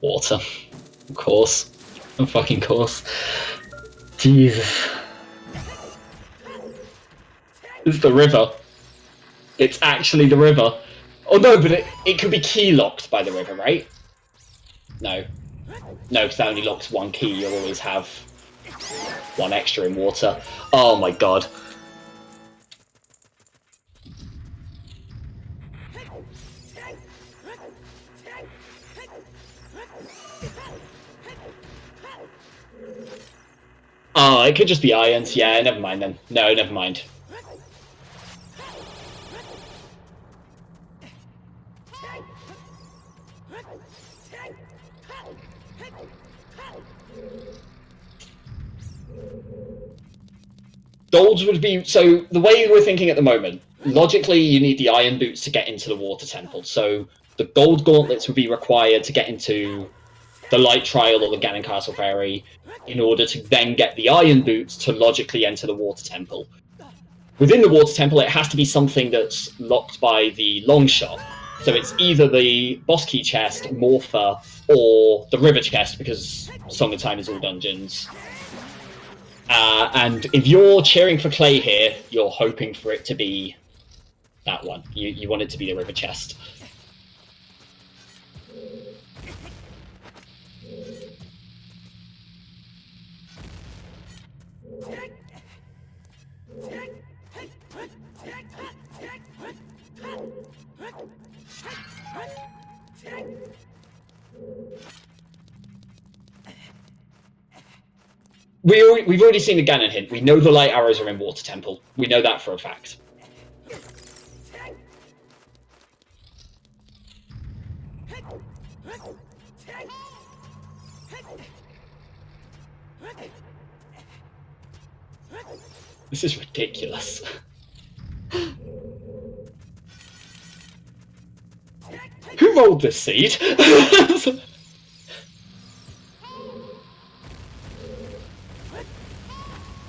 Water. Of course. Of fucking course. Jesus. It's the river. It's actually the river. Oh no, but it could be key locked by the river, right? No. No, because that only locks 1 key. You'll always have 1 extra in water. Oh my god. Oh, it could just be irons. Yeah, never mind then. No, never mind. Golds would be... So, the way we're thinking at the moment, logically you need the iron boots to get into the water temple. So, the gold gauntlets would be required to get into the Light Trial or the Ganon Castle Fairy in order to then get the iron boots to logically enter the water temple. within the water temple, it has to be something that's locked by the long shot. So it's either the boss key chest, Morpher, or the river chest, because Song of Time is all dungeons. And if you're cheering for Clay here, you're hoping for it to be that one. You want it to be the river chest. We've already seen the Ganon hint. We know the light arrows are in Water Temple. We know that for a fact. This is ridiculous. Who rolled this seed?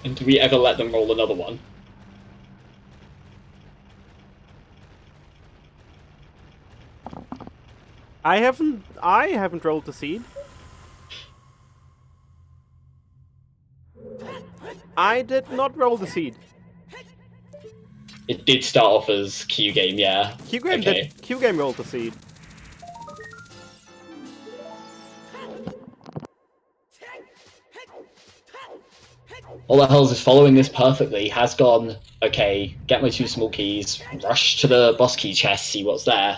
And do we ever let them roll another one? I haven't rolled the seed. I did not roll the seed. It did start off as Q game, yeah. Q game rolled the seed. All the Hells is following this perfectly. Has gone, okay, get my 2 small keys, rush to the boss key chest, see what's there.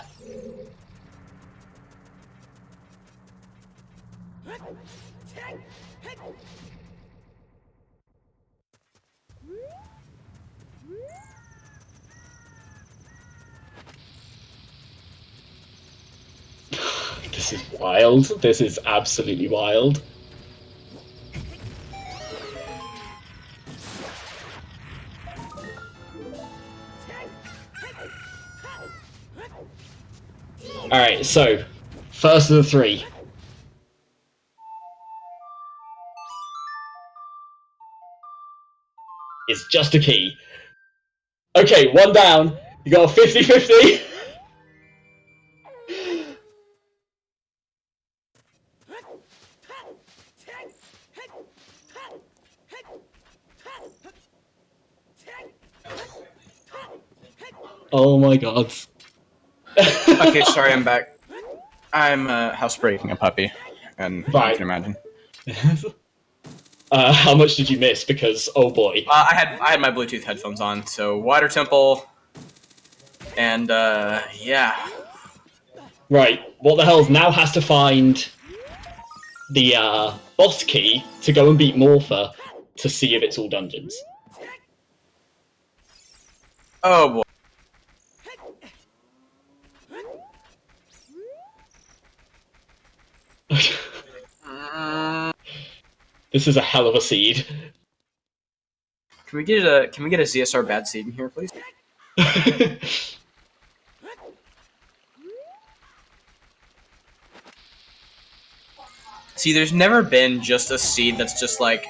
This is wild. This is absolutely wild. Alright, so, first of the 3. It's just a key. Okay, 1 down. You got a 50-50. Oh my god. Okay, sorry, I'm back. I'm housebreaking a puppy, and Right. you can imagine. How much did you miss? Because, oh boy. I had my Bluetooth headphones on, so Water Temple, and yeah. Right, what the Hells now has to find the boss key to go and beat Morpher to see if it's all dungeons. Oh boy. This is a hell of a seed. Can we get a ZSR bad seed in here, please? See, there's never been just a seed that's just like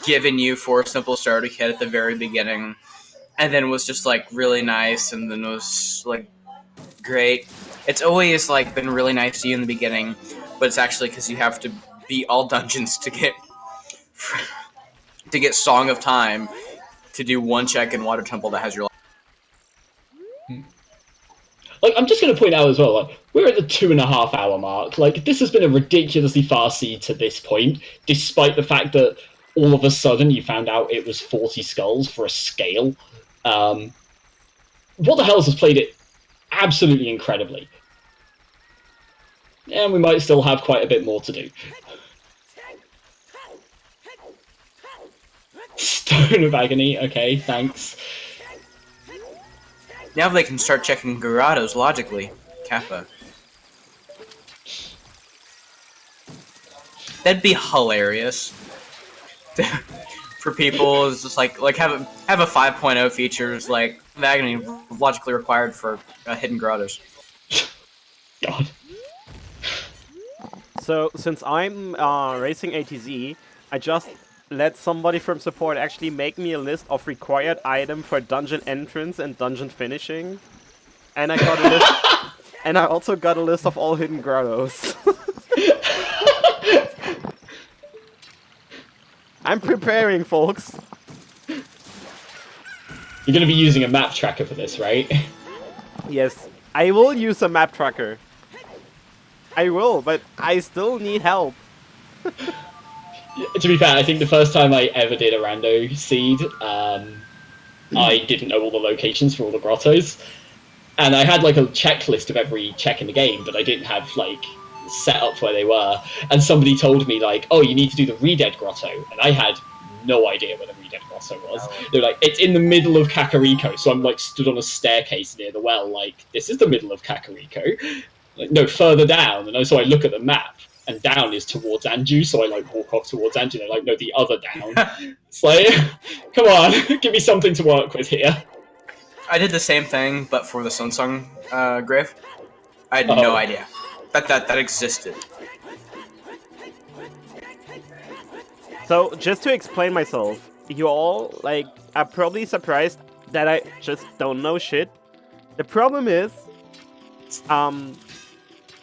giving you 4 simple starter kit at the very beginning, and then was just like really nice, and then was like great. It's always like been really nice to you in the beginning, but it's actually because you have to beat all dungeons to get Song of Time to do 1 check in Water Temple that has your life. Like, I'm just going to point out as well, like, we're at the 2.5 hour mark. Like, this has been a ridiculously fast seed to this point, despite the fact that all of a sudden you found out it was 40 skulls for a scale. What the Hells has played it absolutely incredibly. And we might still have quite a bit more to do. Stone of Agony, okay, thanks. Now they can start checking Garados logically. Kappa. That'd be hilarious. For people, it's just like have a 5.0 features like Agony logically required for hidden Garados. God. So, since I'm racing ATZ, I just let somebody from support actually make me a list of required item for dungeon entrance and dungeon finishing. And I got a list, and I also got a list of all hidden grottos. I'm preparing, folks. You're gonna be using a map tracker for this, right? Yes, I will use a map tracker. I will, but I still need help. To be fair, I think the first time I ever did a rando seed, I didn't know all the locations for all the grottos. And I had like a checklist of every check in the game, but I didn't have like set up where they were. And somebody told me like, oh, you need to do the Redead Grotto. And I had no idea where the Redead Grotto was. They're like, it's in the middle of Kakariko. So I'm like stood on a staircase near the well, like, this is the middle of Kakariko. Like, no, further down. And so I look at the map, and down is towards Anju, so I like walk off towards Anju, and they're like, no, the other down. It's like, come on, give me something to work with here. I did the same thing, but for the Sunsung grave. I had no idea that existed. So, just to explain myself, you all, like, are probably surprised that I just don't know shit. The problem is,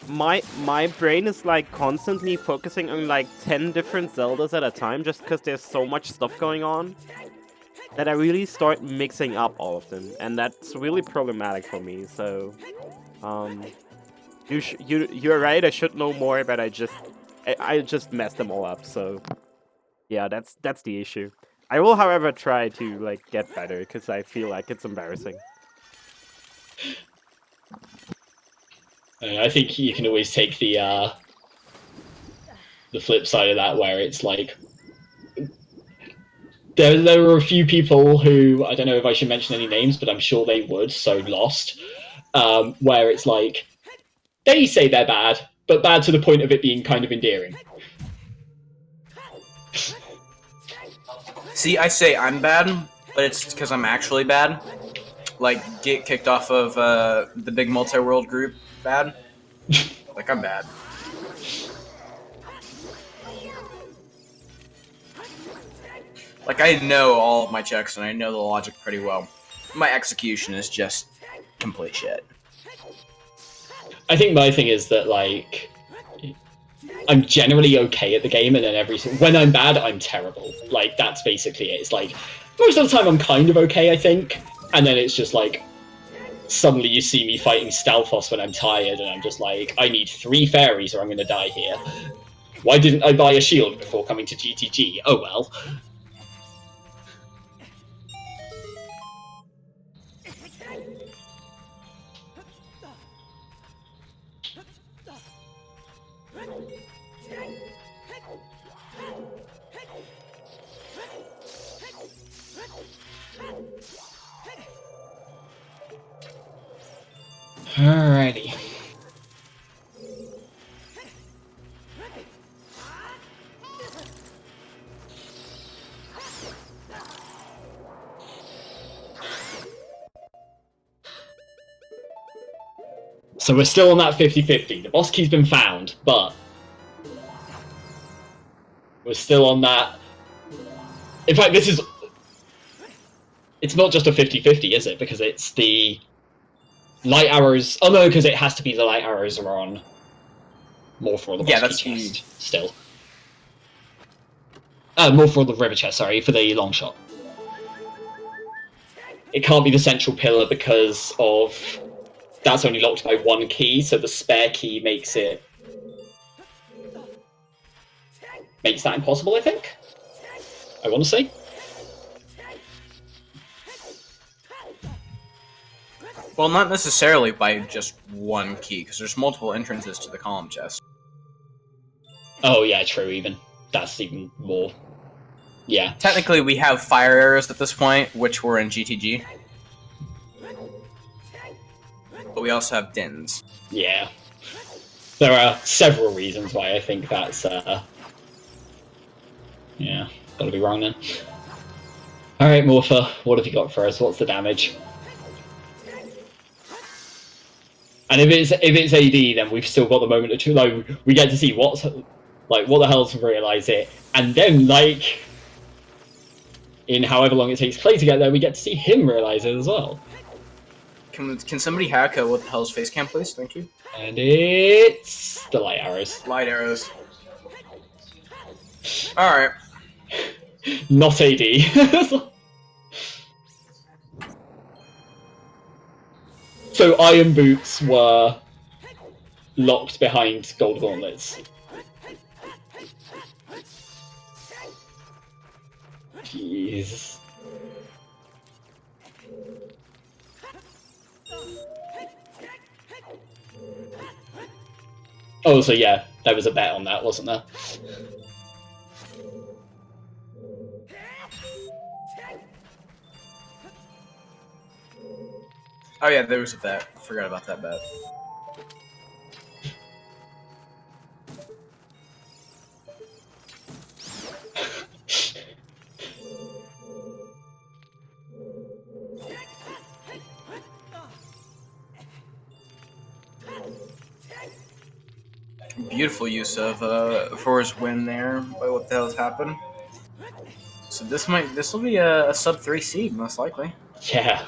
my brain is like constantly focusing on like 10 different Zeldas at a time just because there's so much stuff going on that I really start mixing up all of them, and that's really problematic for me. So you're right, I should know more, but I just messed them all up. So yeah, that's the issue. I will, however, try to like get better because I feel like it's embarrassing. I think you can always take the flip side of that, where it's like there were a few people who, I don't know if I should mention any names, but I'm sure they would, so lost, where it's like they say they're bad, but bad to the point of it being kind of endearing. See, I say I'm bad, but it's because I'm actually bad. Like, get kicked off of the big multi-world group, bad. Like, I'm bad. Like, I know all of my checks, and I know the logic pretty well. My execution is just complete shit. I think my thing is that, like, I'm generally okay at the game, and then when I'm bad, I'm terrible. Like, that's basically it. It's like, most of the time I'm kind of okay, I think, and then it's just like, suddenly you see me fighting Stalfos when I'm tired, and I'm just like, I need 3 fairies or I'm gonna die here. Why didn't I buy a shield before coming to GTG? Oh well. Alrighty. So we're still on that 50-50. The boss key's been found, but we're still on that. In fact, it's not just a 50-50, is it? Because it's the light arrows. Oh no, because it has to be the light arrows are on more for the boss key chest still. More for the river chest, sorry, for the long shot. It can't be the central pillar because of that's only locked by 1 key, so the spare key makes that impossible, I think. I want to say. Well, not necessarily by just 1 key, because there's multiple entrances to the column chest. Oh yeah, true, even. That's even more. Yeah. Technically, we have fire arrows at this point, which were in GTG. But we also have Dins. Yeah. There are several reasons why I think that's, yeah, gotta be wrong then. Alright, Morpha, what have you got for us? What's the damage? And if it's AD, then we've still got the moment of truth. Like, we get to see what the hell's realise it, and then like in however long it takes Clay to get there, we get to see him realize it as well. Can somebody hack what the hell's face cam, please? Thank you. And it's the light arrows. Light arrows. Alright. Not AD. So iron boots were locked behind gold gauntlets. Jeez. Oh, so yeah, there was a bet on that, wasn't there? Oh yeah, there was a bet. Forgot about that bet. Beautiful use of Forrest win there by what the hell's happened. So this will be a sub 3 seed most likely. Yeah.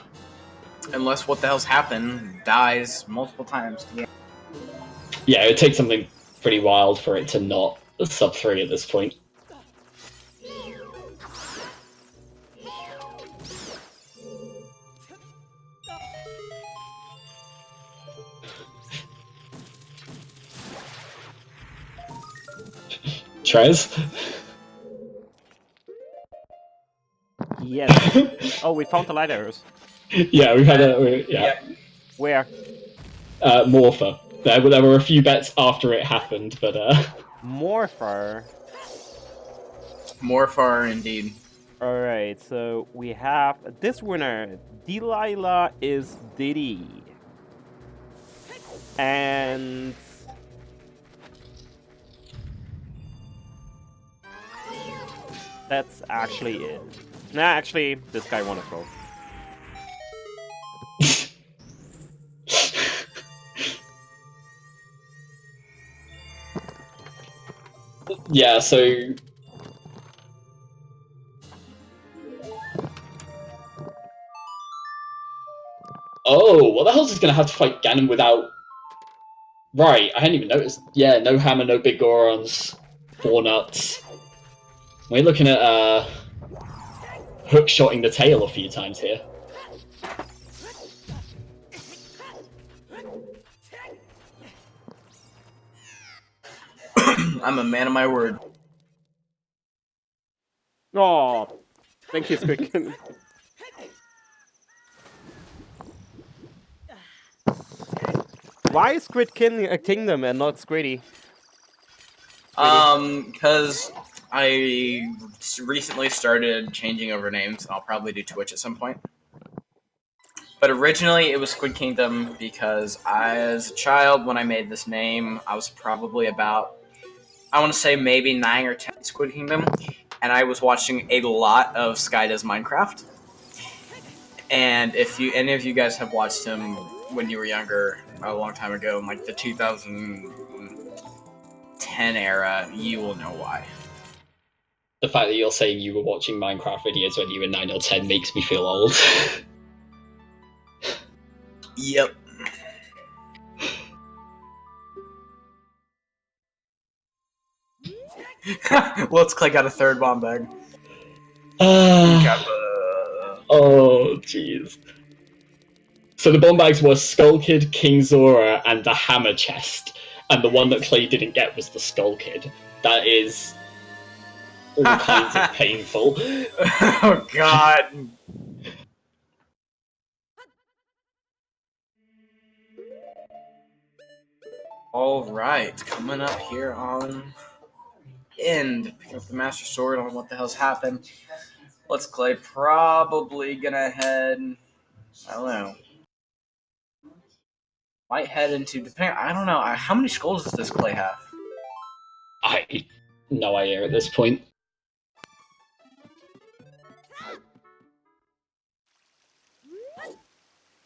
Unless what the hell's happened dies multiple times. Yeah, it would take something pretty wild for it to not sub 3 at this point. Trez? Yes. Oh, we found the light arrows. Yeah, we've had a... Yeah. Where? Morpher. There were a few bets after it happened, but... Morpher. Morpher, indeed. Alright, so we have this winner. Delilah is Diddy. And... that's actually it. Nah, actually, this guy won a vote. Yeah, so... Oh, what the hell is gonna have to fight Ganon without... Right, I hadn't even noticed. Yeah, no hammer, no big Gorons, 4 nuts. We're looking at hook-shotting the tail a few times here. I'm a man of my word. Oh, thank you, Squid. Why is Squid Kingdom and not Squiddy? Because I recently started changing over names. I'll probably do Twitch at some point. But originally it was Squid Kingdom because as a child, when I made this name, I was probably about, I want to say maybe 9 or 10 Squid Kingdom, and I was watching a lot of Sky Does Minecraft. And if any of you guys have watched him when you were younger, a long time ago, in like the 2010 era, you will know why. The fact that you're saying you were watching Minecraft videos when you were 9 or 10 makes me feel old. Yep. Letsklay got a 3rd bomb bag. Oh, jeez. So the bomb bags were Skull Kid, King Zora, and the Hammer Chest. And the one that Clay didn't get was the Skull Kid. That is all kinds of painful. Oh, God. Alright, coming up here on end. Picking up the Master Sword on what the hell's happened. Letsklay probably gonna head, I don't know. Might head into, depending, I don't know, how many skulls does this Clay have? I no idea at this point.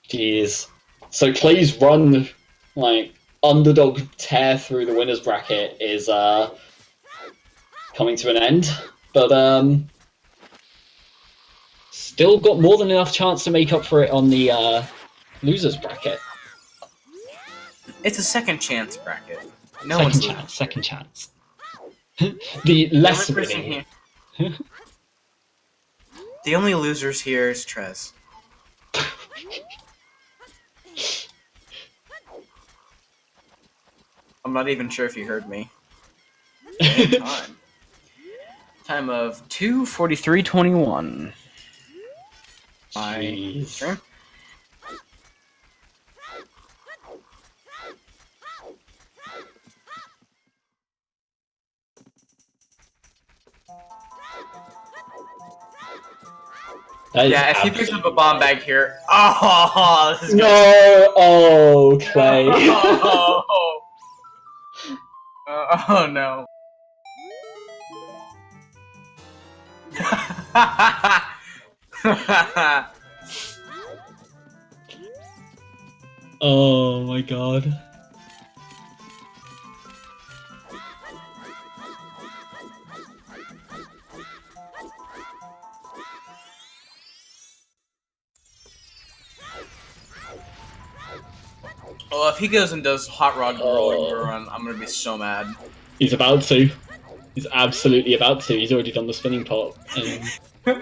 Jeez. So Clay's run, like, underdog tear through the winner's bracket is coming to an end. But still got more than enough chance to make up for it on the losers bracket. It's a second chance bracket. No one's losing. Second chance. The less only person winning. The only losers here is Trez. I'm not even sure if you heard me. Time of 2:43:21. My stream. Yeah, if he picks up a bomb bag here. Oh, this is no! Oh, Clay. Oh no. Oh my god. Well, if he goes and does hot rod rolling run, I'm gonna be so mad. He's about to. He's absolutely about to. He's already done the spinning pot. Oh.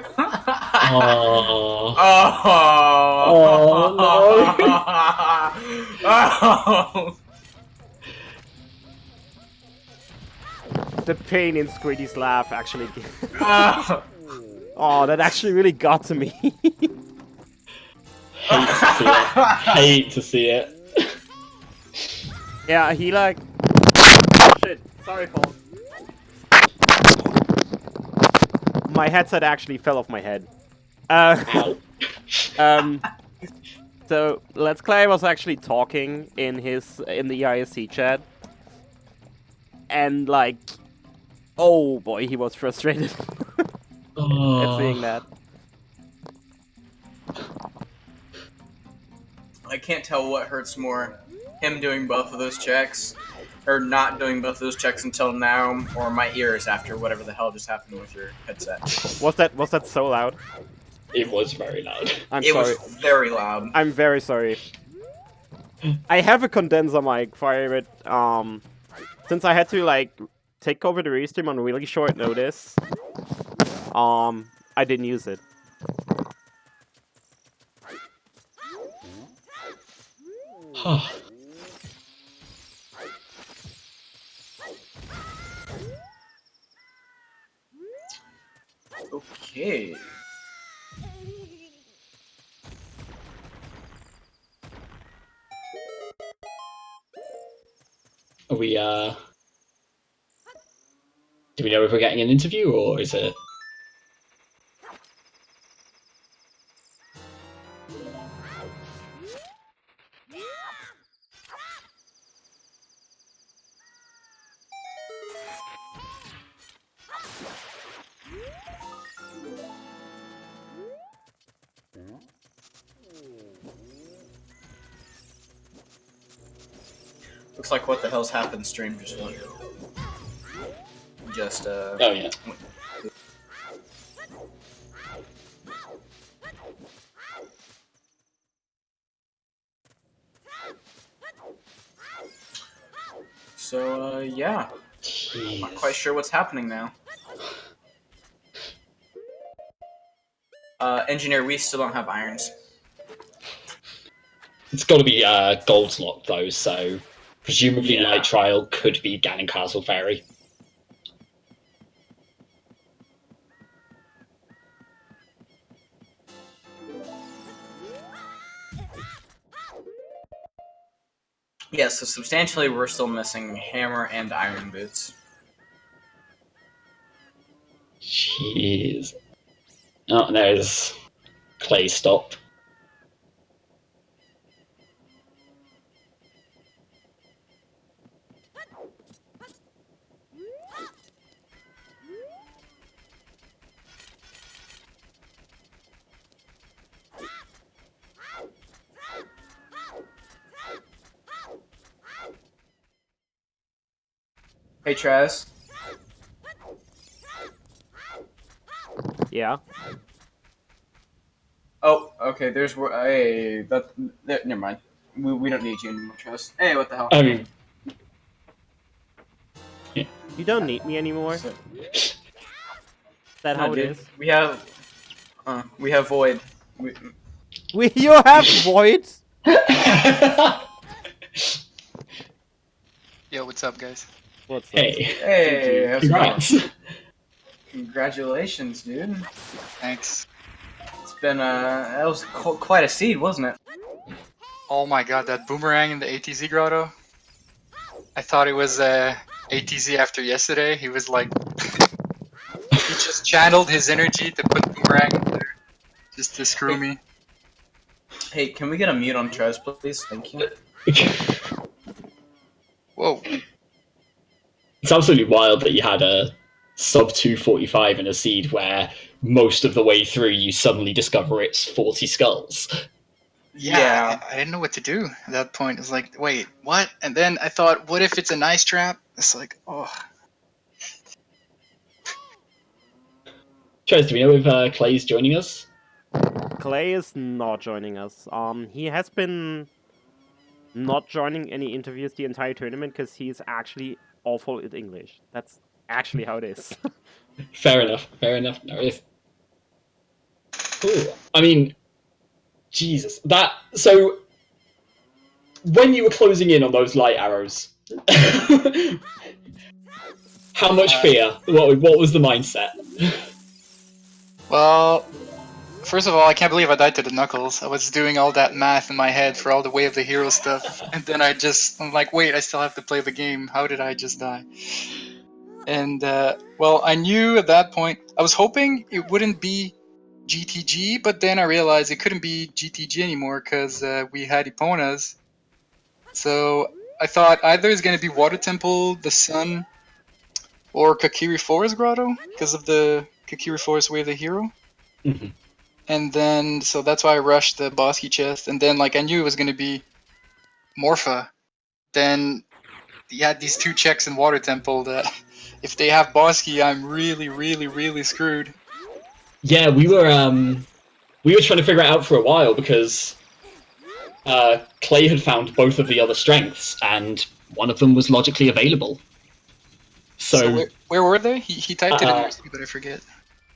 Oh. The pain in Squiddy's laugh actually. Oh, that actually really got to me. Hate to see it. Yeah, he like. Shit. Sorry, Paul. My headset actually fell off my head. So Letsklay was actually talking in the ISC chat, and like, oh boy, he was frustrated at seeing that. I can't tell what hurts more, him doing both of those checks, or not doing both of those checks until now, or my ears after whatever the hell just happened with your headset. Was that so loud? It was very loud. I'm sorry. It was very loud. I'm very sorry. I have a condenser mic for it. Since I had to like take over the restream on really short notice, I didn't use it. Okay. Are we, do we know if we're getting an interview, or is it... Looks like what the hell's happened stream just went. Oh, yeah. So, yeah. Jeez. Not quite sure what's happening now. Engineer, we still don't have irons. It's got to be Gold's Lock, though, so presumably Yeah. Light Trial could be Ganon Castle Ferry. Yeah, so substantially we're still missing hammer and iron boots. Jeez. Oh, there's Clay stop. Hey, Trez. Yeah. Oh, okay. There's hey, never mind. We don't need you anymore, Trust. Hey, what the hell? I mean, You don't need me anymore. So, Is that no, how it dude. is? We have Void. You have Void. Yo, what's up, guys? What's up? hey, Hey, how's it going? congrats. Congratulations, dude. Thanks. It's been that was quite a seed, wasn't it? Oh my god, that boomerang in the ATZ grotto. I thought it was ATZ after yesterday. He was like, he just channeled his energy to put boomerang in there, just to screw me. Hey, can we get a mute on Trez, please? Thank you. Whoa. It's absolutely wild that you had a sub 245 in a seed where most of the way through you suddenly discover it's 40 skulls. Yeah. I didn't know what to do at that point. It was like, wait, what? And then I thought, what if it's a nice trap? It's like, oh. Trez, do we know if Clay's joining us? Clay is not joining us. He has been not joining any interviews the entire tournament because he's actually awful at English. That's actually how it is. Fair enough. No, Ooh, I mean, Jesus. So, when you were closing in on those light arrows, how much fear? What was the mindset? Well, first of all, I can't believe I died to the Knuckles. I was doing all that math in my head for all the Way of the Hero stuff, and then I'm like, wait, I still have to play the game. How did I just die? And, well, I knew at that point, I was hoping it wouldn't be GTG, but then I realized it couldn't be GTG anymore because we had Eponas. So I thought either it's going to be Water Temple, the Sun, or Kakiri Forest Grotto because of the Kakiri Forest Way of the Hero. Mm-hmm. And then, so that's why I rushed the Bosky chest. And then, like, I knew it was going to be Morpha. Then you had these two checks in Water Temple that if they have Bosky, I'm really, really, really screwed. Yeah, we were trying to figure it out for a while because Clay had found both of the other strengths, and one of them was logically available. So where were they? He typed it in there, but I forget.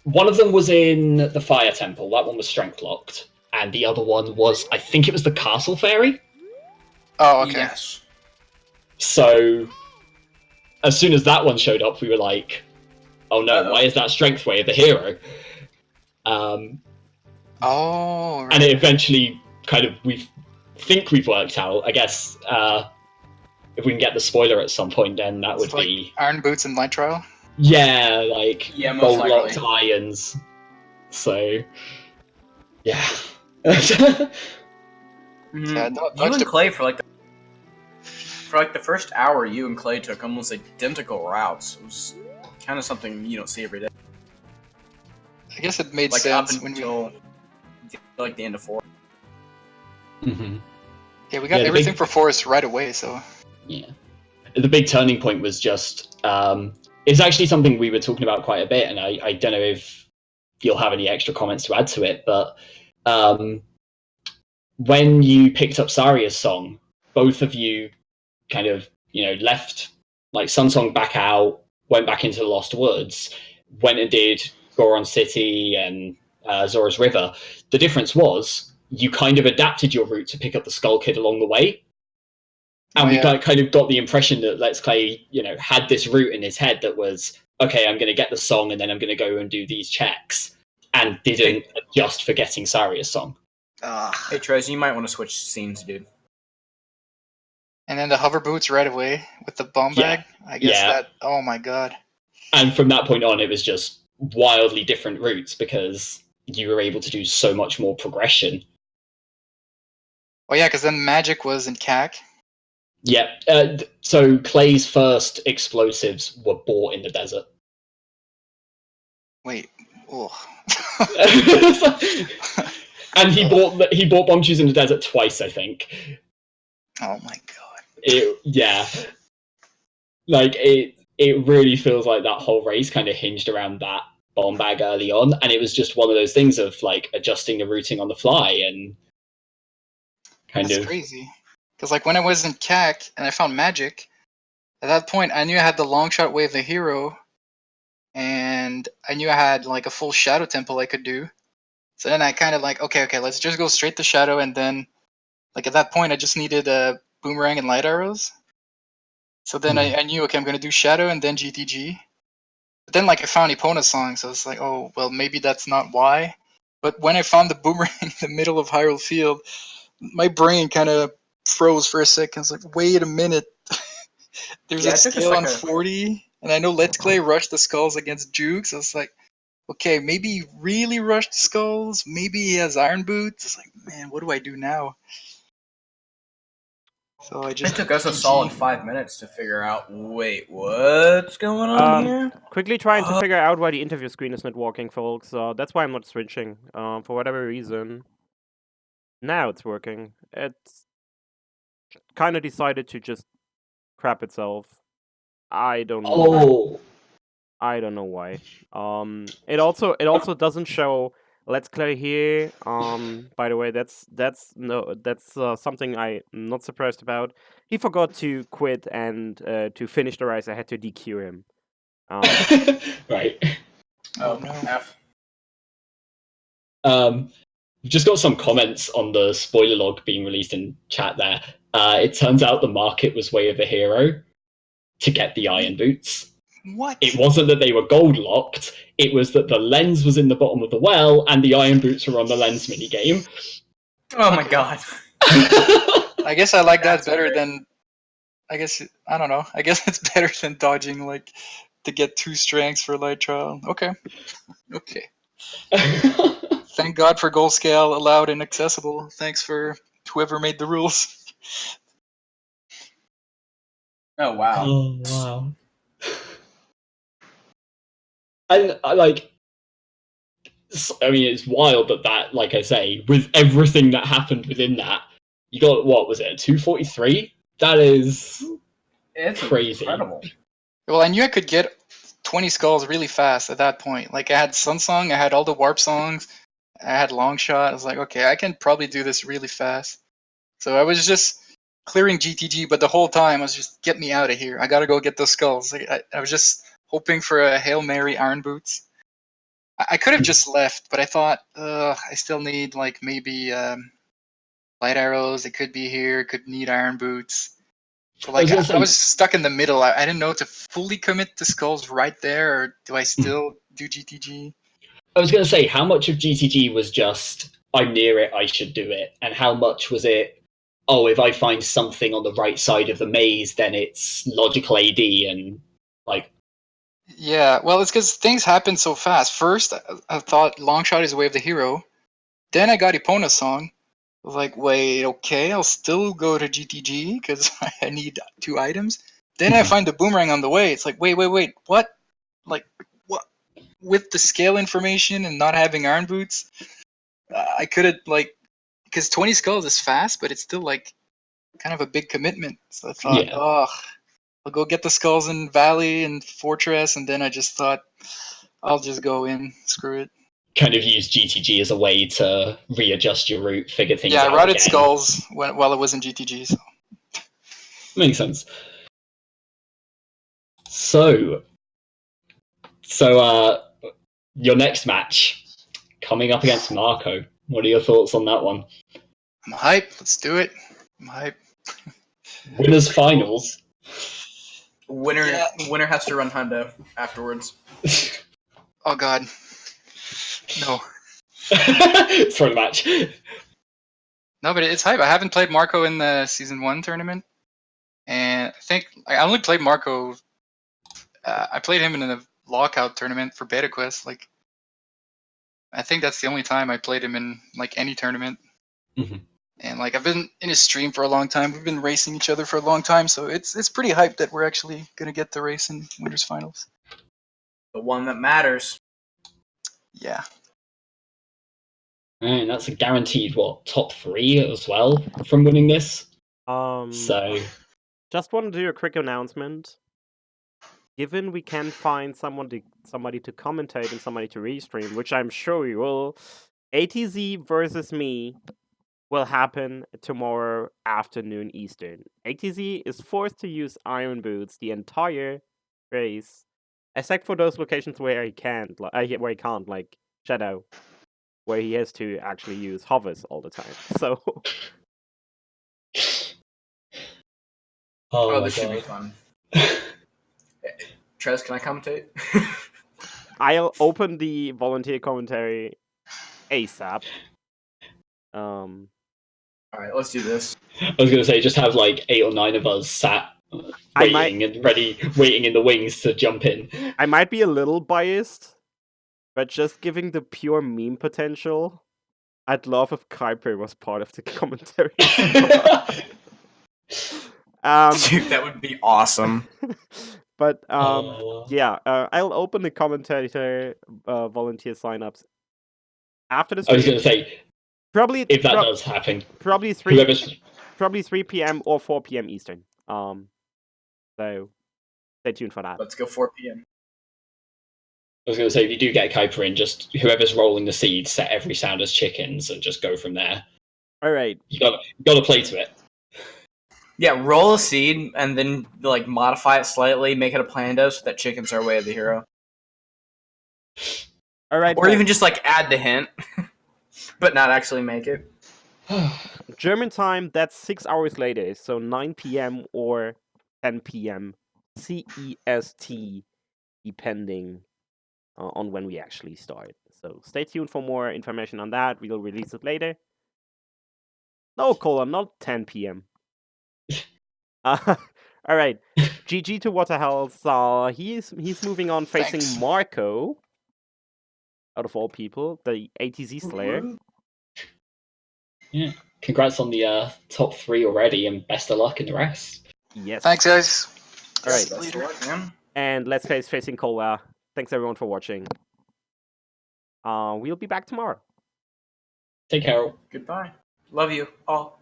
One of them was in the Fire Temple. That one was strength locked, and the other one was, I think it was the Castle Fairy. Oh, okay. Yes. So as soon as that one showed up, we were like, "Oh no! Uh-oh. Why is that strength way of the hero?" Oh, right. And it eventually kind of we've worked out. I guess if we can get the spoiler at some point, then that would like be Iron Boots and Light Trial. Yeah, like most bolt-locked likely. irons. So, yeah. Yeah, You and Clay for like the first hour, you and Clay took almost identical routes. It was kind of something you don't see every day. I guess it made Like sense up until like the end of 4. Mm-hmm. Yeah, we got everything for Forest right away, so. Yeah. The big turning point was just it's actually something we were talking about quite a bit, and I don't know if you'll have any extra comments to add to it, but when you picked up Saria's song, both of you kind of, left like Sunsong back out, went back into the Lost Woods, went and did Goron City and Zora's River. The difference was you kind of adapted your route to pick up the Skull Kid along the way. And we kind of got the impression that Letsklay, had this route in his head that was, okay, I'm going to get the song and then I'm going to go and do these checks, and didn't adjust for getting Saria's song. Hey, Trez, you might want to switch scenes, dude. And then the hover boots right away with the bomb bag. I guess that. Oh my god. And from that point on, it was just wildly different routes because you were able to do so much more progression. Oh yeah, because then magic was in CAC. Yeah. So Clay's first explosives were bought in the desert. Wait. Oh. And he bought bomb shoes in the desert twice, I think. Oh my god. Like it really feels like that whole race kind of hinged around that bomb bag early on, and it was just one of those things of like adjusting the routing on the fly and That's crazy. Because like when I was in CAC and I found magic, at that point I knew I had the long shot wave the hero, and I knew I had like a full shadow temple I could do. So then I kind of like, okay, let's just go straight to shadow, and then like at that point I just needed a boomerang and light arrows. So then I knew, okay, I'm gonna do shadow and then GTG. But then like I found Epona song, so it's like, oh well, maybe that's not why. But when I found the boomerang in the middle of Hyrule Field, my brain kind of froze for a second. It's like, wait a minute, there's Yeah, a it took a scale on second. 40, and I know Letsklay rushed the skulls against Jukes. So it's like, okay, maybe he really rushed the skulls. Maybe he has iron boots. It's like, man, what do I do now? So I just It took us a GG. solid 5 minutes to figure out, wait, what's going on here? Quickly trying to figure out why the interview screen is not working, folks. That's why I'm not switching. For whatever reason. Now it's working. It's kind of decided to just crap itself. I don't know. Oh, I don't know why. It also doesn't show Letsklay here. By the way, that's something I'm not surprised about. He forgot to quit and to finish the race. I had to DQ him. right. Oh no. F. We've just got some comments on the spoiler log being released in chat there. It turns out the market was way of a hero to get the iron boots. What? It wasn't that they were gold locked, it was that the lens was in the bottom of the well and the iron boots were on the lens minigame. Oh my god. I guess I like that That's better weird. than. I guess I don't know. I guess it's better than dodging like to get 2 strengths for light trial. Okay. Okay. Thank God for goal scale allowed and accessible. Thanks for whoever made the rules. Oh wow. Oh, wow. And I mean, it's wild that, like I say, with everything that happened within that, you got, what was it, a 243? That is It's crazy. incredible. Well, I knew I could get 20 skulls really fast at that point. Like I had Sun Song, I had all the warp songs, I had Long Shot. I was like, okay, I can probably do this really fast. So I was just clearing GTG, but the whole time I was just, get me out of here. I gotta go get those skulls. Like, I was just hoping for a Hail Mary Iron Boots. I could have just left, but I thought, I still need like maybe light arrows. It could be here. Could need iron boots. So like I was stuck in the middle. I didn't know to fully commit to skulls right there, or do I still do GTG? I was going to say, how much of GTG was just, I'm near it, I should do it, and how much was it, oh, if I find something on the right side of the maze, then it's logical AD, and like... Yeah, well, it's because things happen so fast. First, I thought Long Shot is Way of the Hero. Then I got Epona's song. I was like, wait, okay, I'll still go to GTG because I need 2 items. Then I find the boomerang on the way. It's like, wait, what? Like, what? With the scale information and not having iron boots, I could have, like, because 20 skulls is fast, but it's still, like, kind of a big commitment. So I thought, Yeah. oh, I'll go get the skulls in Valley and Fortress, and then I just thought, I'll just go in. Screw it. Kind of use GTG as a way to readjust your route, figure things Yeah, out I routed again. skulls while it was in GTG. So. Makes sense. So, your next match, coming up against Marco. What are your thoughts on that one? I'm hype. Let's do it. I'm hype. Winners finals. Winner has to run Hundo afterwards. Oh God. No. For the match. No, but it's hype. I haven't played Marco in the Season 1 tournament. And I think I only played Marco. I played him in a lockout tournament for Beta Quest. Like, I think that's the only time I played him in like any tournament. Mhm. And like I've been in his stream for a long time. We've been racing each other for a long time, so it's pretty hyped that we're actually gonna get the race in winners finals. The one that matters. Yeah. And that's a guaranteed top 3 as well from winning this. So So just want to do a quick announcement. given we can find somebody to commentate and somebody to restream, which I'm sure we will, ATZ versus me will happen tomorrow afternoon Eastern. ATZ is forced to use Iron Boots the entire race, except for those locations where he can't, where he can't, like Shadow, where he has to actually use hovers all the time. So. Oh, my this should be God. fun. Trez, can I commentate? I'll open the volunteer commentary ASAP. All right, let's do this. I was going to say, just have like 8 or 9 of us sat waiting and ready, waiting in the wings to jump in. I might be a little biased, but just giving the pure meme potential, I'd love if Kuiper was part of the commentary. Dude, that would be awesome. But Oh. yeah, I'll open the commentator volunteer signups after this. I was going to say, probably if that does happen, probably 3 p.m. or 4 p.m. Eastern. So stay tuned for that. Let's go 4 p.m. I was going to say, if you do get a Kuiper in, just whoever's rolling the seeds, set every sound as chickens and just go from there. All right. You got to play to it. Yeah, roll a seed and then like modify it slightly, make it a Plando so that chickens are way of the hero. All right. Or even just like add the hint, but not actually make it. German time, that's 6 hours later, so 9 p.m. or 10 p.m. CEST, depending on when we actually start. So stay tuned for more information on that. We'll release it later. No, Colin, not 10 p.m. All right. GG to Waterhealth. He's moving on facing Thanks. Marco. Out of all people, the ATZ Slayer. Yeah. Congrats on the top 3 already, and best of luck in the rest. Yes. Thanks, guys. All right. Best of luck, man. And Letsklay is facing Kola. Thanks everyone for watching. We'll be back tomorrow. Take care. Goodbye. Love you all.